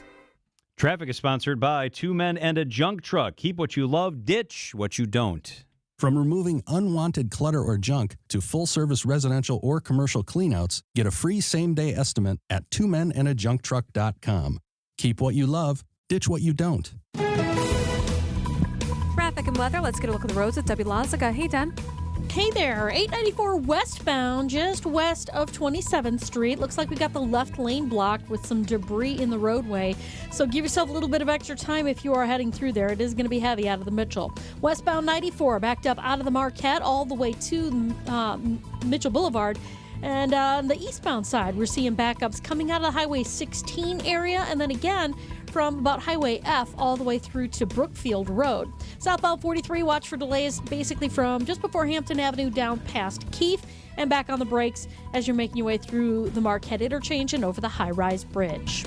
Traffic is sponsored by Two Men and a Junk Truck. Keep what you love, ditch what you don't. From removing unwanted clutter or junk to full-service residential or commercial cleanouts, get a free same-day estimate at twomenandajuncktruck.com. Keep what you love, ditch what you don't. Traffic and weather. Let's get a look at the roads with Debbie Lazaga. Hey, Dan. Hey there, 894 westbound, just west of 27th Street. Looks like we got the left lane blocked with some debris in the roadway. So give yourself a little bit of extra time if you are heading through there. It is going to be heavy out of the Mitchell. Westbound 94, backed up out of the Marquette all the way to Mitchell Boulevard. And on the eastbound side, we're seeing backups coming out of the Highway 16 area, and then again from about Highway F all the way through to Brookfield Road. Southbound 43, watch for delays basically from just before Hampton Avenue down past Keefe, and back on the brakes as you're making your way through the Marquette interchange and over the high-rise bridge.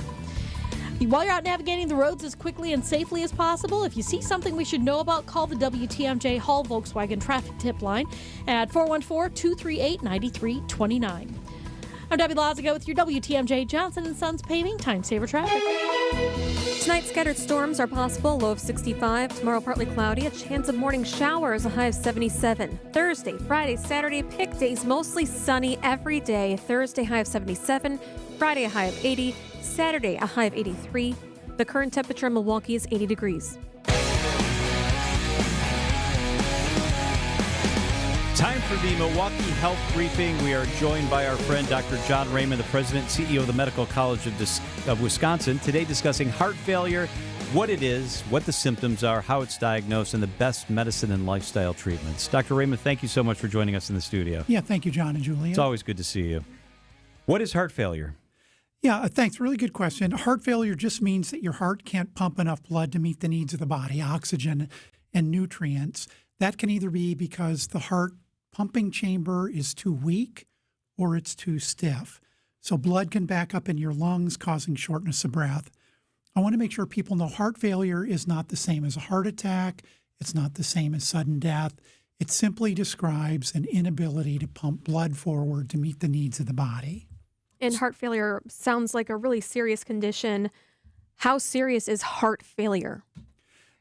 While you're out navigating the roads as quickly and safely as possible, if you see something we should know about, call the WTMJ Hall Volkswagen traffic tip line at 414-238-9329. I'm Debbie Lazago with your WTMJ Johnson & Sons Paving Time Saver Traffic. Tonight, scattered storms are possible, low of 65. Tomorrow, partly cloudy, a chance of morning showers, a high of 77. Thursday, Friday, Saturday, pick days, mostly sunny every day. Thursday, high of 77. Friday, a high of 80. Saturday, a high of 83. The current temperature in Milwaukee is 80 degrees. Time for the Milwaukee Health Briefing. We are joined by our friend, Dr. John Raymond, the president and CEO of the Medical College of Wisconsin, today discussing heart failure, what it is, what the symptoms are, how it's diagnosed, and the best medicine and lifestyle treatments. Dr. Raymond, thank you so much for joining us in the studio. Yeah, thank you, John and Julia. It's always good to see you. What is heart failure? Yeah, thanks. Really good question. Heart failure just means that your heart can't pump enough blood to meet the needs of the body, oxygen and nutrients. That can either be because the heart pumping chamber is too weak or it's too stiff. So blood can back up in your lungs, causing shortness of breath. I want to make sure people know heart failure is not the same as a heart attack. It's not the same as sudden death. It simply describes an inability to pump blood forward to meet the needs of the body. And heart failure sounds like a really serious condition. How serious is heart failure?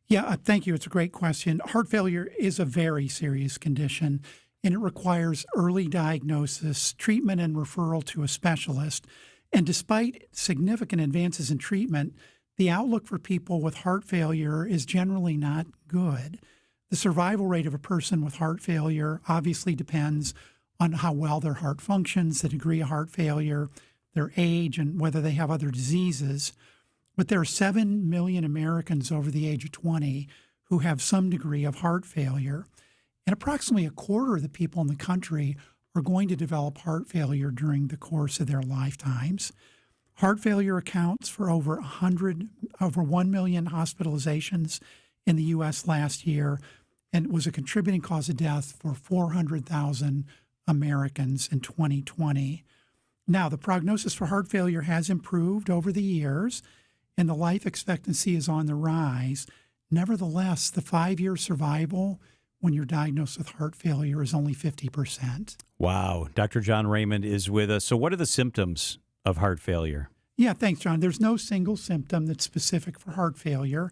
Yeah, thank you. It's a great question. Heart failure is a very serious condition, and it requires early diagnosis, treatment, and referral to a specialist. And despite significant advances in treatment, the outlook for people with heart failure is generally not good. The survival rate of a person with heart failure obviously depends on how well their heart functions, the degree of heart failure, their age, and whether they have other diseases. But there are 7 million Americans over the age of 20 who have some degree of heart failure. And approximately a quarter of the people in the country are going to develop heart failure during the course of their lifetimes. Heart failure accounts for over 1 million hospitalizations in the U.S. last year, and was a contributing cause of death for 400,000 Americans in 2020. Now, the prognosis for heart failure has improved over the years, and the life expectancy is on the rise. Nevertheless, the 5-year survival when you're diagnosed with heart failure is only 50%. Wow. Dr. John Raymond is with us. So what are the symptoms of heart failure? Yeah, thanks, John. There's no single symptom that's specific for heart failure.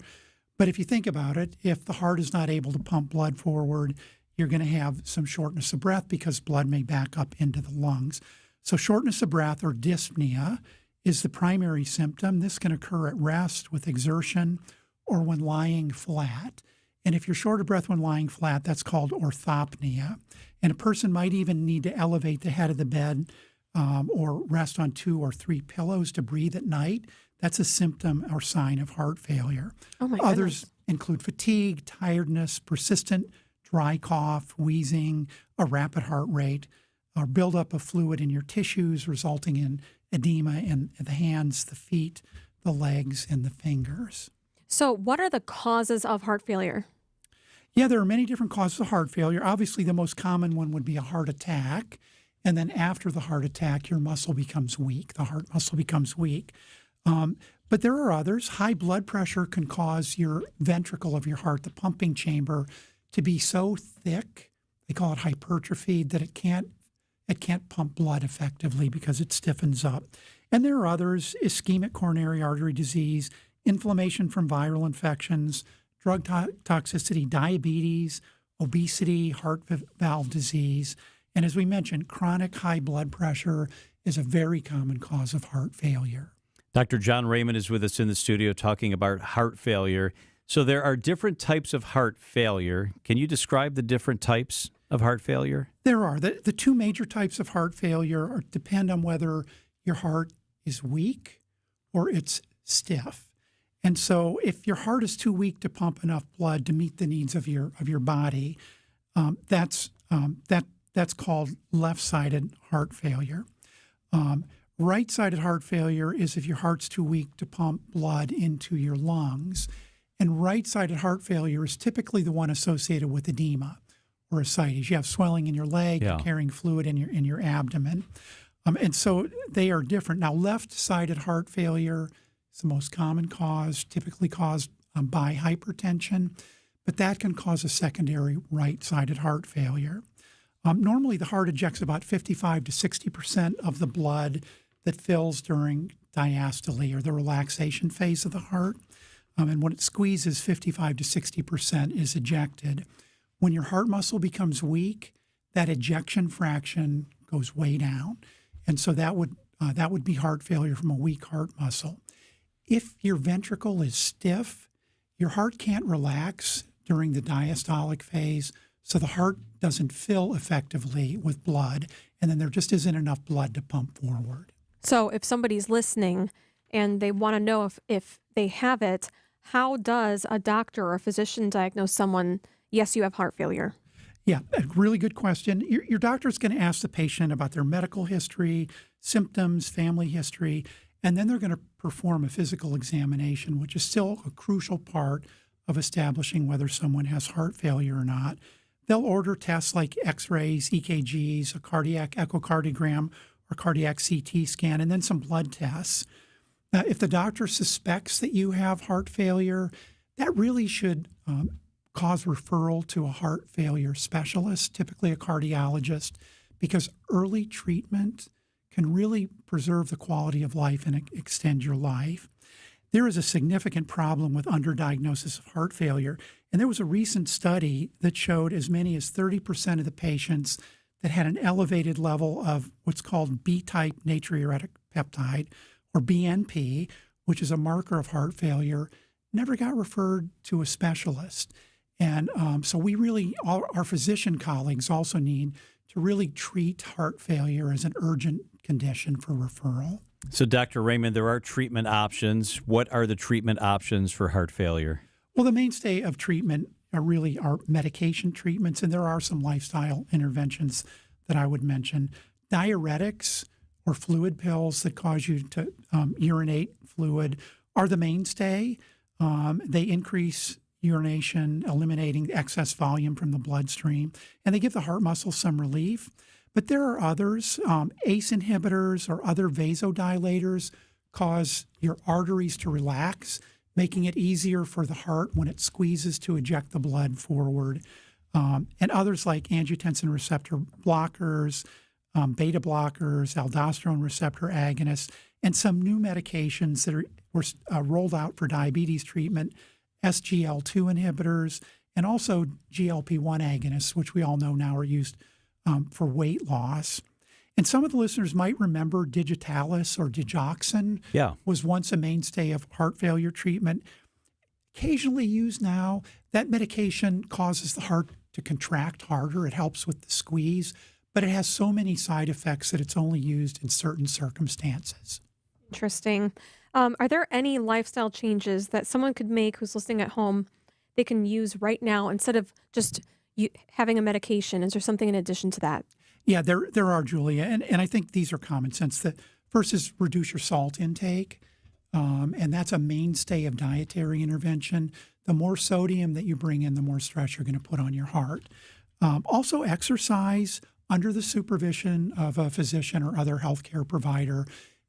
But if you think about it, if the heart is not able to pump blood forward, you're going to have some shortness of breath because blood may back up into the lungs. So shortness of breath, or dyspnea, is the primary symptom. This can occur at rest, with exertion, or when lying flat. And if you're short of breath when lying flat, that's called orthopnea. And a person might even need to elevate the head of the bed or rest on 2 or 3 pillows to breathe at night. That's a symptom or sign of heart failure. Oh my Others goodness. include fatigue, tiredness, persistent dry cough, wheezing, a rapid heart rate, or buildup of fluid in your tissues, resulting in edema in the hands, the feet, the legs, and the fingers. So what are the causes of heart failure? Yeah, there are many different causes of heart failure. Obviously, the most common one would be a heart attack. And then after the heart attack, your muscle becomes weak. The heart muscle becomes weak. But there are others. High blood pressure can cause your ventricle of your heart, the pumping chamber, to be so thick, they call it hypertrophied, that it can't pump blood effectively because it stiffens up. And there are others: ischemic coronary artery disease, inflammation from viral infections, drug toxicity, diabetes, obesity, heart valve disease. And as we mentioned, chronic high blood pressure is a very common cause of heart failure. Dr. John Raymond is with us in the studio talking about heart failure. So there are different types of heart failure. Can you describe the different types of heart failure? There are. The 2 major types of heart failure depend on whether your heart is weak or it's stiff. And so if your heart is too weak to pump enough blood to meet the needs of your body, that that's called left-sided heart failure. Right-sided heart failure is if your heart's too weak to pump blood into your lungs. And right-sided heart failure is typically the one associated with edema or ascites. You have swelling in your leg, you're carrying fluid in your abdomen. And so they are different. Now, left-sided heart failure is the most common cause, typically caused by hypertension, but that can cause a secondary right-sided heart failure. Normally, the heart ejects about 55 to 60% of the blood that fills during diastole, or the relaxation phase of the heart. And when it squeezes, 55 to 60% is ejected. When your heart muscle becomes weak, that ejection fraction goes way down. And so that would be heart failure from a weak heart muscle. If your ventricle is stiff, your heart can't relax during the diastolic phase, so the heart doesn't fill effectively with blood, and then there just isn't enough blood to pump forward. So if somebody's listening and they want to know if they have it, how does a doctor or a physician diagnose someone, yes, you have heart failure? Yeah, a really good question. Your doctor's going to ask the patient about their medical history, symptoms, family history, and then they're going to perform a physical examination, which is still a crucial part of establishing whether someone has heart failure or not. They'll order tests like x-rays, EKGs, a cardiac echocardiogram, or cardiac CT scan, and then some blood tests. If the doctor suspects that you have heart failure, that really should cause referral to a heart failure specialist, typically a cardiologist, because early treatment can really preserve the quality of life and extend your life. There is a significant problem with underdiagnosis of heart failure, and there was a recent study that showed as many as 30% of the patients that had an elevated level of what's called B-type natriuretic peptide, or BNP, which is a marker of heart failure, never got referred to a specialist. And so we really, our physician colleagues also need to really treat heart failure as an urgent condition for referral. So, Dr. Raymond, there are treatment options. What are the treatment options for heart failure? Well, the mainstay of treatment are medication treatments, and there are some lifestyle interventions that I would mention. Diuretics or fluid pills that cause you to urinate fluid are the mainstay. They increase urination, eliminating excess volume from the bloodstream, and they give the heart muscle some relief. But there are others. ACE inhibitors or other vasodilators cause your arteries to relax, making it easier for the heart when it squeezes to eject the blood forward. And others like angiotensin receptor blockers, beta blockers, aldosterone receptor agonists, and some new medications that were rolled out for diabetes treatment, SGL2 inhibitors, and also GLP-1 agonists, which we all know now are used for weight loss. And some of the listeners might remember digitalis or digoxin was once a mainstay of heart failure treatment. Occasionally used now, that medication causes the heart to contract harder. It helps with the squeeze, but it has so many side effects that it's only used in certain circumstances. Interesting. Are there any lifestyle changes that someone could make who's listening at home they can use right now instead of just having a medication? Is there something in addition to that? Yeah, there are, Julia, and I think these are common sense. The first is reduce your salt intake, and that's a mainstay of dietary intervention. The more sodium that you bring in, the more stress you're going to put on your heart. Also, exercise under the supervision of a physician or other healthcare provider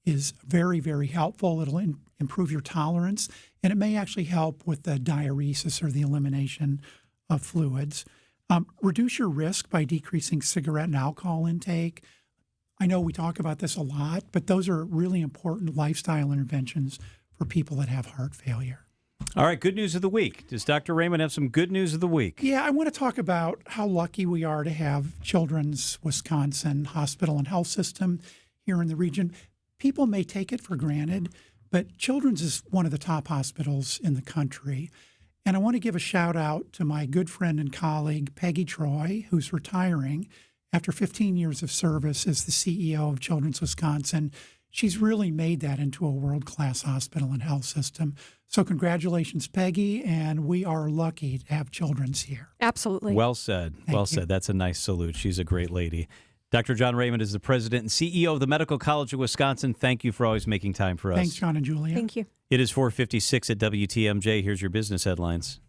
is very, very helpful. It'll improve your tolerance, and it may actually help with the diuresis or the elimination of fluids. Reduce your risk by decreasing cigarette and alcohol intake. I know we talk about this a lot, but those are really important lifestyle interventions for people that have heart failure. All right, good news of the week. Does Dr. Raymond have some good news of the week? Yeah, I want to talk about how lucky we are to have Children's Wisconsin Hospital and Health System here in the region. People may take it for granted, but Children's is one of the top hospitals in the country. And I want to give a shout out to my good friend and colleague, Peggy Troy, who's retiring after 15 years of service as the CEO of Children's Wisconsin. she's really made that into a world-class hospital and health system. So congratulations, Peggy, and we are lucky to have Children's here. Absolutely. Well said. Well said. That's a nice salute. She's a great lady. Dr. John Raymond is the president and CEO of the Medical College of Wisconsin. Thank you for always making time for us. Thanks, John and Julia. Thank you. It is 4:56 at WTMJ. Here's your business headlines.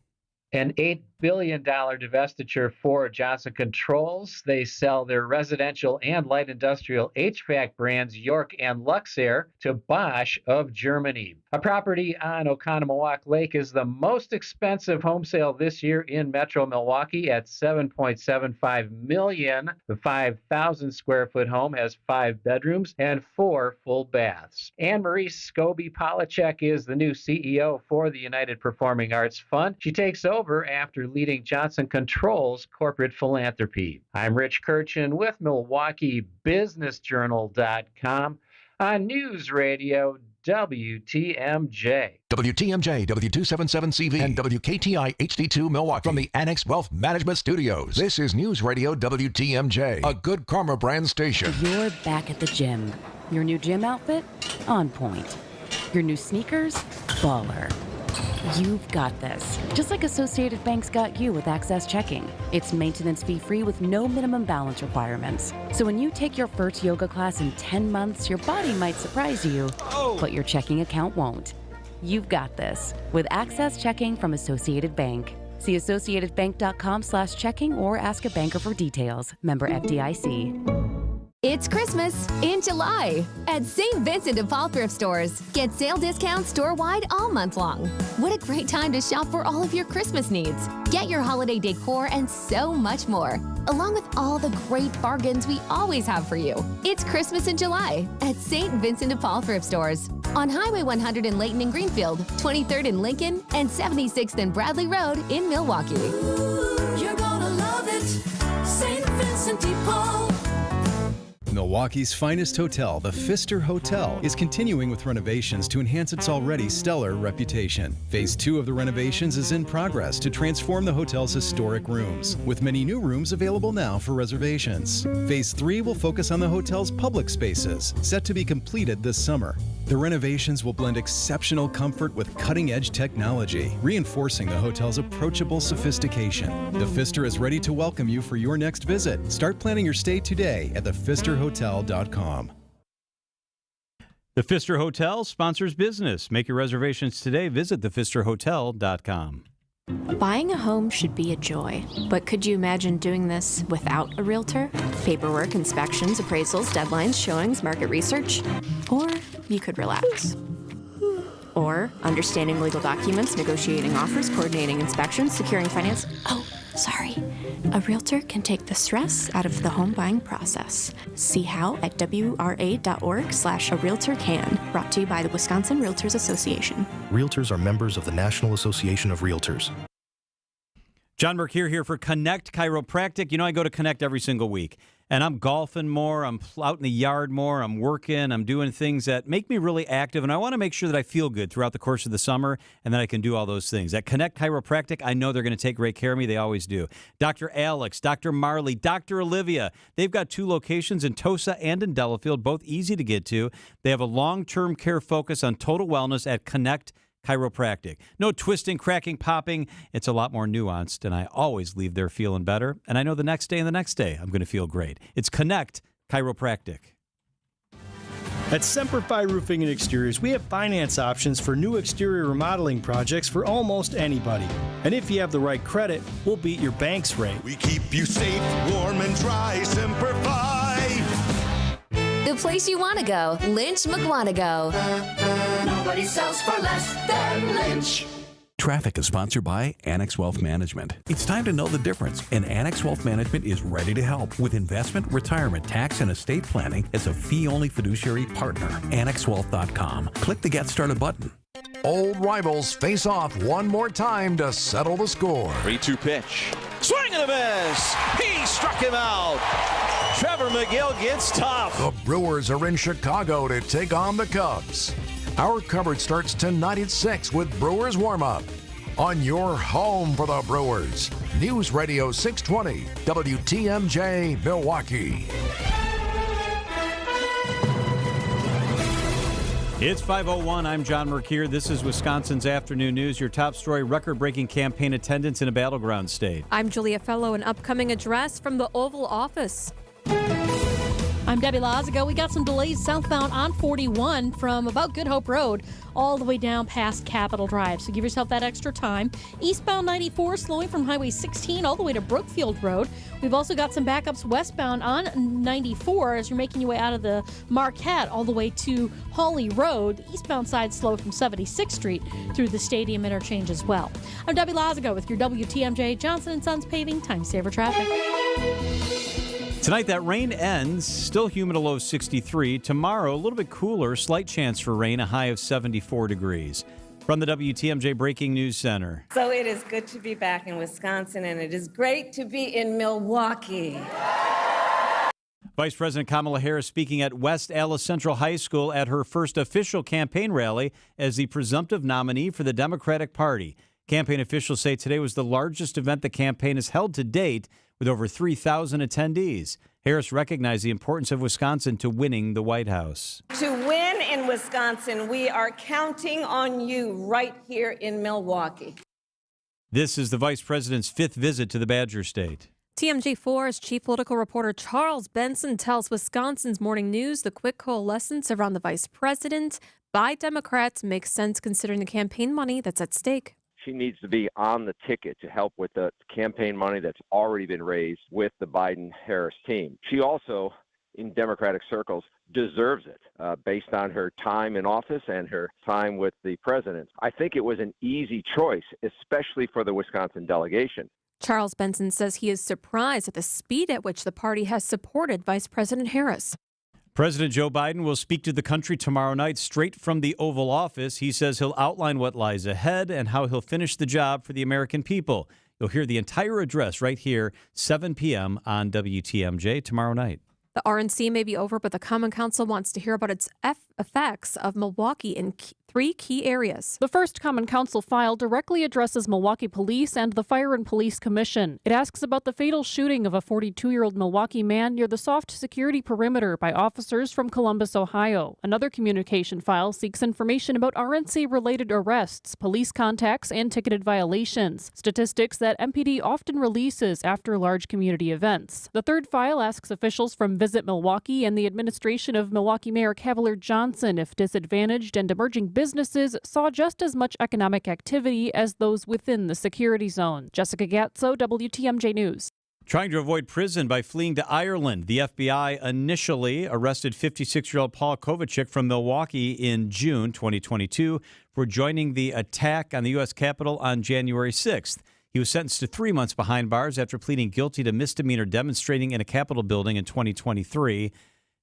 An $8 billion divestiture for Johnson Controls. They sell their residential and light industrial HVAC brands York and Luxair to Bosch of Germany. A property on Oconomowoc Lake is the most expensive home sale this year in Metro Milwaukee at $7.75 million. The 5,000 square foot home has 5 bedrooms and 4 full baths. Anne-Marie Scobie-Polachek is the new CEO for the United Performing Arts Fund. She takes over after leading Johnson Controls corporate philanthropy. I'm Rich Kirchen with MilwaukeeBusinessJournal.com on News Radio WTMJ. WTMJ, W277CV, and WKTI HD2 Milwaukee. From the Annex Wealth Management Studios, this is News Radio WTMJ, a Good Karma brand station. You're back at the gym. Your new gym outfit? On point. Your new sneakers? Baller. You've got this. Just like Associated Bank's got you with Access Checking. It's maintenance fee free with no minimum balance requirements. So when you take your first yoga class in 10 months, your body might surprise you, but your checking account won't. You've got this with Access Checking from Associated Bank. See associatedbank.com/checking or ask a banker for details. Member FDIC. It's Christmas in July at St. Vincent de Paul thrift stores. Get sale discounts store-wide all month long. What a great time to shop for all of your Christmas needs. Get your holiday decor and so much more, along with all the great bargains we always have for you. It's Christmas in July at St. Vincent de Paul thrift stores on Highway 100 in Layton and Greenfield, 23rd in Lincoln, and 76th and Bradley Road in Milwaukee. Ooh, you're gonna love it, St. Vincent de Paul. Milwaukee's finest hotel, the Pfister Hotel, is continuing with renovations to enhance its already stellar reputation. Phase 2 of the renovations is in progress to transform the hotel's historic rooms, with many new rooms available now for reservations. Phase 3 will focus on the hotel's public spaces, set to be completed this summer. The renovations will blend exceptional comfort with cutting-edge technology, reinforcing the hotel's approachable sophistication. The Pfister is ready to welcome you for your next visit. Start planning your stay today at thepfisterhotel.com. The Pfister Hotel sponsors business. Make your reservations today. Visit thepfisterhotel.com. Buying a home should be a joy, but could you imagine doing this without a realtor? Paperwork, inspections, appraisals, deadlines, showings, market research? Or you could relax. Or understanding legal documents, negotiating offers, coordinating inspections, securing finance. Oh, sorry. A realtor can take the stress out of the home buying process. See how at wra.org/a-realtor-can. Brought to you by the Wisconsin Realtors Association. Realtors are members of the National Association of Realtors. John Mercure here for Connect Chiropractic. You know, I go to Connect every single week, and I'm golfing more, I'm out in the yard more, I'm working, I'm doing things that make me really active, and I want to make sure that I feel good throughout the course of the summer and that I can do all those things. At Connect Chiropractic, I know they're going to take great care of me. They always do. Dr. Alex, Dr. Marley, Dr. Olivia, they've got 2 locations in Tosa and in Delafield, both easy to get to. They have a long-term care focus on total wellness at Connect Chiropractic. No twisting, cracking, popping. It's a lot more nuanced, and I always leave there feeling better. And I know the next day and the next day I'm going to feel great. It's Connect Chiropractic. At Semper Fi Roofing and Exteriors, we have finance options for new exterior remodeling projects for almost anybody. And if you have the right credit, we'll beat your bank's rate. We keep you safe, warm, and dry. Semper Fi. The place you want to go, Lynch McWanago. Nobody sells for less than Lynch. Traffic is sponsored by Annex Wealth Management. It's time to know the difference, and Annex Wealth Management is ready to help with investment, retirement, tax, and estate planning as a fee-only fiduciary partner. AnnexWealth.com. Click the Get Started button. Old rivals face off one more time to settle the score. 3-2 pitch. Swing and a miss. He struck him out. Trevor McGill gets tough. The Brewers are in Chicago to take on the Cubs. Our coverage starts tonight at 6 with Brewers warm-up on your home for the Brewers. News Radio 620, WTMJ, Milwaukee. It's 5:01. I'm John Mercure. This is Wisconsin's Afternoon News. Your top story, record-breaking campaign attendance in a battleground state. I'm Julia Fellow. An upcoming address from the Oval Office. I'm Debbie Lazago. We got some delays southbound on 41 from about Good Hope Road all the way down past Capitol Drive. So give yourself that extra time. Eastbound 94 slowing from Highway 16 all the way to Brookfield Road. We've also got some backups westbound on 94 as you're making your way out of the Marquette all the way to Hawley Road. The eastbound side slow from 76th Street through the Stadium interchange as well. I'm Debbie Lazago with your WTMJ Johnson & Sons Paving Time Saver Traffic. Tonight, that rain ends. Still humid, a low of 63. Tomorrow, a little bit cooler. Slight chance for rain, a high of 74 degrees. From the WTMJ Breaking News Center. So it is good to be back in Wisconsin, and it is great to be in Milwaukee. Vice President Kamala Harris speaking at West Allis Central High School at her first official campaign rally as the presumptive nominee for the Democratic Party. Campaign officials say today was the largest event the campaign has held to date, with over 3,000 attendees. Harris recognized the importance of Wisconsin to winning the White House. To win in Wisconsin, we are counting on you right here in Milwaukee. This is the vice president's fifth visit to the Badger State. TMJ4's chief political reporter Charles Benson tells Wisconsin's Morning News the quick coalescence around the vice president by Democrats makes sense considering the campaign money that's at stake. She needs to be on the ticket to help with the campaign money that's already been raised with the Biden-Harris team. She also, in Democratic circles, deserves it based on her time in office and her time with the president. I think it was an easy choice, especially for the Wisconsin delegation. Charles Benson says he is surprised at the speed at which the party has supported Vice President Harris. President Joe Biden will speak to the country tomorrow night straight from the Oval Office. He says he'll outline what lies ahead and how he'll finish the job for the American people. You'll hear the entire address right here, 7 p.m. on WTMJ tomorrow night. The RNC may be over, but the Common Council wants to hear about its effects of Milwaukee in three key areas. The first Common Council file directly addresses Milwaukee Police and the Fire and Police Commission. It asks about the fatal shooting of a 42-year-old Milwaukee man near the soft security perimeter by officers from Columbus, Ohio. Another communication file seeks information about RNC-related arrests, police contacts, and ticketed violations, statistics that MPD often releases after large community events. The third file asks officials from Visit Milwaukee and the administration of Milwaukee Mayor Cavalier Johnson if disadvantaged and emerging businesses saw just as much economic activity as those within the security zone. Jessica Gatso, WTMJ News. Trying to avoid prison by fleeing to Ireland, the FBI initially arrested 56-year-old Paul Kovacic from Milwaukee in June 2022 for joining the attack on the U.S. Capitol on January 6th. He was sentenced to 3 months behind bars after pleading guilty to misdemeanor demonstrating in a Capitol building in 2023.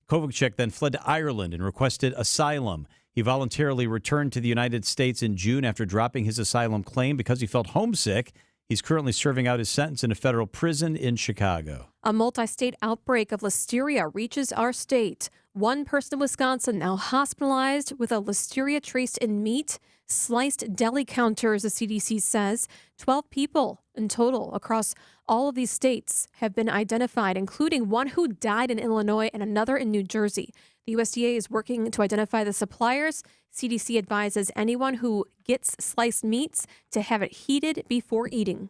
Kovacic then fled to Ireland and requested asylum. He voluntarily returned to the United States in June after dropping his asylum claim because he felt homesick. He's currently serving out his sentence in a federal prison in Chicago. A multi-state outbreak of listeria reaches our state. One person in Wisconsin now hospitalized with a listeria traced in meat. Sliced deli counters, the CDC says. 12 people in total across all of these states have been identified, including one who died in Illinois and another in New Jersey. The USDA is working to identify the suppliers. CDC advises anyone who gets sliced meats to have it heated before eating.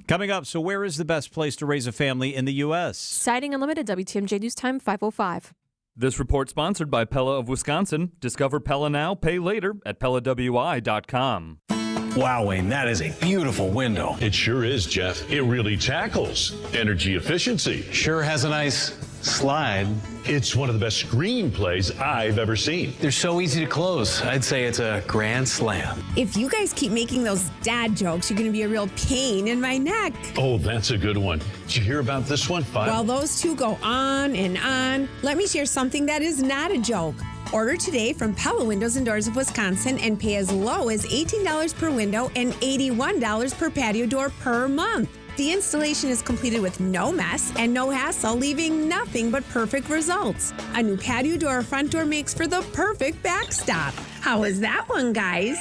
Coming up, so where is the best place to raise a family in the U.S.? Siding Unlimited, WTMJ News Time, 5:05. This report sponsored by Pella of Wisconsin. Discover Pella now, pay later at PellaWI.com. Wow, Wayne, that is a beautiful window. It sure is, Jeff. It really tackles energy efficiency. Sure has a nice slide. It's one of the best screenplays I've ever seen. They're so easy to close. I'd say it's a grand slam. If you guys keep making those dad jokes, you're going to be a real pain in my neck. Oh, that's a good one. Did you hear about this one? Well, those two go on and on. Let me share something that is not a joke. Order today from Pella Windows and Doors of Wisconsin and pay as low as $18 per window and $81 per patio door per month. The installation is completed with no mess and no hassle, leaving nothing but perfect results. A new patio door or front door makes for the perfect backstop. How was that one, guys?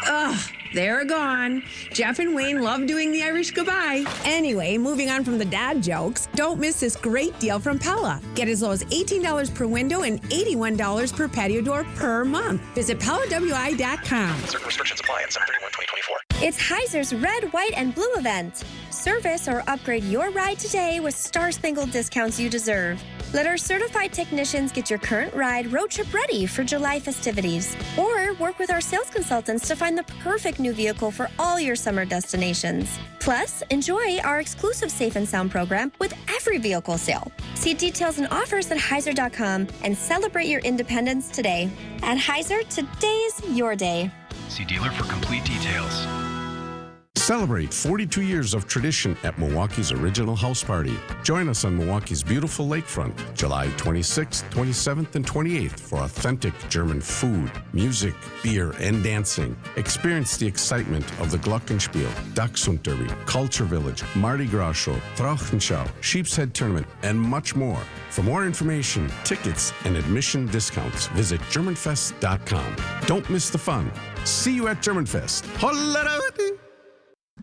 Ugh, they're gone. Jeff and Wayne love doing the Irish goodbye. Anyway, moving on from the dad jokes, don't miss this great deal from Pella. Get as low as $18 per window and $81 per patio door per month. Visit PellaWI.com. Certain restrictions apply on 7/31/2024. It's Heiser's Red, White, and Blue event. Service or upgrade your ride today with star-spangled discounts you deserve. Let our certified technicians get your current ride road trip ready for July festivities. Or work with our sales consultants to find the perfect new vehicle for all your summer destinations. Plus, enjoy our exclusive Safe and Sound program with every vehicle sale. See details and offers at Heiser.com and celebrate your independence today. At Heiser, today's your day. See dealer for complete details. Celebrate 42 years of tradition at Milwaukee's original house party. Join us on Milwaukee's beautiful lakefront, July 26th, 27th, and 28th for authentic German food, music, beer, and dancing. Experience the excitement of the Glockenspiel, Dachshund Derby, Culture Village, Mardi Gras Show, Trauchenschau, Sheep's Head Tournament, and much more. For more information, tickets, and admission discounts, visit GermanFest.com. Don't miss the fun. See you at GermanFest.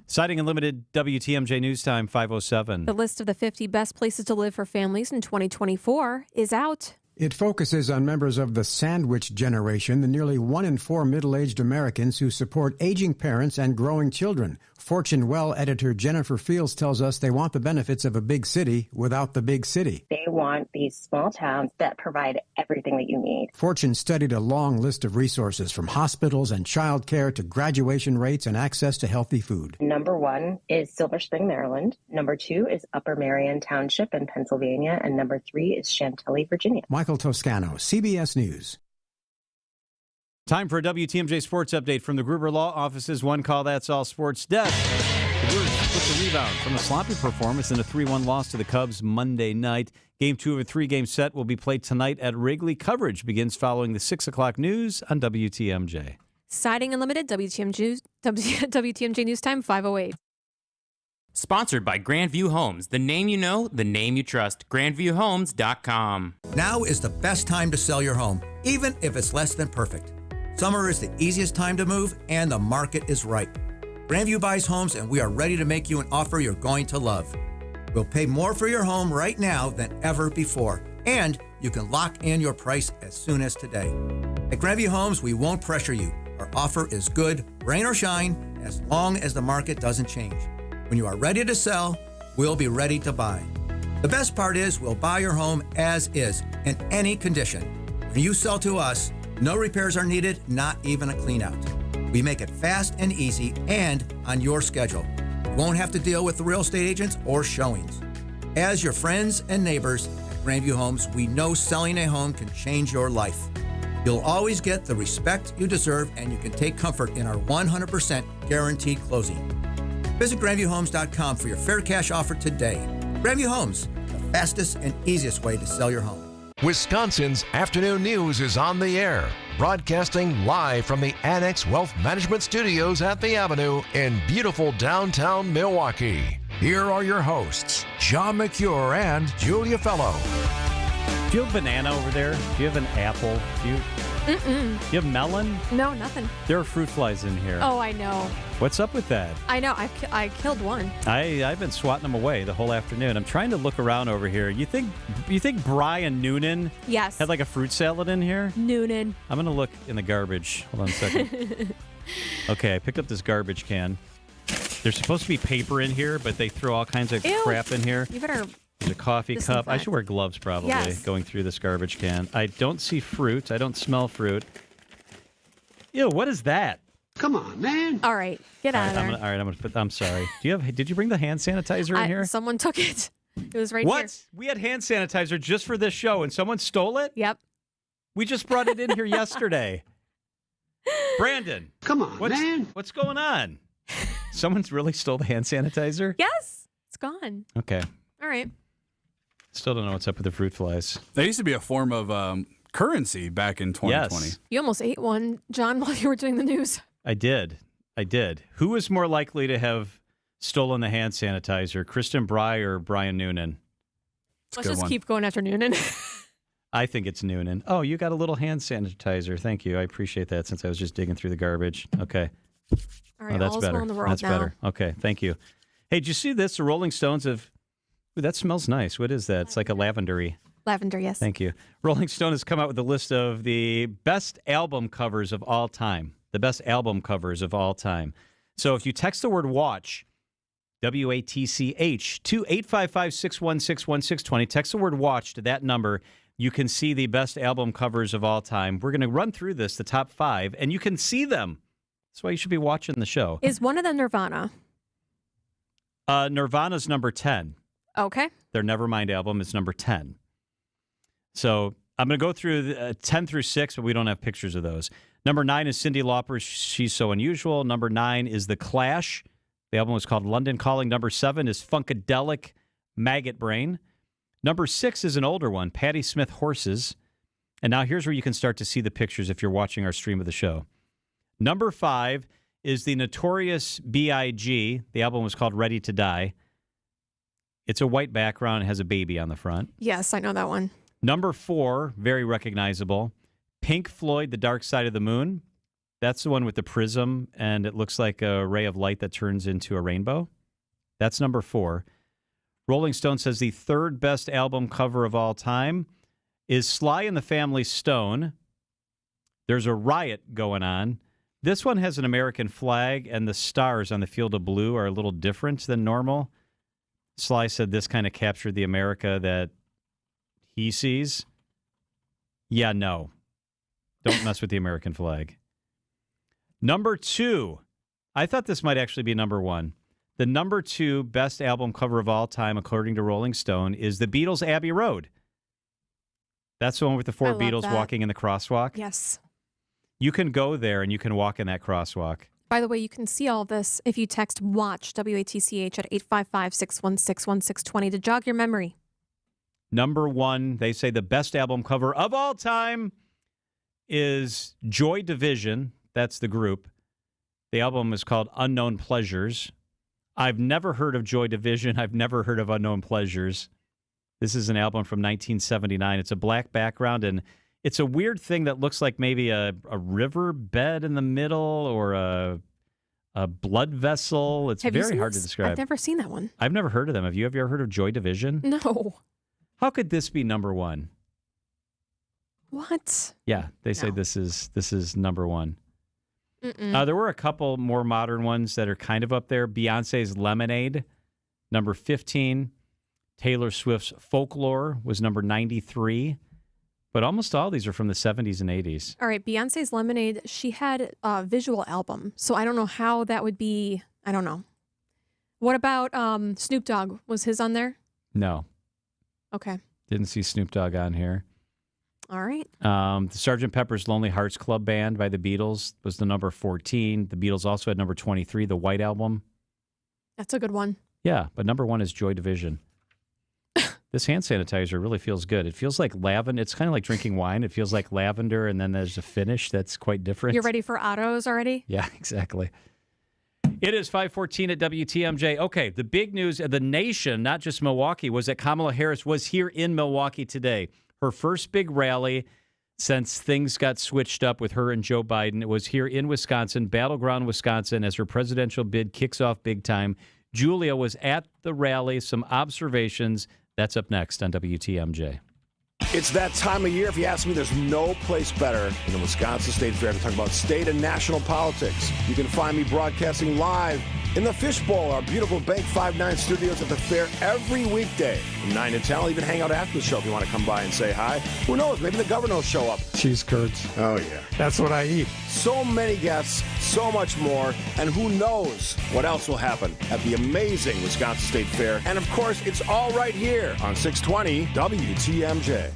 Siding Unlimited WTMJ News Time 5:07. The list of the 50 best places to live for families in 2024 is out. It focuses on members of the sandwich generation, the nearly 1 in 4 middle-aged Americans who support aging parents and growing children. Fortune Well editor Jennifer Fields tells us they want the benefits of a big city without the big city. They want these small towns that provide everything that you need. Fortune studied a long list of resources from hospitals and child care to graduation rates and access to healthy food. Number 1 is Silver Spring, Maryland. Number 2 is Upper Marion Township in Pennsylvania. And number 3 is Chantilly, Virginia. Michael Toscano, CBS News. Time for a WTMJ Sports Update from the Gruber Law Office's One Call That's All Sports Desk. The Brewers took the rebound from a sloppy performance in a 3-1 loss to the Cubs Monday night. Game 2 of a 3-game set will be played tonight at Wrigley. Coverage begins following the 6 o'clock news on WTMJ. Siding Unlimited WTMJ News Time 5:08. Sponsored by Grandview Homes, the name you know, the name you trust. GrandviewHomes.com. Now is the best time to sell your home, even if it's less than perfect. Summer is the easiest time to move, and the market is right. Grandview buys homes, and we are ready to make you an offer you're going to love. We'll pay more for your home right now than ever before, and you can lock in your price as soon as today. At Grandview Homes, we won't pressure you. Our offer is good, rain or shine, as long as the market doesn't change. When you are ready to sell, we'll be ready to buy. The best part is we'll buy your home as is, in any condition. When you sell to us, no repairs are needed, not even a clean out. We make it fast and easy and on your schedule. You won't have to deal with the real estate agents or showings. As your friends and neighbors at Grandview Homes, we know selling a home can change your life. You'll always get the respect you deserve, and you can take comfort in our 100% guaranteed closing. Visit GrandviewHomes.com for your fair cash offer today. Grandview Homes, the fastest and easiest way to sell your home. Wisconsin's afternoon news is on the air, broadcasting live from the Annex Wealth Management Studios at the Avenue in beautiful downtown Milwaukee. Here are your hosts, John McCure and Julia Fellow. Do you have banana over there? Do you have an apple? Do you have melon? No, nothing. There are fruit flies in here. Oh, I know. What's up with that? I know. I killed one. I've been swatting them away the whole afternoon. I'm trying to look around over here. You think Brian Noonan Yes. had like a fruit salad in here? Noonan. I'm going to look in the garbage. Hold on a second. Okay, I picked up this garbage can. There's supposed to be paper in here, but they throw all kinds of crap in here. You better... There's a coffee cup. I should wear gloves probably going through this garbage can. I don't see fruit. I don't smell fruit. Ew, what is that? Come on, man. All right, get out of there. I'm sorry. Did you bring the hand sanitizer in here? Someone took it. It was right here. What? We had hand sanitizer just for this show, and someone stole it? Yep. We just brought it in here yesterday. Brandon. Come on, man. What's going on? Someone's really stole the hand sanitizer? Yes. It's gone. Okay. All right. Still don't know what's up with the fruit flies. That used to be a form of currency back in 2020. Yes. You almost ate one, John, while you were doing the news. I did. Who was more likely to have stolen the hand sanitizer, Kristen Bry or Brian Noonan? Let's just keep going after Noonan. I think it's Noonan. Oh, you got a little hand sanitizer. Thank you. I appreciate that since I was just digging through the garbage. Okay. All right, that's all's better. well in the world That's now. better. Okay, thank you. Hey, did you see this? The Rolling Stones have... Ooh, that smells nice. What is that? It's like a lavendery. Lavender, yes. Thank you. Rolling Stone has come out with a list of the best album covers of all time. The best album covers of all time. So if you text the word watch, WATCH, to 855-616-1620, text the word watch to that number. You can see the best album covers of all time. We're going to run through this, the top 5, and you can see them. That's why you should be watching the show. Is one of them Nirvana? Nirvana's number 10. Okay. Their Nevermind album is number 10. So I'm going to go through 10 through 6, but we don't have pictures of those. Number 9 is Cyndi Lauper's She's So Unusual. Number 9 is The Clash. The album was called London Calling. Number 7 is Funkadelic, Maggot Brain. Number 6 is an older one, Patti Smith, Horses. And now here's where you can start to see the pictures if you're watching our stream of the show. Number 5 is the Notorious B.I.G. The album was called Ready to Die. It's a white background. It has a baby on the front. Yes, I know that one. Number 4, very recognizable, Pink Floyd, The Dark Side of the Moon. That's the one with the prism, and it looks like a ray of light that turns into a rainbow. That's number 4. Rolling Stone says the third best album cover of all time is Sly and the Family Stone. There's a riot going on. This one has an American flag, and the stars on the field of blue are a little different than normal. Sly said this kind of captured the America that he sees. Yeah, no. Don't mess with the American flag. Number 2. I thought this might actually be number 1. The number 2 best album cover of all time, according to Rolling Stone, is the Beatles' Abbey Road. That's the one with the 4 Beatles walking in the crosswalk. Yes. You can go there and you can walk in that crosswalk. By the way, you can see all this if you text WATCH, WATCH, at 855-616-1620 to jog your memory. Number 1, they say the best album cover of all time is Joy Division. That's the group. The album is called Unknown Pleasures. I've never heard of Joy Division. I've never heard of Unknown Pleasures. This is an album from 1979. It's a black background, and it's a weird thing that looks like maybe a river bed in the middle or a blood vessel. It's very hard to describe. I've never seen that one. I've never heard of them. Have you ever heard of Joy Division? No. How could this be number 1? What? Yeah, they say this is number 1. Mm-mm. There were a couple more modern ones that are kind of up there. Beyonce's Lemonade, number 15. Taylor Swift's Folklore was number 93. But almost all these are from the 70s and 80s. All right, Beyonce's Lemonade, she had a visual album, so I don't know how that would be. I don't know. What about Snoop Dogg? Was his on there? No. Okay. Didn't see Snoop Dogg on here. All right. The Sgt. Pepper's Lonely Hearts Club Band by the Beatles was the number 14. The Beatles also had number 23, the White Album. That's a good one. Yeah, but number 1 is Joy Division. This hand sanitizer really feels good. It feels like lavender. It's kind of like drinking wine. It feels like lavender, and then there's a finish that's quite different. You're ready for autos already? Yeah, exactly. It is 5:14 at WTMJ. Okay, the big news of the nation, not just Milwaukee, was that Kamala Harris was here in Milwaukee today. Her first big rally since things got switched up with her and Joe Biden. It was here in Wisconsin, battleground Wisconsin, as her presidential bid kicks off big time. Julia was at the rally. Some observations. That's up next on WTMJ. It's that time of year. If you ask me, there's no place better than the Wisconsin State Fair to talk about state and national politics. You can find me broadcasting live in the Fishbowl, our beautiful Bank 5-9 studios at the fair every weekday from 9 to 10. I'll even hang out after the show if you want to come by and say hi. Who knows? Maybe the governor will show up. Cheese curds. Oh, yeah. That's what I eat. So many guests, so much more, and who knows what else will happen at the amazing Wisconsin State Fair. And, of course, it's all right here on 620 WTMJ.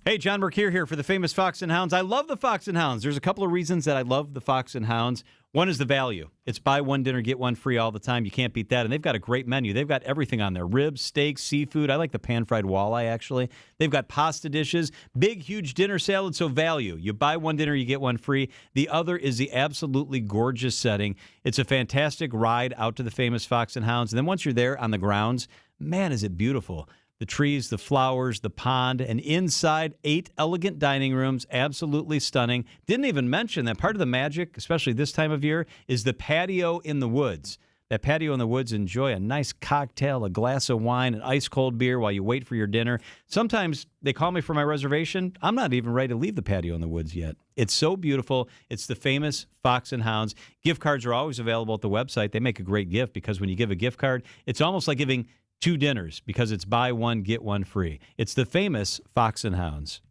Hey, John Mercure here for the famous Fox and Hounds. I love the Fox and Hounds. There's a couple of reasons that I love the Fox and Hounds. One is the value. It's buy one dinner, get one free all the time. You can't beat that. And they've got a great menu. They've got everything on there. Ribs, steaks, seafood. I like the pan-fried walleye, actually. They've got pasta dishes, big, huge dinner salad, so value. You buy one dinner, you get one free. The other is the absolutely gorgeous setting. It's a fantastic ride out to the famous Fox and Hounds. And then once you're there on the grounds, man, is it beautiful. The trees, the flowers, the pond, and inside 8 elegant dining rooms, absolutely stunning. Didn't even mention that part of the magic, especially this time of year, is the patio in the woods. That patio in the woods, enjoy a nice cocktail, a glass of wine, an ice-cold beer while you wait for your dinner. Sometimes they call me for my reservation. I'm not even ready to leave the patio in the woods yet. It's so beautiful. It's the famous Fox and Hounds. Gift cards are always available at the website. They make a great gift because when you give a gift card, it's almost like giving 2 dinners because it's buy one, get one free. It's the famous Fox and Hounds.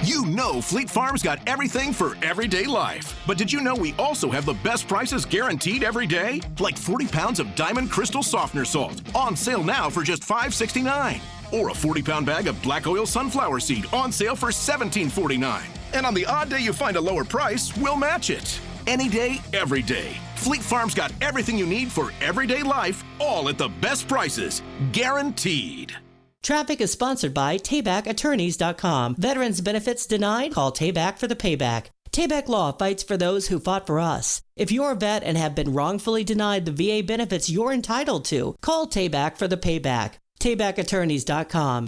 You know Fleet Farm's got everything for everyday life. But did you know we also have the best prices guaranteed every day? Like 40 pounds of Diamond Crystal Softener Salt, on sale now for just $5.69. Or a 40-pound bag of Black Oil Sunflower Seed, on sale for $17.49. And on the odd day you find a lower price, we'll match it. Any day, every day. Fleet Farm's got everything you need for everyday life, all at the best prices. Guaranteed. Traffic is sponsored by TaybackAttorneys.com. Veterans benefits denied? Call Tayback for the payback. Tayback Law fights for those who fought for us. If you're a vet and have been wrongfully denied the VA benefits you're entitled to, call Tayback for the payback. TaybackAttorneys.com.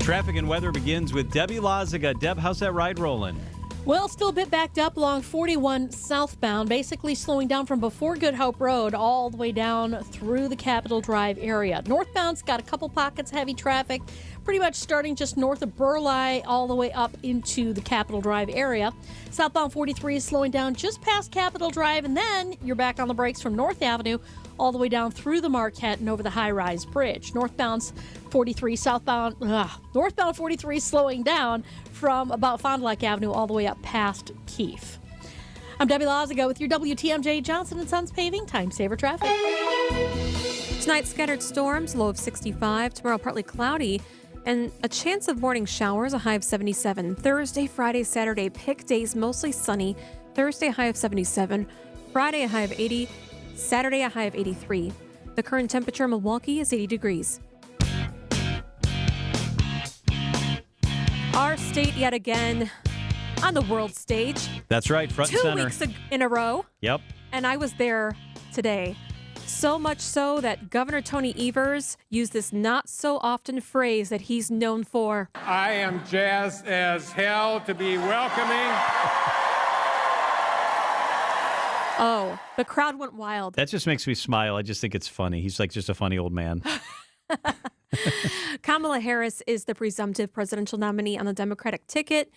Traffic and weather begins with Debbie Loziga. Deb, how's that ride rolling? Well, still a bit backed up along 41 southbound, basically slowing down from before Good Hope Road all the way down through the Capitol Drive area. Northbound's got a couple pockets of heavy traffic, pretty much starting just north of Burleigh all the way up into the Capitol Drive area. Southbound 43 is slowing down just past Capitol Drive, and then you're back on the brakes from North Avenue all the way down through the Marquette and over the high-rise bridge. Northbound 43 slowing down from about Fond du Lac Avenue all the way up past Keefe. I'm Debbie Loziga with your WTMJ Johnson & Sons Paving Time Saver Traffic. Tonight, scattered storms, low of 65. Tomorrow, partly cloudy, and a chance of morning showers, a high of 77. Thursday, Friday, Saturday, pick days, mostly sunny. Thursday, a high of 77. Friday, a high of 80. Saturday, a high of 83. The current temperature in Milwaukee is 80 degrees. Our state yet again on the world stage. That's right, front and center. 2 weeks in a row. Yep. And I was there today. So much so that Governor Tony Evers used this not-so-often phrase that he's known for. I am jazzed as hell to be welcoming. Oh, the crowd went wild. That just makes me smile. I just think it's funny. He's like just a funny old man. Kamala Harris is the presumptive presidential nominee on the Democratic ticket.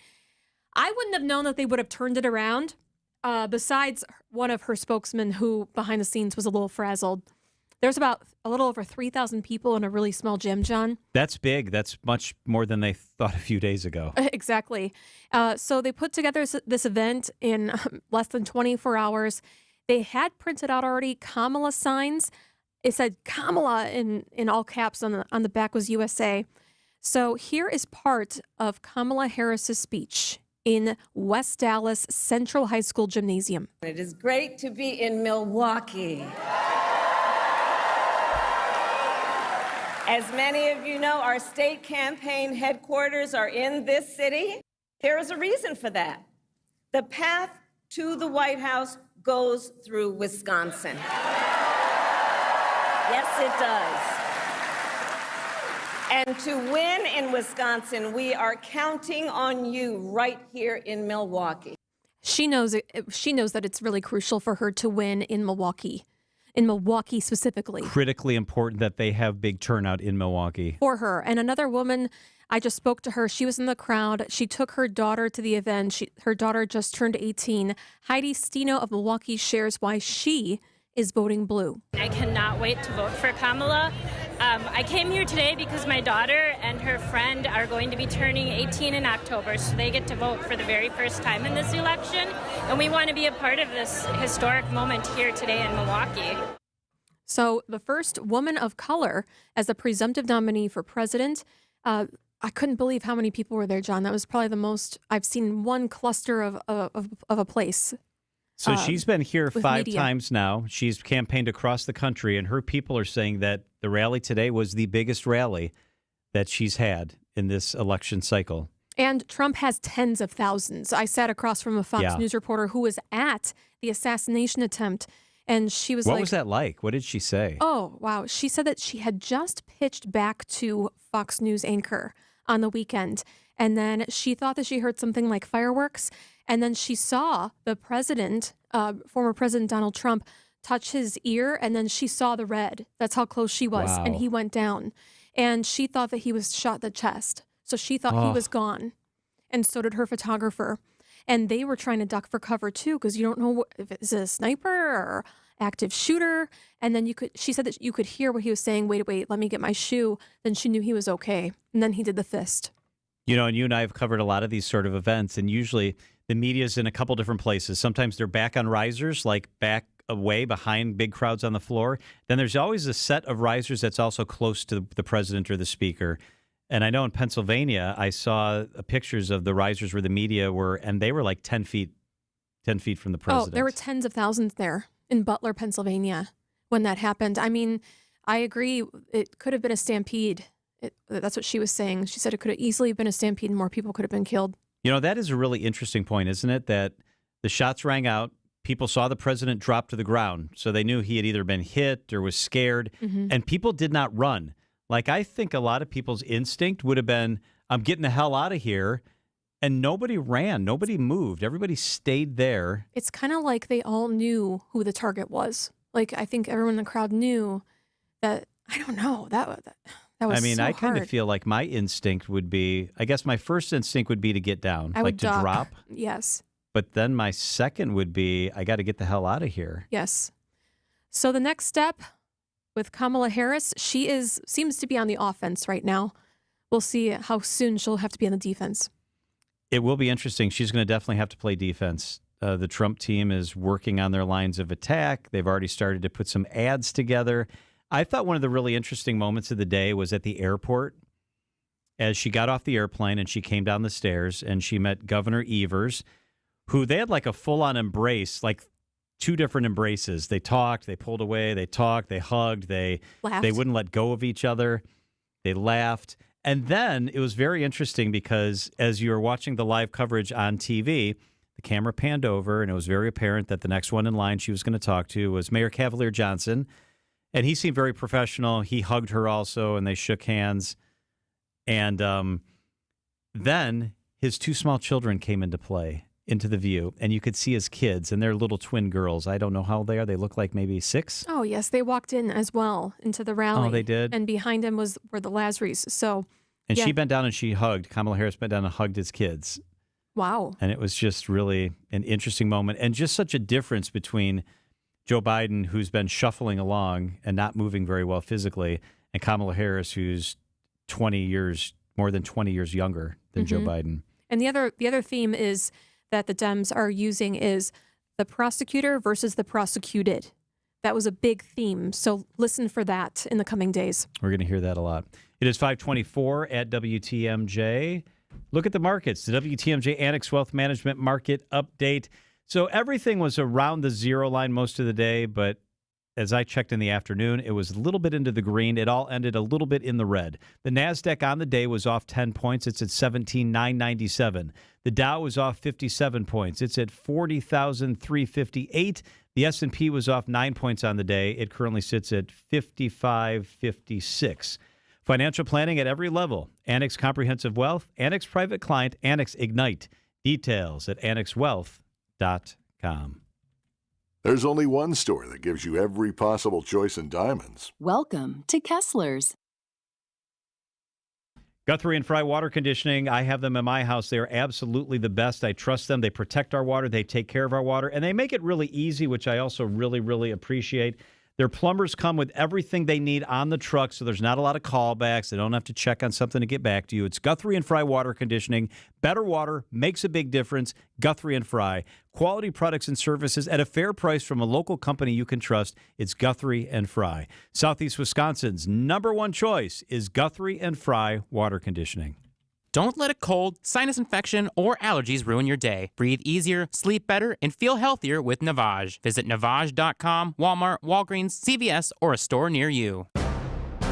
I wouldn't have known that they would have turned it around. Besides one of her spokesmen who, behind the scenes, was a little frazzled. There's about a little over 3,000 people in a really small gym, John. That's big. That's much more than they thought a few days ago. Exactly. So they put together this event in less than 24 hours. They had printed out already Kamala signs. It said Kamala in all caps on the back was USA. So here is part of Kamala Harris's speech in West Dallas Central High School Gymnasium. It is great to be in Milwaukee. As many of you know, our state campaign headquarters are in this city. There is a reason for that. The path to the White House goes through Wisconsin. Yes, it does. And to win in Wisconsin, we are counting on you right here in Milwaukee. She knows it. She knows that it's really crucial for her to win in Milwaukee specifically. Critically important that they have big turnout in Milwaukee. For her. And another woman, I just spoke to her. She was in the crowd. She took her daughter to the event. Her daughter just turned 18. Heidi Steno of Milwaukee shares why she is voting blue. I cannot wait to vote for Kamala. I came here today because my daughter and her friend are going to be turning 18 in October, so they get to vote for the very first time in this election, and we want to be a part of this historic moment here today in Milwaukee. So the first woman of color as a presumptive nominee for president. I couldn't believe how many people were there, John. That was probably the most I've seen one cluster of a place. So she's been here 5 media. times now. She's campaigned across the country, and her people are saying that the rally today was the biggest rally that she's had in this election cycle. And Trump has tens of thousands. I sat across from a Fox News reporter who was at the assassination attempt And she was What like... was that like? What did she say? Oh, wow. She said that she had just pitched back to Fox News anchor on the weekend. And then she thought that she heard something like fireworks. And then she saw the president, former President Donald Trump, touch his ear. And then she saw the red. That's how close she was. Wow. And he went down. And she thought that he was shot in the chest. So she thought he was gone. And so did her photographer. And they were trying to duck for cover too, because you don't know if it's a sniper or active shooter. And then she said that you could hear what he was saying. Wait, let me get my shoe. Then she knew he was okay. And then he did the fist. You know, and you and I have covered a lot of these sort of events, and usually the media's in a couple different places. Sometimes they're back on risers, like back away behind big crowds on the floor. Then there's always a set of risers that's also close to the president or the speaker. And I know in Pennsylvania, I saw pictures of the risers where the media were, and they were like 10 feet from the president. Oh, there were tens of thousands there in Butler, Pennsylvania, when that happened. I mean, I agree. It could have been a stampede. That's what she was saying. She said it could have easily been a stampede and more people could have been killed. You know, that is a really interesting point, isn't it? That the shots rang out. People saw the president drop to the ground, so they knew he had either been hit or was scared, and people did not run. Like, I think a lot of people's instinct would have been, I'm getting the hell out of here. And nobody ran. Nobody moved. Everybody stayed there. It's kind of like they all knew who the target was. Like, I think everyone in the crowd knew that, I don't know, that was I mean, so I kind of hard. feel like my instinct would be, I guess my first instinct would be to get down, I would like to duck. drop. Yes. But then my second would be, I got to get the hell out of here. Yes. So the next step with Kamala Harris, she seems to be on the offense right now. We'll see how soon she'll have to be on the defense. It will be interesting. She's going to definitely have to play defense. The Trump team is working on their lines of attack. They've already started to put some ads together. I thought one of the really interesting moments of the day was at the airport as she got off the airplane and she came down the stairs and she met Governor Evers, who they had like a full-on embrace, like two different embraces. They talked, they pulled away, they talked, they hugged, they wouldn't let go of each other. They laughed. And then it was very interesting because as you were watching the live coverage on TV, the camera panned over and it was very apparent that the next one in line she was going to talk to was Mayor Cavalier Johnson. And he seemed very professional. He hugged her also and they shook hands. And then his two small children came into play, into the view, and you could see his kids, and they're little twin girls. I don't know how old they are. They look like maybe 6. Oh, yes. They walked in as well into the rally. Oh, they did? And behind him were the Lazarys. So, and yeah. she bent down and she hugged. Kamala Harris bent down and hugged his kids. Wow. And it was just really an interesting moment and just such a difference between Joe Biden, who's been shuffling along and not moving very well physically, and Kamala Harris, who's more than 20 years younger than Joe Biden. And the other theme is that the Dems are using is the prosecutor versus the prosecuted. That was a big theme. So listen for that in the coming days. We're going to hear that a lot. It is 5:24 at WTMJ. Look at the markets. The WTMJ Annex Wealth Management Market Update. So everything was around the zero line most of the day, but as I checked in the afternoon, it was a little bit into the green. It all ended a little bit in the red. The NASDAQ on the day was off 10 points. It's at 17,997. The Dow was off 57 points. It's at 40,358. The S&P was off 9 points on the day. It currently sits at 5556. Financial planning at every level. Annex Comprehensive Wealth, Annex Private Client, Annex Ignite. Details at annexwealth.com. There's only one store that gives you every possible choice in diamonds. Welcome to Kessler's. Guthrie and Fry Water Conditioning, I have them in my house. They are absolutely the best. I trust them. They protect our water. They take care of our water. And they make it really easy, which I also really, really appreciate. Their plumbers come with everything they need on the truck, so there's not a lot of callbacks. They don't have to check on something to get back to you. It's Guthrie and Fry Water Conditioning. Better water makes a big difference. Guthrie and Fry. Quality products and services at a fair price from a local company you can trust. It's Guthrie and Fry. Southeast Wisconsin's #1 choice is Guthrie and Fry Water Conditioning. Don't let a cold, sinus infection, or allergies ruin your day. Breathe easier, sleep better, and feel healthier with Navage. Visit Navage.com, Walmart, Walgreens, CVS, or a store near you.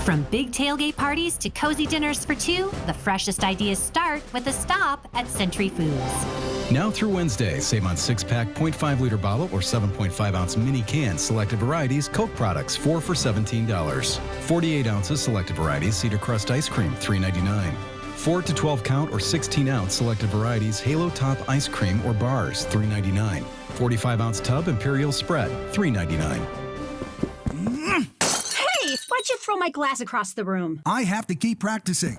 From big tailgate parties to cozy dinners for two, the freshest ideas start with a stop at Century Foods. Now through Wednesday, save on 6-pack 0.5-liter bottle or 7.5-ounce mini can selected varieties Coke products, 4 for $17. 48 ounces selected varieties Cedar Crust ice cream, $3.99. 4 to 12 count or 16-ounce selected varieties Halo Top ice cream or bars, $3.99. 45-ounce tub Imperial spread, $3.99. Hey, why'd you throw my glass across the room? I have to keep practicing.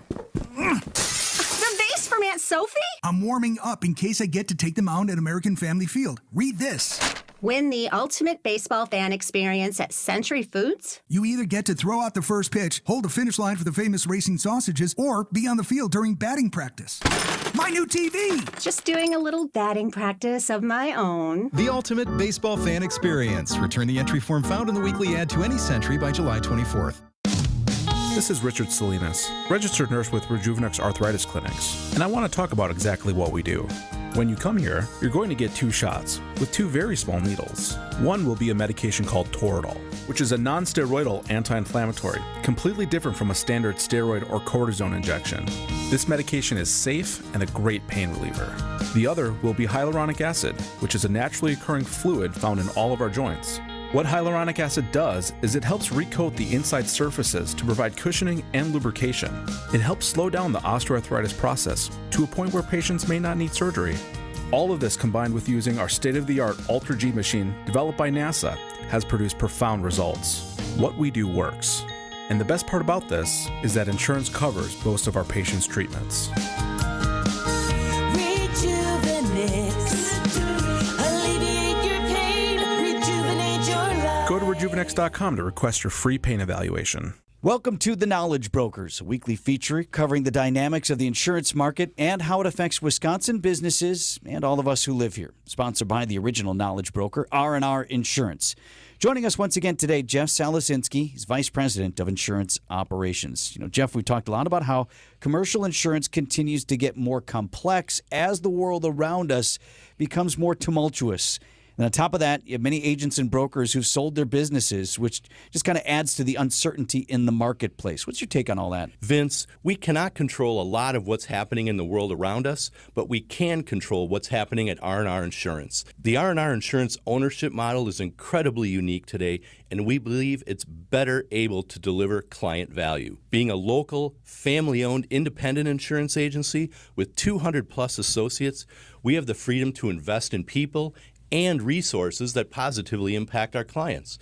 The vase from Aunt Sophie? I'm warming up in case I get to take them out at American Family Field. Read this. Win the ultimate baseball fan experience at Century Foods? You either get to throw out the first pitch, hold the finish line for the famous racing sausages, or be on the field during batting practice. My new TV! Just doing a little batting practice of my own. The ultimate baseball fan experience. Return the entry form found in the weekly ad to any Century by July 24th. This is Richard Salinas, registered nurse with Rejuvenex Arthritis Clinics, and I want to talk about exactly what we do. When you come here, you're going to get 2 shots with 2 very small needles. One will be a medication called Toradol, which is a non-steroidal anti-inflammatory, completely different from a standard steroid or cortisone injection. This medication is safe and a great pain reliever. The other will be hyaluronic acid, which is a naturally occurring fluid found in all of our joints. What hyaluronic acid does is it helps recoat the inside surfaces to provide cushioning and lubrication. It helps slow down the osteoarthritis process to a point where patients may not need surgery. All of this combined with using our state-of-the-art Ultra G machine developed by NASA has produced profound results. What we do works. And the best part about this is that insurance covers most of our patients' treatments. Go to Rejuvenex.com to request your free pain evaluation. Welcome to The Knowledge Brokers, a weekly feature covering the dynamics of the insurance market and how it affects Wisconsin businesses and all of us who live here. Sponsored by the original knowledge broker, R&R Insurance. Joining us once again today, Jeff Salasinski. He's Vice President of Insurance Operations. Jeff, we talked a lot about how commercial insurance continues to get more complex as the world around us becomes more tumultuous. And on top of that, you have many agents and brokers who've sold their businesses, which just kind of adds to the uncertainty in the marketplace. What's your take on all that? Vince, we cannot control a lot of what's happening in the world around us, but we can control what's happening at R&R Insurance. The R&R Insurance ownership model is incredibly unique today, and we believe it's better able to deliver client value. Being a local, family-owned, independent insurance agency with 200-plus associates, we have the freedom to invest in people and resources that positively impact our clients.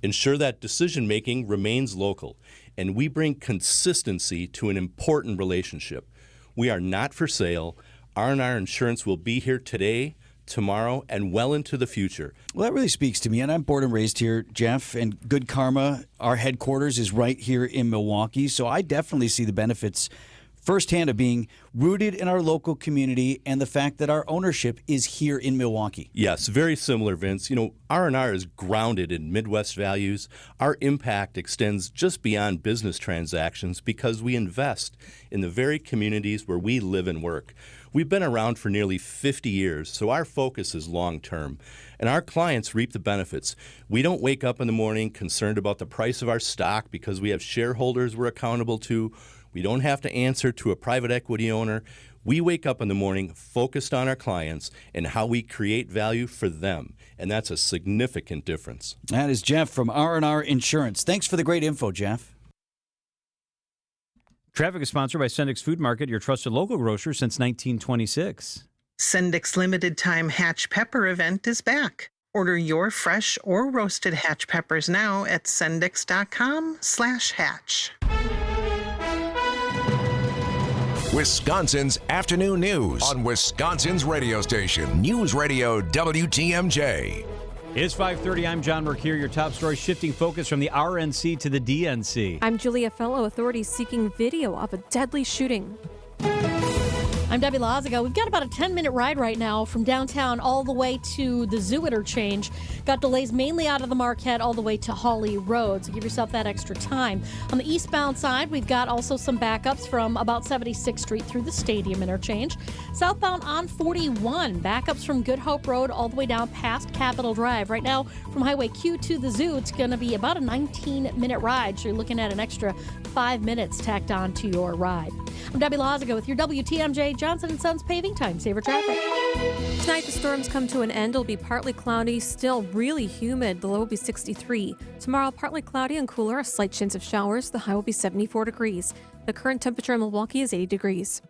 Ensure that decision-making remains local, and we bring consistency to an important relationship. We are not for sale. R&R Insurance will be here today, tomorrow, and well into the future. Well, that really speaks to me, and I'm born and raised here, Jeff, and Good Karma, our headquarters is right here in Milwaukee, so I definitely see the benefits firsthand of being rooted in our local community and the fact that our ownership is here in Milwaukee. Yes, very similar, Vince. R&R is grounded in Midwest values. Our impact extends just beyond business transactions because we invest in the very communities where we live and work. We've been around for nearly 50 years, so our focus is long-term, and our clients reap the benefits. We don't wake up in the morning concerned about the price of our stock because we have shareholders we're accountable to. We don't have to answer to a private equity owner. We wake up in the morning focused on our clients and how we create value for them, and that's a significant difference. That is Jeff from R&R Insurance. Thanks for the great info, Jeff. Traffic is sponsored by Sendix Food Market, your trusted local grocer since 1926. Sendix Limited Time Hatch Pepper event is back. Order your fresh or roasted hatch peppers now at sendix.com/hatch. Wisconsin's afternoon news on Wisconsin's radio station, News Radio WTMJ. It's 5:30. I'm John Mercure. Your top story, shifting focus from the RNC to the DNC. I'm Julia Fellow. Authorities seeking video of a deadly shooting. I'm Debbie Lazago. We've got about a 10-minute ride right now from downtown all the way to the Zoo interchange. Got delays mainly out of the Marquette all the way to Hawley Road, so give yourself that extra time. On the eastbound side, we've got also some backups from about 76th Street through the Stadium interchange. Southbound on 41, backups from Good Hope Road all the way down past Capitol Drive. Right now, from Highway Q to the Zoo, it's going to be about a 19-minute ride, so you're looking at an extra 5 minutes tacked on to your ride. I'm Debbie Lazago with your WTMJ Johnson & Sons Paving Time Saver Traffic. Tonight, the storms come to an end. It'll be partly cloudy, still really humid. The low will be 63. Tomorrow, partly cloudy and cooler, a slight chance of showers. The high will be 74 degrees. The current temperature in Milwaukee is 80 degrees.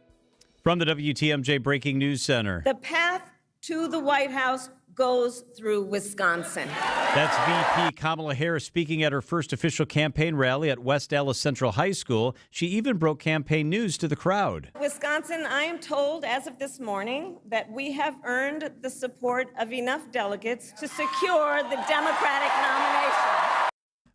From the WTMJ Breaking News Center. The path to the White House goes through Wisconsin. That's VP Kamala Harris speaking at her first official campaign rally at West Allis Central High School. She even broke campaign news to the crowd. Wisconsin, I am told as of this morning that we have earned the support of enough delegates to secure the Democratic nomination.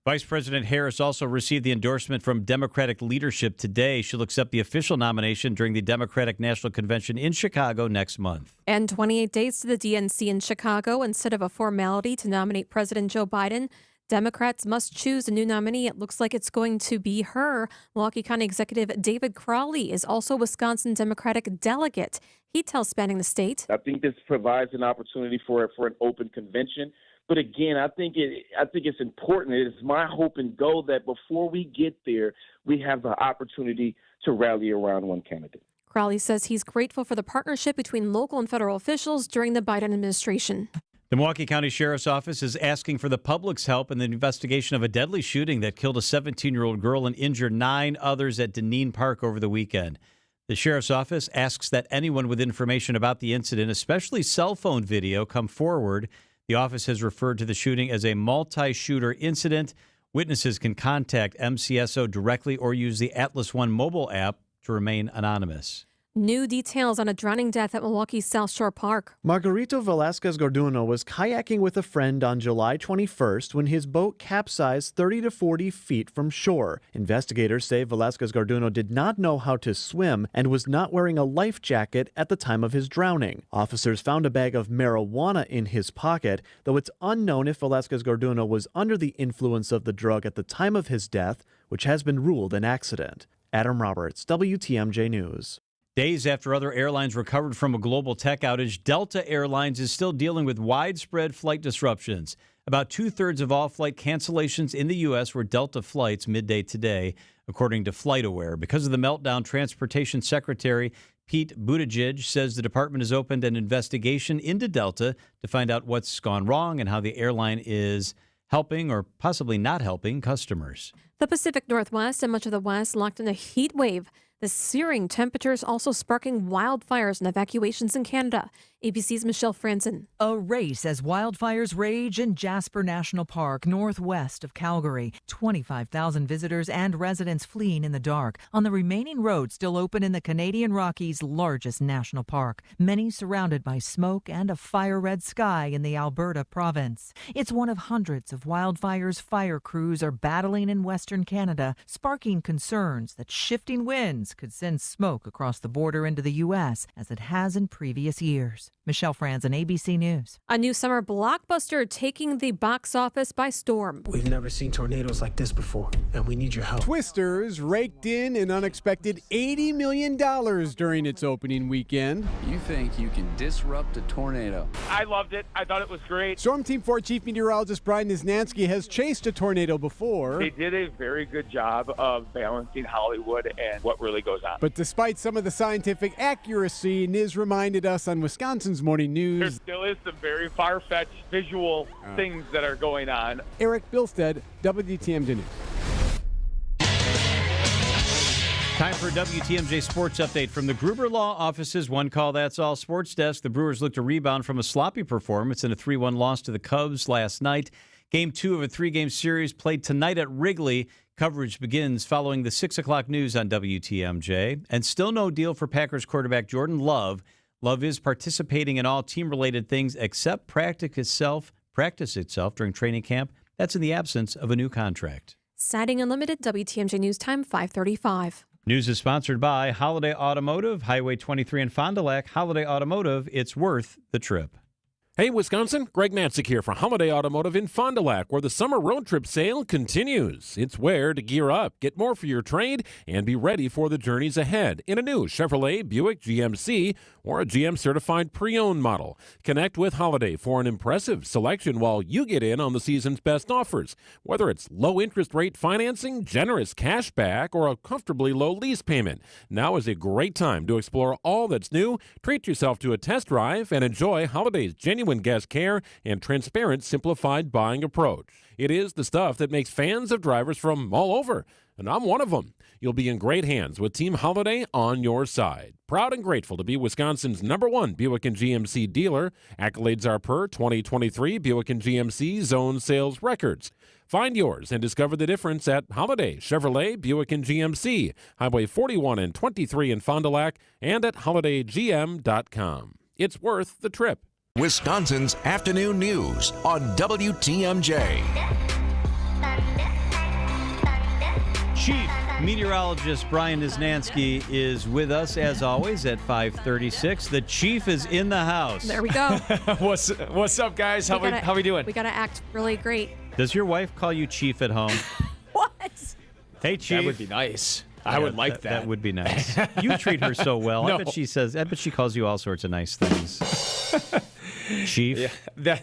Vice President Harris also received the endorsement from Democratic leadership today. She'll accept the official nomination during the Democratic National Convention in Chicago next month. And 28 days to the DNC in Chicago. Instead of a formality to nominate President Joe Biden, Democrats must choose a new nominee. It looks like it's going to be her. Milwaukee County Executive David Crowley is also a Wisconsin Democratic delegate. He tells Spanning the State. I think this provides an opportunity for an open convention. But again, I think it's important. It is my hope and goal that before we get there, we have the opportunity to rally around one candidate. Crowley says he's grateful for the partnership between local and federal officials during the Biden administration. The Milwaukee County Sheriff's Office is asking for the public's help in the investigation of a deadly shooting that killed a 17-year-old girl and injured 9 others at Deneen Park over the weekend. The Sheriff's Office asks that anyone with information about the incident, especially cell phone video, come forward. The office has referred to the shooting as a multi-shooter incident. Witnesses can contact MCSO directly or use the Atlas One mobile app to remain anonymous. New details on a drowning death at Milwaukee's South Shore Park. Margarito Velasquez Garduno was kayaking with a friend on July 21st when his boat capsized 30 to 40 feet from shore. Investigators say Velasquez Garduno did not know how to swim and was not wearing a life jacket at the time of his drowning. Officers found a bag of marijuana in his pocket, though it's unknown if Velasquez Garduno was under the influence of the drug at the time of his death, which has been ruled an accident. Adam Roberts, WTMJ News. Days after other airlines recovered from a global tech outage, Delta Airlines is still dealing with widespread flight disruptions. About 2/3 of all flight cancellations in the U.S. were Delta flights midday today, according to FlightAware. Because of the meltdown, Transportation Secretary Pete Buttigieg says the department has opened an investigation into Delta to find out what's gone wrong and how the airline is helping or possibly not helping customers. The Pacific Northwest and much of the West locked in a heat wave. The searing temperatures also sparking wildfires and evacuations in Canada. ABC's Michelle Franzen. A race as wildfires rage in Jasper National Park, northwest of Calgary. 25,000 visitors and residents fleeing in the dark on the remaining road still open in the Canadian Rockies' largest national park. Many surrounded by smoke and a fire-red sky in the Alberta province. It's one of hundreds of wildfires fire crews are battling in Western Canada, sparking concerns that shifting winds could send smoke across the border into the U.S. as it has in previous years. Michelle Franzen, ABC News. A new summer blockbuster taking the box office by storm. We've never seen tornadoes like this before, and we need your help. Twisters raked in an unexpected $80 million during its opening weekend. You think you can disrupt a tornado? I loved it. I thought it was great. Storm Team 4 Chief Meteorologist Brian Nisnansky has chased a tornado before. They did a very good job of balancing Hollywood and what really goes on. But despite some of the scientific accuracy, Niz reminded us on Wisconsin's Morning News, there still is some very far-fetched visual things that are going on. Eric Bilstead, WTMJ News. Time for a WTMJ Sports Update from the Gruber Law Office's One Call That's All Sports Desk. The Brewers looked to rebound from a sloppy performance in a 3-1 loss to the Cubs last night. Game 2 of a 3-game series played tonight at Wrigley. Coverage begins following the 6 o'clock news on WTMJ. And still no deal for Packers quarterback Jordan Love. Love is participating in all team-related things except practice itself during training camp. That's in the absence of a new contract. Siding Unlimited, WTMJ News Time, 5:35. News is sponsored by Holiday Automotive, Highway 23 in Fond du Lac. Holiday Automotive, it's worth the trip. Hey, Wisconsin, Greg Matzik here for Holiday Automotive in Fond du Lac, where the summer road trip sale continues. It's where to gear up, get more for your trade, and be ready for the journeys ahead in a new Chevrolet, Buick, GMC, or a GM-certified pre-owned model. Connect with Holiday for an impressive selection while you get in on the season's best offers. Whether it's low interest rate financing, generous cash back, or a comfortably low lease payment, now is a great time to explore all that's new, treat yourself to a test drive, and enjoy Holiday's genuine guest care and transparent, simplified buying approach. It is the stuff that makes fans of drivers from all over, and I'm one of them. You'll be in great hands with Team Holiday on your side. Proud and grateful to be Wisconsin's #1 Buick and GMC dealer. Accolades are per 2023 Buick and GMC Zone Sales Records. Find yours and discover the difference at Holiday, Chevrolet, Buick and GMC, Highway 41 and 23 in Fond du Lac, and at holidaygm.com. It's worth the trip. Wisconsin's afternoon news on WTMJ. Chief Meteorologist Brian Niznansky is with us, as always, at 5:36. The chief is in the house. There we go. What's up, guys? How we doing? We got to act really great. Does your wife call you chief at home? What? Hey, chief. That would be nice. I would like that. That would be nice. You treat her so well. No. I bet she calls you all sorts of nice things. Chief. Yeah,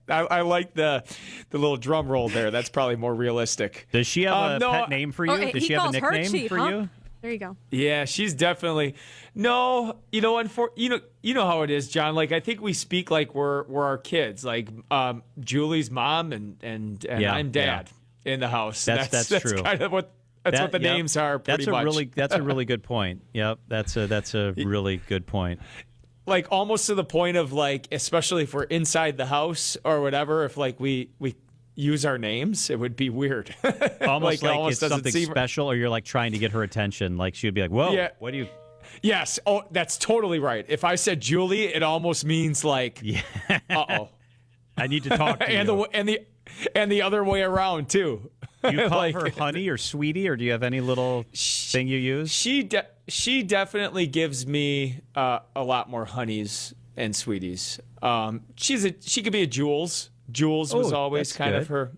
I like the little drum roll there. That's probably more realistic. Does she have a pet name for you? Does she have a nickname for you? There you go. Yeah, she's definitely no. You know how it is, John. Like I think we speak like we're our kids. Like Julie's mom and I'm dad in the house. That's true. Kind of what. That's what the names are. Pretty much. That's a really good point. Yep, that's a really good point. Like almost to the point of like, especially if we're inside the house or whatever, if like we use our names, it would be weird. Almost like it's something special, or you're like trying to get her attention. Like she would be like, "Whoa, what do you?" Yes. Oh, that's totally right. If I said Julie, it almost means like, uh-oh. I need to talk to you. And the other way around too. Do you call her honey or sweetie, or do you have any little thing you use? She definitely gives me a lot more honeys and sweeties. She could be a Jules. Jules was always kind of her.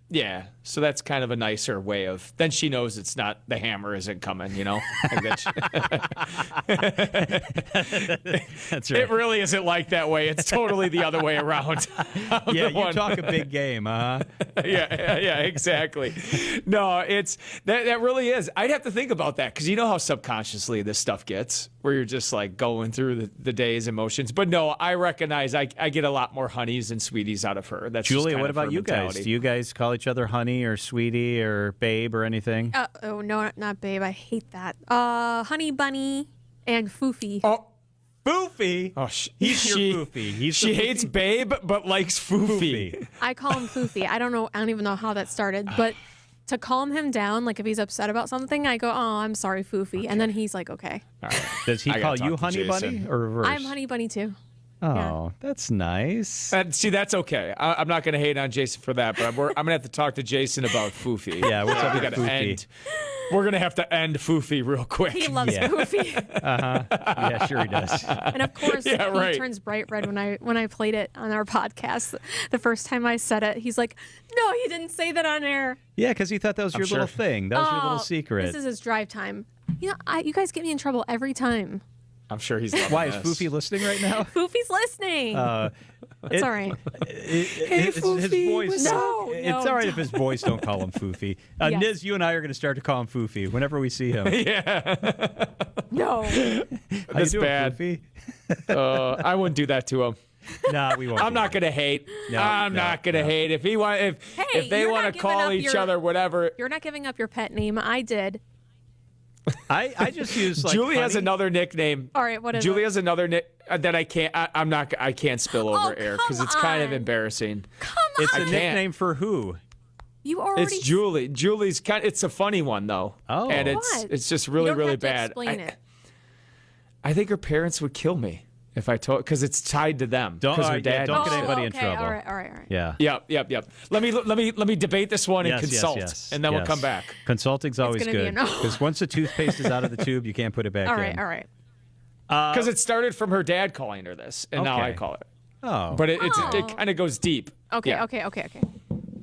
Yeah, so that's kind of a nicer way of. Then she knows it's not the hammer isn't coming. You know. That's right. It really isn't like that way. It's totally the other way around. Yeah, you talk a big game, huh? Yeah, exactly. No, it's that really is. I'd have to think about that because you know how subconsciously this stuff gets, where you're just like going through the day's emotions. But no, I recognize I get a lot more honeys and sweeties out of her. That's Julia. What about you guys? Do you guys call each other honey or sweetie or babe or anything? Oh no, not babe. I hate that. Honey bunny and foofy. Oh. Foofy? Oh, he's your foofy. She hates babe, but likes foofy. I call him foofy. I don't even know how that started, but to calm him down, like if he's upset about something, I go, "Oh, I'm sorry, foofy," and then he's like, "Okay." All right. Does he call you honey bunny or reverse? I'm honey bunny too. Oh, that's nice. See, that's okay. I'm not going to hate on Jason for that, but I'm going to have to talk to Jason about foofy. Yeah, what's up with foofy? We're going to have to end foofy real quick. He loves foofy. Yeah, sure he does. And of course, he turns bright red when I played it on our podcast. The first time I said it, he's like, "No, you didn't say that on air." Yeah, because he thought that was your little thing. That was your little secret. This is his drive time. You know, you guys get me in trouble every time. I'm sure he's loving Why, this. is Foofy listening right now? Foofy's listening. It's all right. His voice. No, it's all right if his boys don't call him Foofy. Yes. Niz, you and I are going to start to call him Foofy whenever we see him. Yeah. No. That's bad. Foofy? I wouldn't do that to him. No, we won't. I'm not going to hate. I'm not going to hate. If they want to call each other whatever. You're not giving up your pet name. I did. I just use like Julie has honey. Another nickname. All right, what is Julie it? has another nick that I can't. I can't spill over air because it's kind of embarrassing. It's a nickname for who? You already. It's Julie. Julie's kind. It's a funny one though. Oh, and What? it's just really You don't really have to bad. Explain it. I think her parents would kill me if I told because it's tied to them. Don't her dad. don't get anybody in okay, trouble. All right. Yeah. Yep. Let me debate this one and consult, and then we'll come back. Consulting's always gonna be a good no. because once the toothpaste is out of the tube, you can't put it back in. All right. Because it started from her dad calling her this, and now I Okay. call it. Oh. But it kind of goes deep. Okay, Yeah. okay.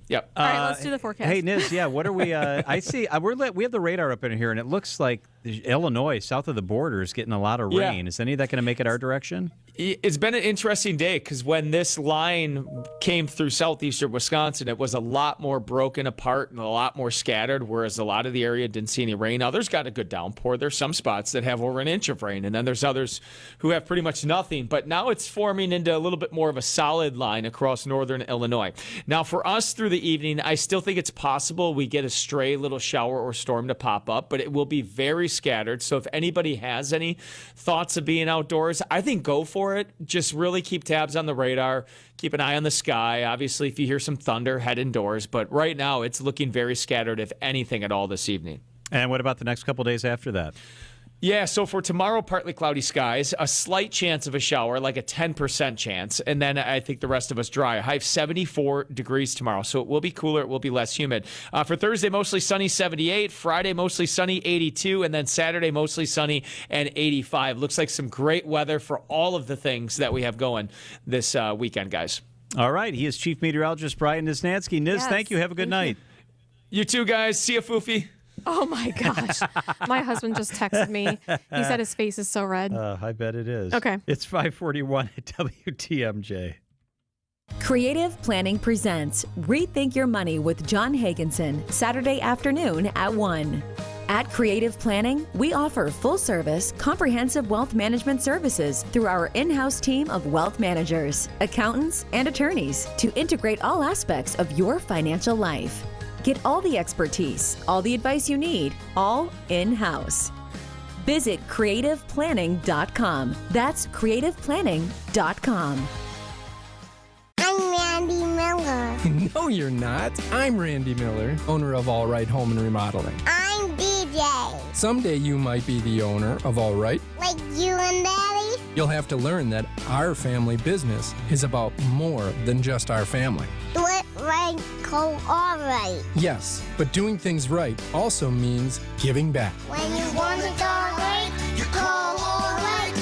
Yep. All right, let's do the forecast. Hey, Niz, what are we? I see. We have the radar up in here, and it looks like Illinois, south of the border, is getting a lot of rain. Is any of that going to make it our direction? It's been an interesting day because when this line came through southeastern Wisconsin, it was a lot more broken apart and a lot more scattered, whereas a lot of the area didn't see any rain. Others got a good downpour. There's some spots that have over an inch of rain, and then there's others who have pretty much nothing. But now it's forming into a little bit more of a solid line across northern Illinois. Now, for us through the evening, I still think it's possible we get a stray little shower or storm to pop up, but it will be very scattered. So if anybody has any thoughts of being outdoors, I think go for it. Just really keep tabs on the radar. Keep an eye on the sky. Obviously, if you hear some thunder, head indoors. But right now, it's looking very scattered, if anything at all, this evening. And what about the next couple days after that? Yeah, so for tomorrow, partly cloudy skies, a slight chance of a shower, like a 10% chance, and then I think the rest of us dry. A high of 74 degrees tomorrow, so it will be cooler, it will be less humid. For Thursday, mostly sunny, 78. Friday, mostly sunny, 82. And then Saturday, mostly sunny and 85. Looks like some great weather for all of the things that we have going this weekend, guys. All right, he is Chief Meteorologist Brian Niznansky. Niz, thank you. Have a good night. You too, guys. See ya, Foofy. Oh, my gosh. My husband just texted me. He said his face is so red. I bet it is. Okay. It's 5:41 at WTMJ. Creative Planning presents Rethink Your Money with John Hagenson, Saturday afternoon at 1. At Creative Planning, we offer full-service, comprehensive wealth management services through our in-house team of wealth managers, accountants, and attorneys to integrate all aspects of your financial life. Get all the expertise, all the advice you need, all in-house. Visit creativeplanning.com. That's creativeplanning.com. I'm Randy Miller. No, you're not. I'm Randy Miller, owner of All Right Home and Remodeling. I'm DJ. Someday you might be the owner of All Right. Like you and Daddy? You'll have to learn that our family business is about more than just our family. Do it right, call All Right. Yes, but doing things right also means giving back. When you want it all right, you call All Right.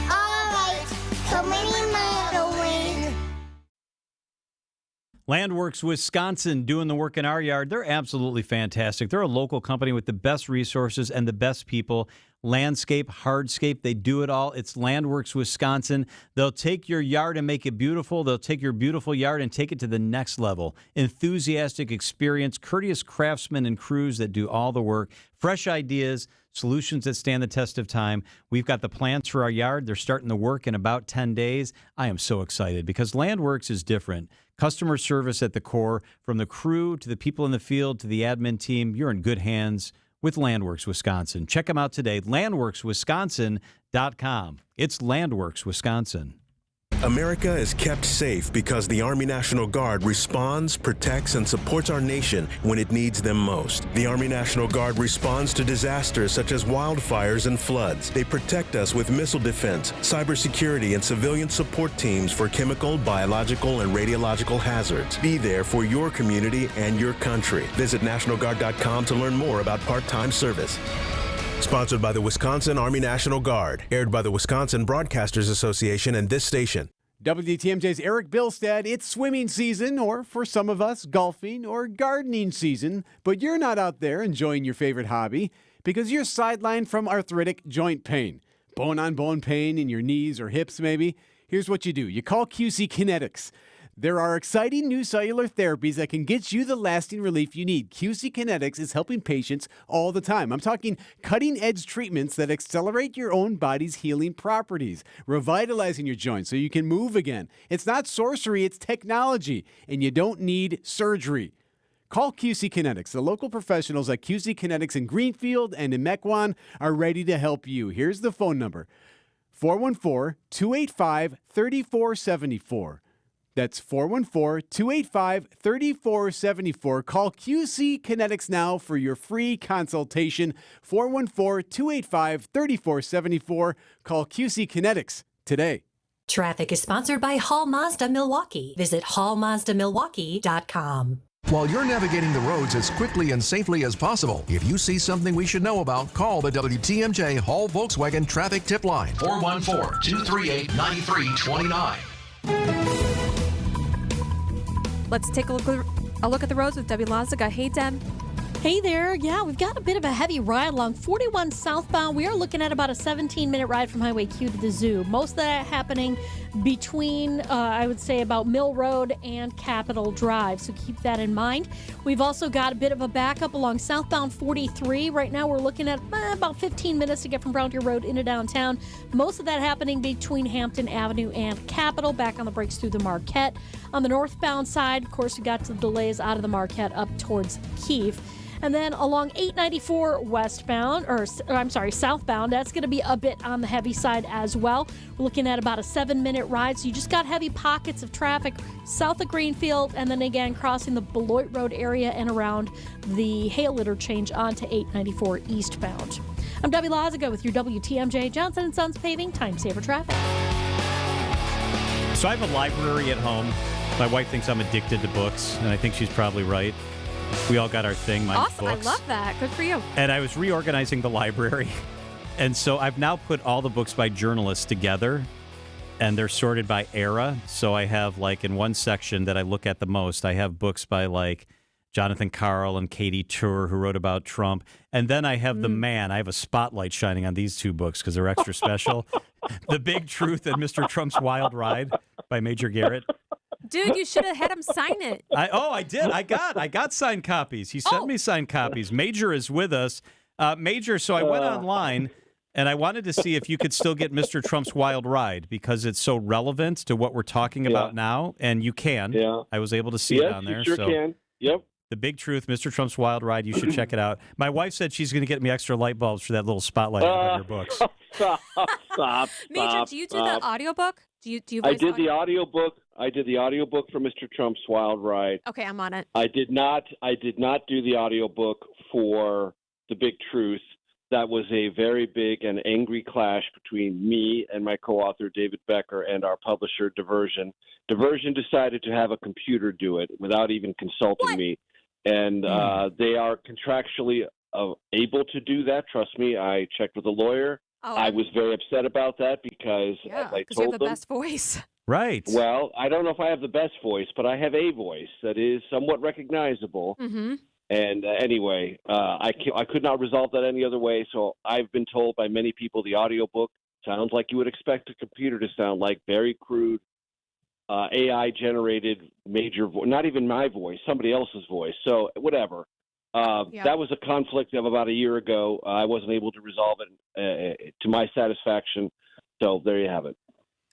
All Right, so many miles away. Landworks Wisconsin doing the work in our yard. They're absolutely fantastic. They're a local company with the best resources and the best people. Landscape, hardscape, they do it all. It's Landworks Wisconsin. They'll take your yard and make it beautiful. They'll take your beautiful yard and take it to the next level. Enthusiastic experience, courteous craftsmen and crews that do all the work. Fresh ideas, solutions that stand the test of time. We've got the plans for our yard. They're starting the work in about 10 days. I am so excited because Landworks is different. Customer service at the core, from the crew to the people in the field to the admin team. You're in good hands with Landworks Wisconsin. Check them out today, landworkswisconsin.com. It's Landworks Wisconsin. America is kept safe because the Army National Guard responds, protects, and supports our nation when it needs them most. The Army National Guard responds to disasters such as wildfires and floods. They protect us with missile defense, cybersecurity, and civilian support teams for chemical, biological, and radiological hazards. Be there for your community and your country. Visit NationalGuard.com to learn more about part-time service. Sponsored by the Wisconsin Army National Guard. Aired by the Wisconsin Broadcasters Association and this station. WTMJ's Eric Bilstad. It's swimming season, or for some of us, golfing or gardening season. But you're not out there enjoying your favorite hobby because you're sidelined from arthritic joint pain. Bone-on-bone pain in your knees or hips, maybe. Here's what you do. You call QC Kinetics. There are exciting new cellular therapies that can get you the lasting relief you need. QC Kinetics is helping patients all the time. I'm talking cutting-edge treatments that accelerate your own body's healing properties, revitalizing your joints so you can move again. It's not sorcery, it's technology, and you don't need surgery. Call QC Kinetics. The local professionals at QC Kinetics in Greenfield and in Mequon are ready to help you. Here's the phone number, 414-285-3474. That's 414-285-3474. Call QC Kinetics now for your free consultation. 414-285-3474. Call QC Kinetics today. Traffic is sponsored by Hall Mazda Milwaukee. Visit hallmazdamilwaukee.com. While you're navigating the roads as quickly and safely as possible, if you see something we should know about, call the WTMJ Hall Volkswagen Traffic Tip Line. 414-238-9329. Let's take a look at the roads with Debbie Lazaga. Hey, Deb. Hey there. Yeah, we've got a bit of a heavy ride along 41 southbound. We are looking at about a 17-minute ride from Highway Q to the zoo. Most of that happening between, I would say, about Mill Road and Capitol Drive. So keep that in mind. We've also got a bit of a backup along southbound 43. Right now we're looking at about 15 minutes to get from Brown Deer Road into downtown. Most of that happening between Hampton Avenue and Capitol, back on the brakes through the Marquette. On the northbound side, of course, we got the delays out of the Marquette up towards Keefe. And then along 894 southbound, that's going to be a bit on the heavy side as well. We're looking at about a 7-minute ride. So you just got heavy pockets of traffic south of Greenfield and then again crossing the Beloit Road area and around the Hale interchange onto 894 eastbound. I'm Debbie Lazaga with your WTMJ Johnson & Sons Paving Time Saver Traffic. So I have a library at home. My wife thinks I'm addicted to books, and I think she's probably right. We all got our thing. Mine's awesome. books. I love that. Good for you. And I was reorganizing the library. And so I've now put all the books by journalists together, and they're sorted by era. So I have, like, in one section that I look at the most, I have books by, like, Jonathan Karl and Katie Tour, who wrote about Trump. And then I have The Man. I have a spotlight shining on these two books because they're extra special. The Big Truth and Mr. Trump's Wild Ride by Major Garrett. Dude, you should have had him sign it. I did. I got signed copies. He sent me signed copies. Major is with us. Major, so I went online, and I wanted to see if you could still get Mr. Trump's Wild Ride because it's so relevant to what we're talking about now, and you can. Yeah. I was able to see it on there. You sure can. Yep. The Big Truth, Mr. Trump's Wild Ride. You should check it out. My wife said she's going to get me extra light bulbs for that little spotlight on your books. Stop. Major, do you do the audiobook? Do you I did the audiobook. I did the audiobook for Mr. Trump's Wild Ride. Okay, I'm on it. I did not do the audiobook for The Big Truth. That was a very big and angry clash between me and my co-author David Becker and our publisher Diversion. Diversion decided to have a computer do it without even consulting me. And they are contractually able to do that. Trust me, I checked with a lawyer. I was very upset about that because as I told you have the them, best voice. Right. Well, I don't know if I have the best voice, but I have a voice that is somewhat recognizable. Mm-hmm. And anyway, I could not resolve that any other way. So I've been told by many people the audiobook sounds like you would expect a computer to sound like, very crude, AI-generated major voice, not even my voice, somebody else's voice. So whatever. That was a conflict of about a year ago. I wasn't able to resolve it to my satisfaction. So there you have it.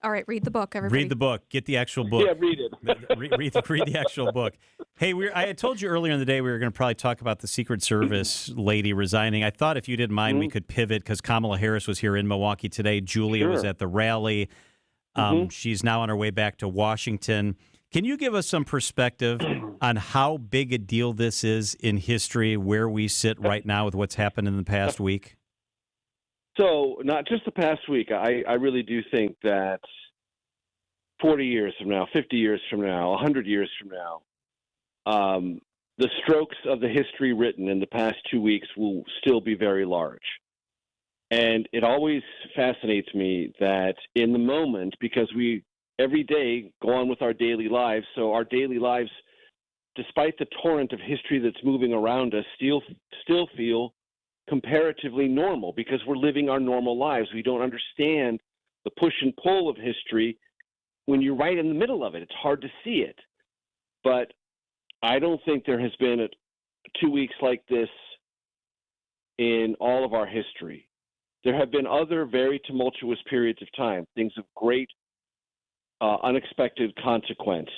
All right, read the book, everybody. Read the book. Get the actual book. Yeah, read it. read the actual book. Hey, I had told you earlier in the day we were going to probably talk about the Secret Service lady resigning. I thought if you didn't mind, we could pivot because Kamala Harris was here in Milwaukee today. Julia was at the rally. She's now on her way back to Washington. Can you give us some perspective on how big a deal this is in history, where we sit right now with what's happened in the past week? So not just the past week. I really do think that 40 years from now, 50 years from now, 100 years from now, the strokes of the history written in the past 2 weeks will still be very large. And it always fascinates me that in the moment, because we every day go on with our daily lives, so our daily lives, despite the torrent of history that's moving around us, still feel comparatively normal because we're living our normal lives. We don't understand the push and pull of history when you're right in the middle of it. It's hard to see it. But I don't think there has been 2 weeks like this in all of our history. There have been other very tumultuous periods of time, things of great unexpected consequence.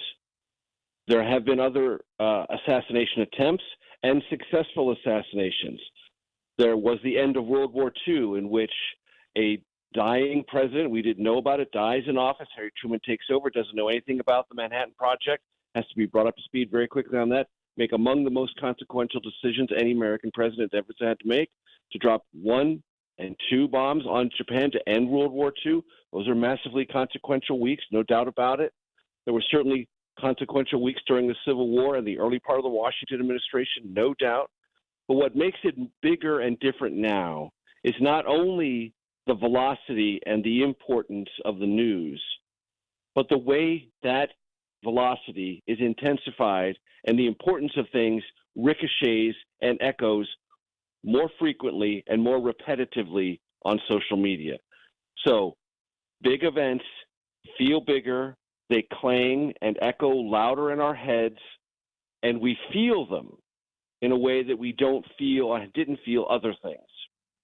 There have been other assassination attempts and successful assassinations. There was the end of World War II, in which a dying president, we didn't know about it, dies in office. Harry Truman takes over, doesn't know anything about the Manhattan Project, has to be brought up to speed very quickly on that, make among the most consequential decisions any American president ever had to make, to drop 1 and 2 bombs on Japan to end World War II. Those are massively consequential weeks, no doubt about it. There were certainly consequential weeks during the Civil War and the early part of the Washington administration, no doubt. But what makes it bigger and different now is not only the velocity and the importance of the news, But the way that velocity is intensified and the importance of things ricochets and echoes more frequently and more repetitively on social media. So big events feel bigger, they clang and echo louder in our heads, and we feel them in a way that we didn't feel other things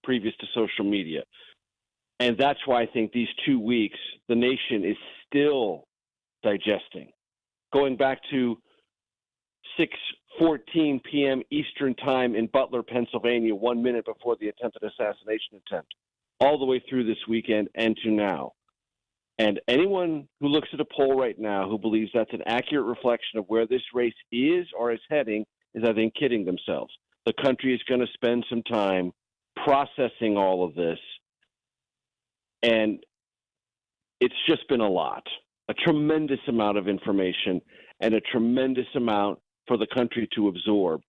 previous to social media. And that's why I think these 2 weeks, the nation is still digesting. Going back to 6:14 p.m. Eastern Time in Butler, Pennsylvania, 1 minute before the attempted assassination attempt, all the way through this weekend and to now. And anyone who looks at a poll right now who believes that's an accurate reflection of where this race is or is heading is, I think, kidding themselves. The country is going to spend some time processing all of this. And it's just been a lot, a tremendous amount of information and a tremendous amount for the country to absorb.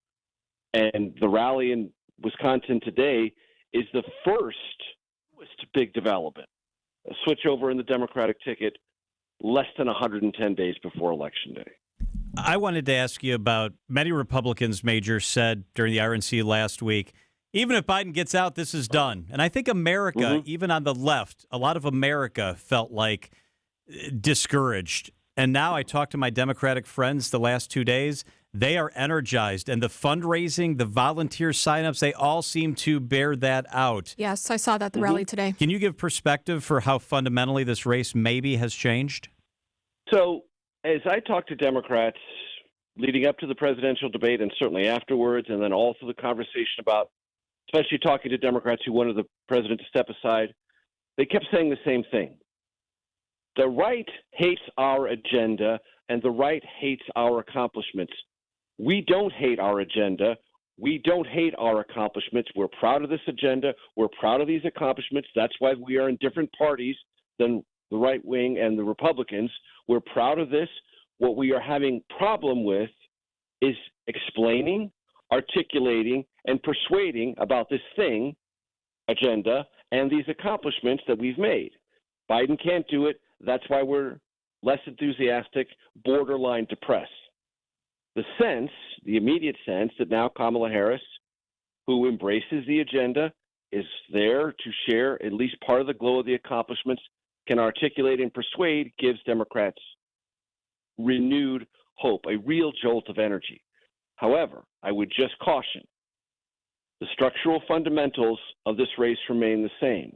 And the rally in Wisconsin today is the first big development. A switch over in the Democratic ticket less than 110 days before Election Day. I wanted to ask you about many Republicans, Major, said during the RNC last week, even if Biden gets out, this is done. And I think America, even on the left, a lot of America felt like discouraged. And now I talked to my Democratic friends the last 2 days. They are energized. And the fundraising, the volunteer signups, they all seem to bear that out. Yes, I saw that at the rally today. Can you give perspective for how fundamentally this race maybe has changed? So as I talk to Democrats leading up to the presidential debate and certainly afterwards, and then also the conversation about, especially talking to Democrats who wanted the president to step aside, they kept saying the same thing. The right hates our agenda, and the right hates our accomplishments. We don't hate our agenda. We don't hate our accomplishments. We're proud of this agenda. We're proud of these accomplishments. That's why we are in different parties than the right wing and the Republicans. We're proud of this. What we are having problem with is explaining, articulating, and persuading about this thing, agenda, and these accomplishments that we've made. Biden can't do it. That's why we're less enthusiastic, borderline depressed. The immediate sense that now Kamala Harris, who embraces the agenda, is there to share at least part of the glow of the accomplishments, can articulate and persuade, gives Democrats renewed hope, a real jolt of energy. However, I would just caution, the structural fundamentals of this race remain the same.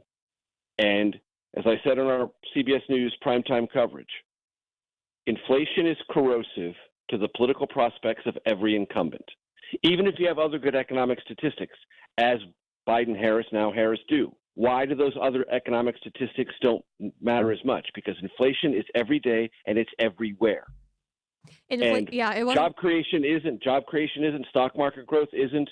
And as I said in our CBS News primetime coverage, inflation is corrosive to the political prospects of every incumbent, even if you have other good economic statistics, as Biden, Harris, now Harris do. Why do those other economic statistics don't matter as much? Because inflation is every day and it's everywhere. Job creation isn't, stock market growth isn't,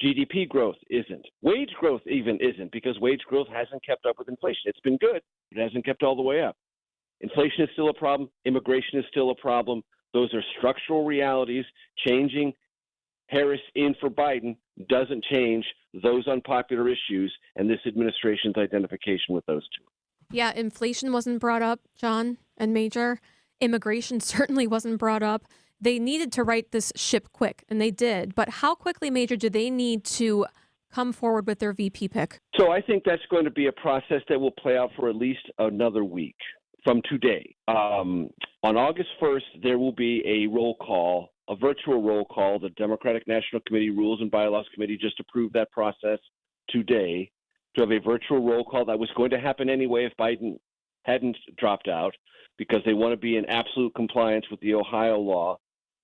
GDP growth isn't, wage growth even isn't, because wage growth hasn't kept up with inflation. It's been good, but it hasn't kept all the way up. Inflation is still a problem. Immigration is still a problem. Those are structural realities. Changing Harris in for Biden doesn't change those unpopular issues and this administration's identification with those two. Yeah, inflation wasn't brought up, John and Major. Immigration certainly wasn't brought up. They needed to right this ship quick, and they did. But how quickly, Major, do they need to come forward with their VP pick? So I think that's going to be a process that will play out for at least another week from today. On August 1st, there will be a roll call, a virtual roll call. The Democratic National Committee Rules and Bylaws Committee just approved that process today to have a virtual roll call. That was going to happen anyway if Biden hadn't dropped out, because they want to be in absolute compliance with the Ohio law.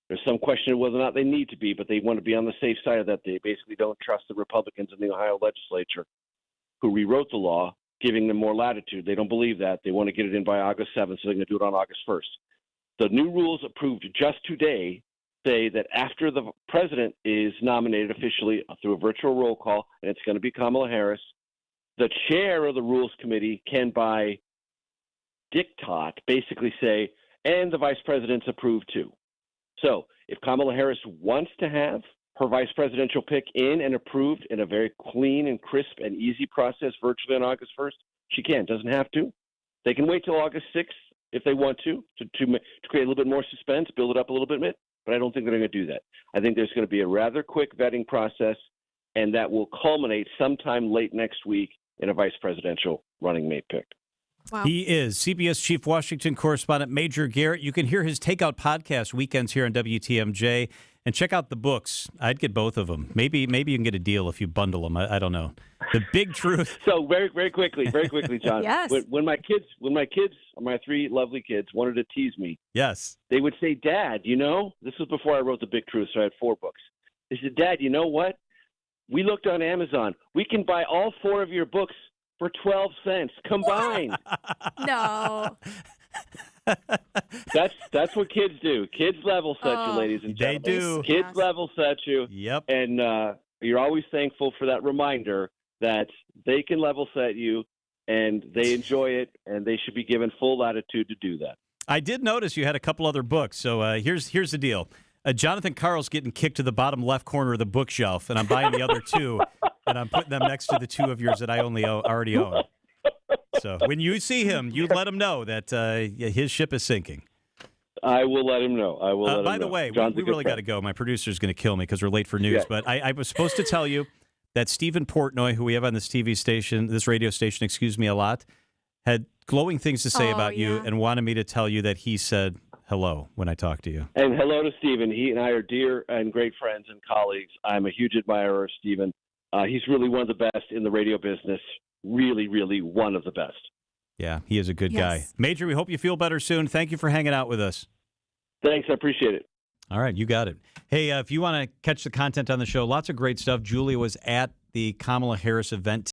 There's some question of whether or not they need to be, but they want to be on the safe side of that. They basically don't trust the Republicans in the Ohio legislature who rewrote the law, giving them more latitude. They don't believe that. They want to get it in by August 7th, so they're going to do it on August 1st. The new rules approved just today say that after the president is nominated officially through a virtual roll call, and it's going to be Kamala Harris, the chair of the Rules Committee can, by diktat, basically say, and the vice president's approved too. So if Kamala Harris wants to have her vice presidential pick in and approved in a very clean and crisp and easy process virtually on August 1st, she can. Doesn't have to. They can wait till August 6th if they want to create a little bit more suspense, build it up a little bit, but I don't think they're going to do that. I think there's going to be a rather quick vetting process, and that will culminate sometime late next week in a vice presidential running mate pick. Wow. He is CBS Chief Washington Correspondent Major Garrett. You can hear his Takeout podcast weekends here on WTMJ, and check out the books. I'd get both of them. Maybe you can get a deal if you bundle them. I don't know. The Big Truth. So very quickly, John. Yes. When my kids, my three lovely kids, wanted to tease me, yes, they would say, "Dad, this was before I wrote The Big Truth, so I had 4 books." They said, "Dad, you know what? We looked on Amazon. We can buy all 4 of your books for 12 cents combined." No. That's what kids do. Kids level set you, ladies and gentlemen. They do. Kids level set you. Yep. And you're always thankful for that reminder that they can level set you, and they enjoy it, and they should be given full latitude to do that. I did notice you had a couple other books. So here's the deal. Jonathan Carl's getting kicked to the bottom left corner of the bookshelf, and I'm buying the other 2, and I'm putting them next to the 2 of yours that I already own. So when you see him, you let him know that his ship is sinking. I will let him know. By the way, we really got to go. My producer's going to kill me because we're late for news. Yeah. But I was supposed to tell you that Stephen Portnoy, who we have on this radio station, a lot, had glowing things to say about you and wanted me to tell you that he said hello when I talked to you. And hello to Stephen. He and I are dear and great friends and colleagues. I'm a huge admirer of Stephen. He's really one of the best in the radio business. Really, really one of the best. Yeah, he is a good guy. Major, we hope you feel better soon. Thank you for hanging out with us. Thanks. I appreciate it. All right, you got it. Hey, if you want to catch the content on the show, lots of great stuff. Julia was at the Kamala Harris event